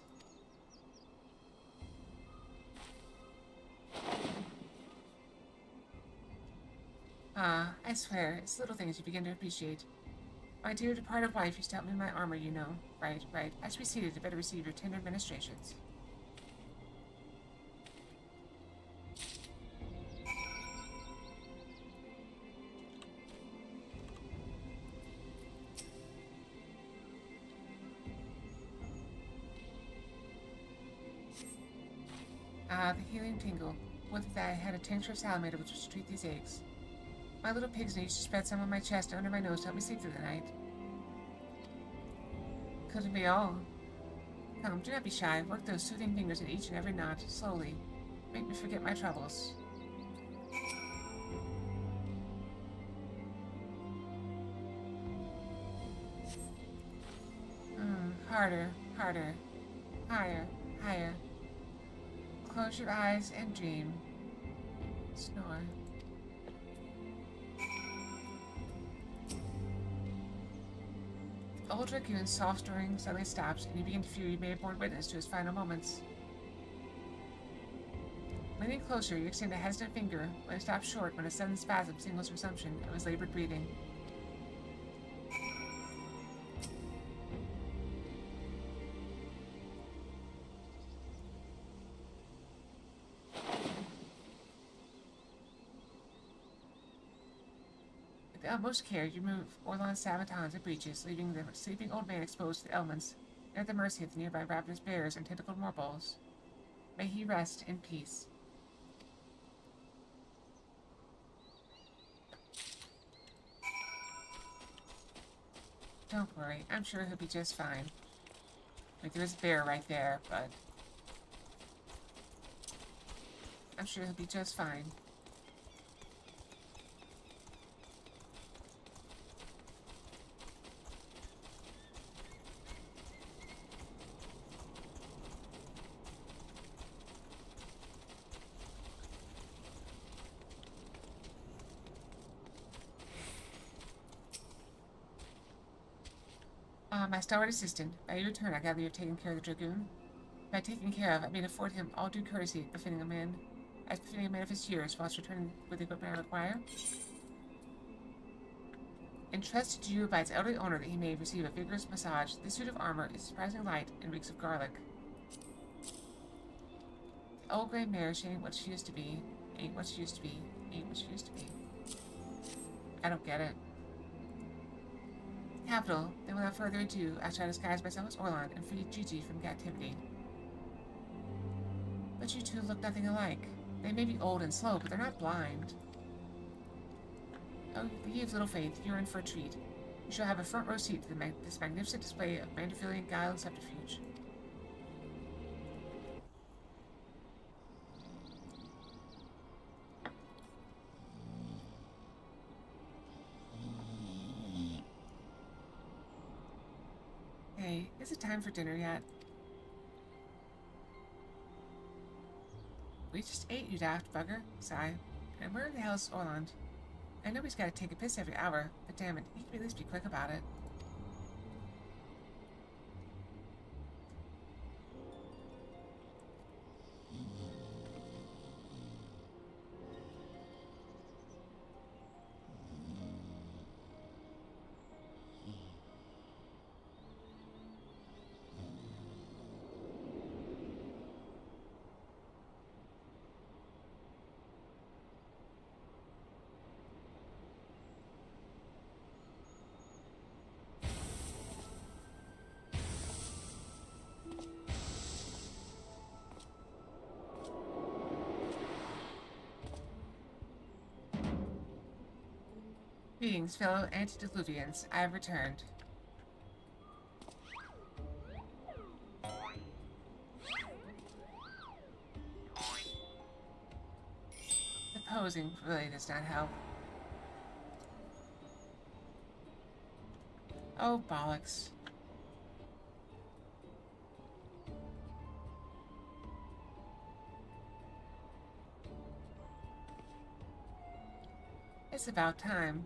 Ah, I swear, it's little things you begin to appreciate. My dear departed wife used to help me in my armor, you know. Right, right. I should be seated to better receive your tender ministrations. Ah, the healing tingle. Would that I had a tincture of salamander which would treat these aches. My little pigs used to spread some on my chest and under my nose to help me sleep through the night. Couldn't be all. Come, do not be shy. Work those soothing fingers at each and every knot, slowly. Make me forget my troubles. Harder, harder. Higher, higher. Close your eyes and dream. Snore. The old Dragoon's soft snoring suddenly stops, and you begin to fear you may have borne witness to his final moments. Leaning closer, you extend a hesitant finger, when it stops short when a sudden spasm signals resumption of his labored breathing. With the utmost care, you remove Orlon's sabatons and breeches, leaving the sleeping old man exposed to the elements and at the mercy of the nearby ravenous bears and tentacled morbulls. May he rest in peace. Don't worry, I'm sure he'll be just fine. Like, there's a bear right there, but I'm sure he'll be just fine. My stalwart assistant, by your return, I gather you've taken care of the Dragoon. By taking care of, I mean afford him all due courtesy befitting a man of his years, whilst returning with the equipment I require. Entrusted to you by its elderly owner that he may receive a vigorous massage, this suit of armor is surprisingly light and reeks of garlic. The old gray mare, she ain't what she used to be. Ain't what she used to be. Ain't what she used to be. I don't get it. Capital. Then without further ado, I shall disguise myself as Orlon and free Gigi from captivity. But you two look nothing alike. They may be old and slow, but they're not blind. Oh, ye of little faith, you're in for a treat. You shall have a front row seat to this magnificent display of Mandervillian guile and subterfuge. Hey, is it time for dinner yet? We just ate, you daft bugger. Sigh. And where the hell's Orland? I know he's got to take a piss every hour, but damn it, he can at least be quick about it. Greetings, fellow antediluvians. I have returned. The posing really does not help. Oh, bollocks. It's about time.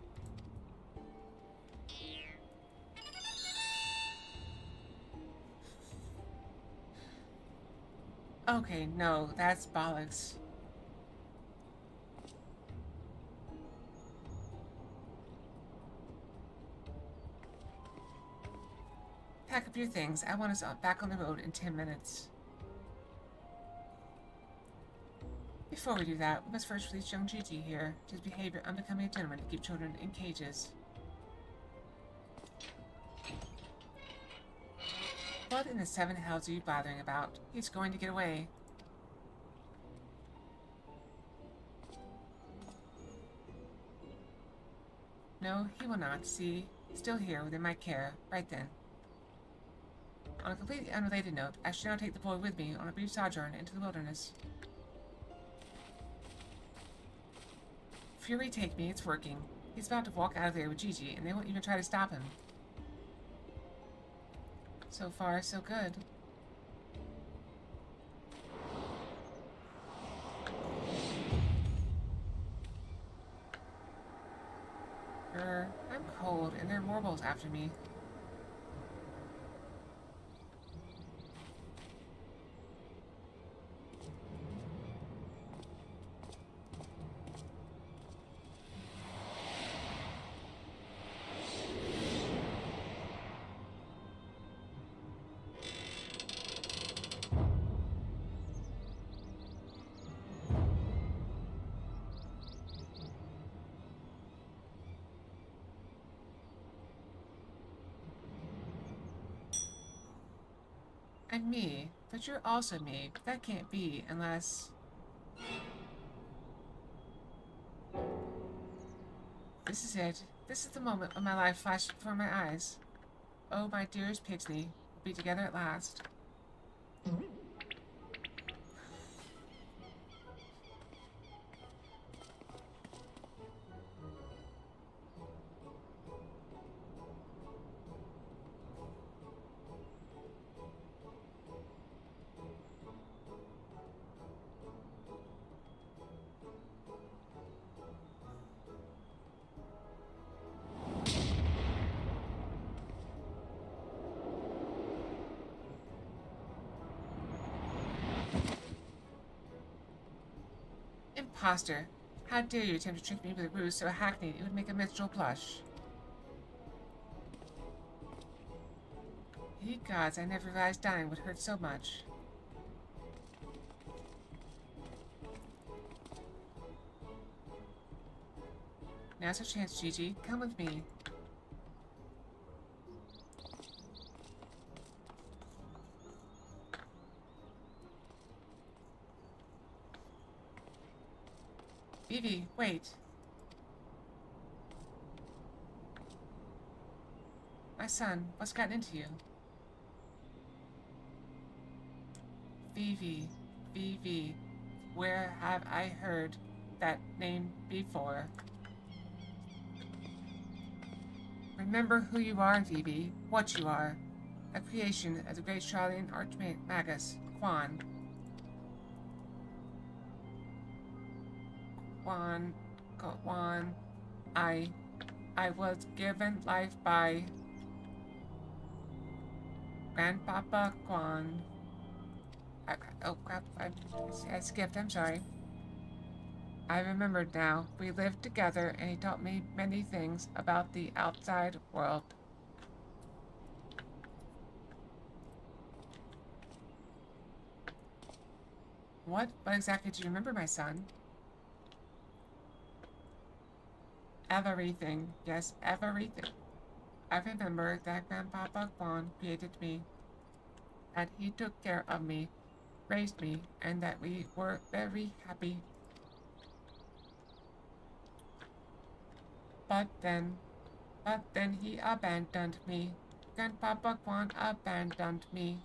Okay, no, that's bollocks. Pack up your things. I want us back on the road in 10 minutes. Before we do that, we must first release young Gigi here. His behavior unbecoming a gentleman to keep children in cages. What in the seven hells are you bothering about? He's going to get away. No, he will not. See? Still here within my care. Right then. On a completely unrelated note, I should now take the boy with me on a brief sojourn into the wilderness. Fury take me, it's working. He's about to walk out of there with Gigi, and they won't even try to stop him. So far, so good. I'm cold, and there are morbals after me. I'm me, but you're also me. But that can't be unless... This is it. This is the moment when my life flashed before my eyes. Oh, my dearest Pixie, we'll be together at last. Imposter! How dare you attempt to trick me with a ruse so hackneyed it would make a minstrel blush? Ye gods, I never realized dying would hurt so much. Now's our chance, Gigi. Come with me. Vivi, wait. My son, what's gotten into you? Vivi, Vivi, where have I heard that name before? Remember who you are, Vivi, what you are. A creation of the great Charlian Archmagus, Quan. Quan, I was given life by Grandpapa Quan. Oh crap, I skipped, I'm sorry. I remembered now. We lived together and he taught me many things about the outside world. What exactly do you remember, my son? Everything. Yes, everything. I remember that Grandpapa Quan created me, that he took care of me, raised me, and that we were very happy. But then he abandoned me. Grandpapa Quan abandoned me.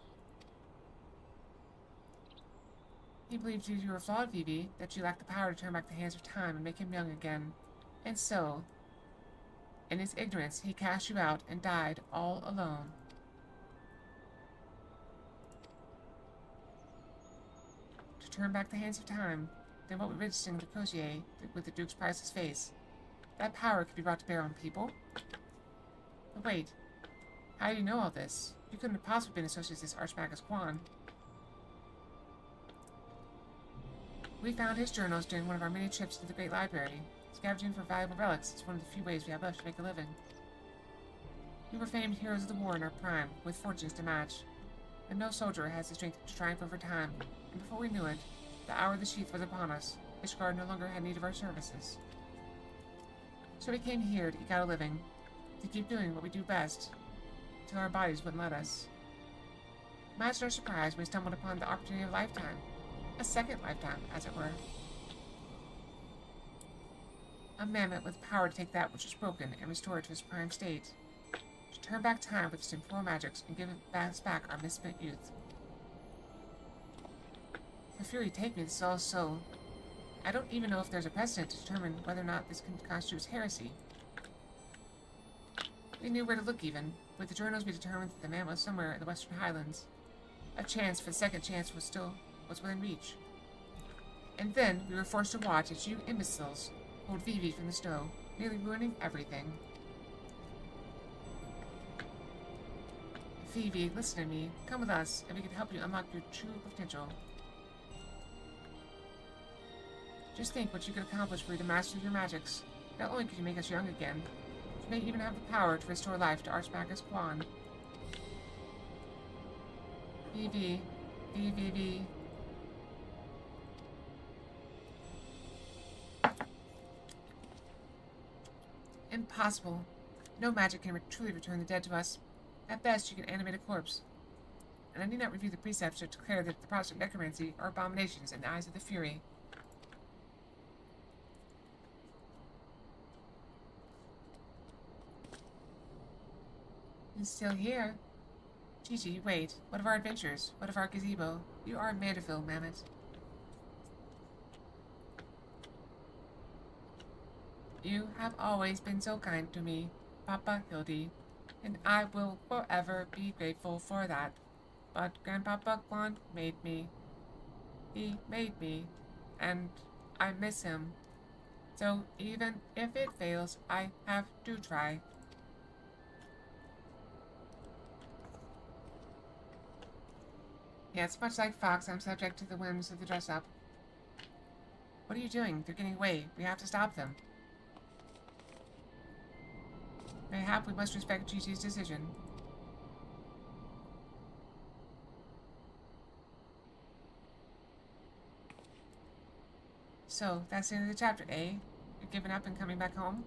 He believed you were flawed, Vivi, that you lacked the power to turn back the hands of time and make him young again. And so, in his ignorance, he cast you out and died all alone. To turn back the hands of time, then what would Richardson de Cossier with the Duke's priceless face? That power could be brought to bear on people? But wait, how do you know all this? You couldn't have possibly been associated with this Archmagus Quan. We found his journals during one of our many trips to the Great Library. Scavenging for valuable relics is one of the few ways we have left to make a living. We were famed heroes of the war in our prime, with fortunes to match. But no soldier has the strength to triumph over time, and before we knew it, the hour of the sheath was upon us. Ishgard no longer had need of our services. So we came here to eke out a living, to keep doing what we do best, until our bodies wouldn't let us. Imagine our surprise when we stumbled upon the opportunity of a lifetime. A second lifetime, as it were. A mammoth with power to take that which is broken and restore it to its prime state. To turn back time with its temporal magics and give us back our misspent youth. For fear you take me, this is all so. I don't even know if there's a precedent to determine whether or not this constitutes heresy. We knew where to look even. With the journals, we determined that the man was somewhere in the Western Highlands. A chance for the second chance was within reach. And then we were forced to watch as you imbeciles pulled Vivi from the snow, nearly ruining everything. Vivi, listen to me. Come with us, and we can help you unlock your true potential. Just think what you could accomplish were you to master your magics. Not only could you make us young again, you may even have the power to restore life to Archmagus Quan. Vivi. Vivi. Impossible. No magic can truly return the dead to us. At best, you can animate a corpse. And I need not review the precepts to declare that the Protestant necromancy are abominations in the eyes of the Fury. He's still here. Gigi, wait. What of our adventures? What of our gazebo? You are Mandeville, Mammoth. You have always been so kind to me, Papa Hildy, and I will forever be grateful for that. But Grandpapa Quan made me. He made me, and I miss him. So even if it fails, I have to try. Yes, much like Fox, I'm subject to the whims of the dress-up. What are you doing? They're getting away. We have to stop them. Mayhap we must respect Gigi's decision. So, that's the end of the chapter, eh? You're giving up and coming back home?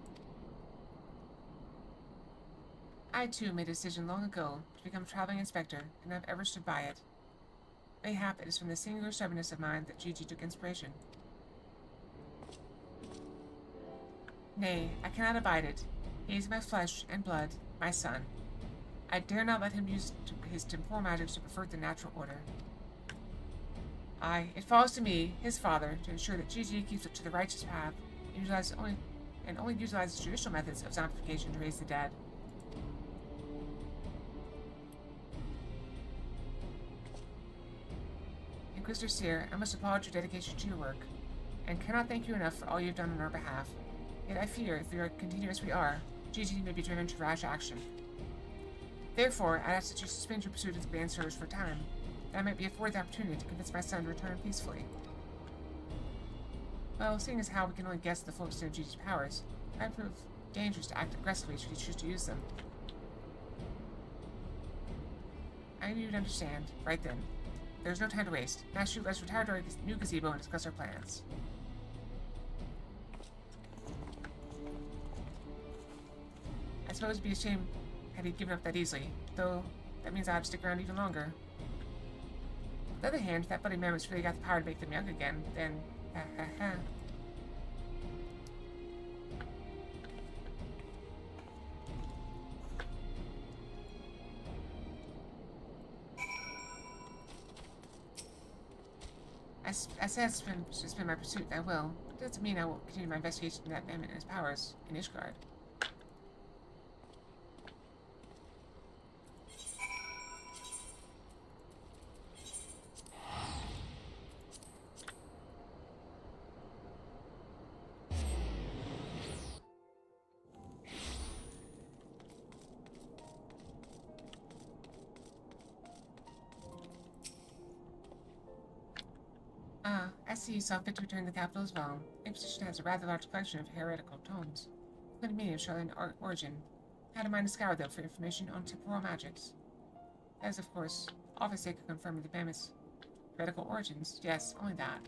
I, too, made a decision long ago to become a traveling inspector, and I've ever stood by it. Mayhap it is from the singular stubbornness of mine that Gigi took inspiration. Nay, I cannot abide it. He is my flesh and blood, my son. I dare not let him use his temporal magics to pervert the natural order. It falls to me, his father, to ensure that Gigi keeps up to the righteous path and only utilizes traditional methods of zombification to raise the dead. Inquisitor Seer, I must applaud your dedication to your work, and cannot thank you enough for all you have done on our behalf. Yet I fear, if we are continuous we are, Gigi may be driven to rash action. Therefore, I ask that you suspend your pursuit of the band service for a time, that I might be afforded the opportunity to convince my son to return peacefully. Well, seeing as how we can only guess the full extent of Gigi's powers, it might prove dangerous to act aggressively should he choose to use them. I knew you'd understand, right then. There's no time to waste. Now shoot, let's retire to our new gazebo and discuss our plans. I suppose it'd be a shame had he given up that easily, though that means I have to stick around even longer. On the other hand, if that bloody mammoth's really got the power to make them young again, then I said suspend my pursuit, and I will. It doesn't mean I will continue my investigation of that man and his powers in Ishgard. Ah, I see you saw fit to return to the capital as well. The Inquisition has a rather large collection of heretical tomes, including many of Charlatan origin. I had in mind to scour them for information on temporal magics. That is, of course, all for the sake of confirming the famous heretical origins. Yes, only that.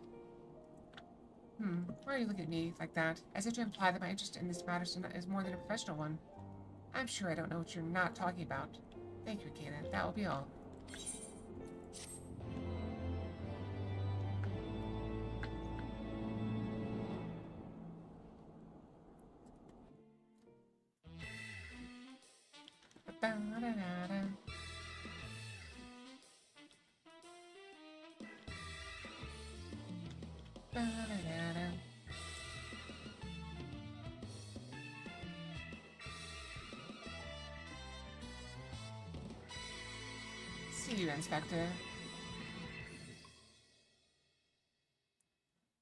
Why are you looking at me like that? As if to imply that my interest in this matter is more than a professional one. I'm sure I don't know what you're not talking about. Thank you, Kayla. That will be all. Ba-da-da-da. Ba-da-da-da. See you, Inspector.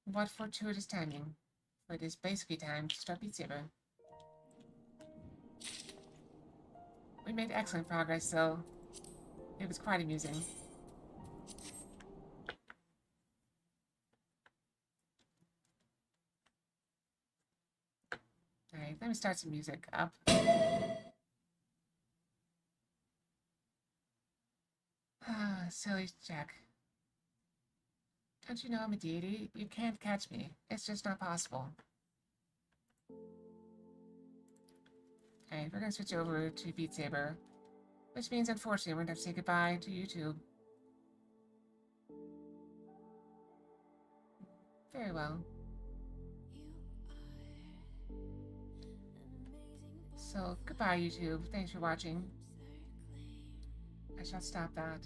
What fortuitous timing. For it is basically time to start Beat Saber. We made excellent progress, though. It was quite amusing. Alright, let me start some music up. Ah, silly Jack. Don't you know I'm a deity? You can't catch me. It's just not possible. Alright, we're gonna switch over to Beat Saber. Which means, unfortunately, we're gonna have to say goodbye to YouTube. Very well. So, goodbye, YouTube. Thanks for watching. I shall stop that.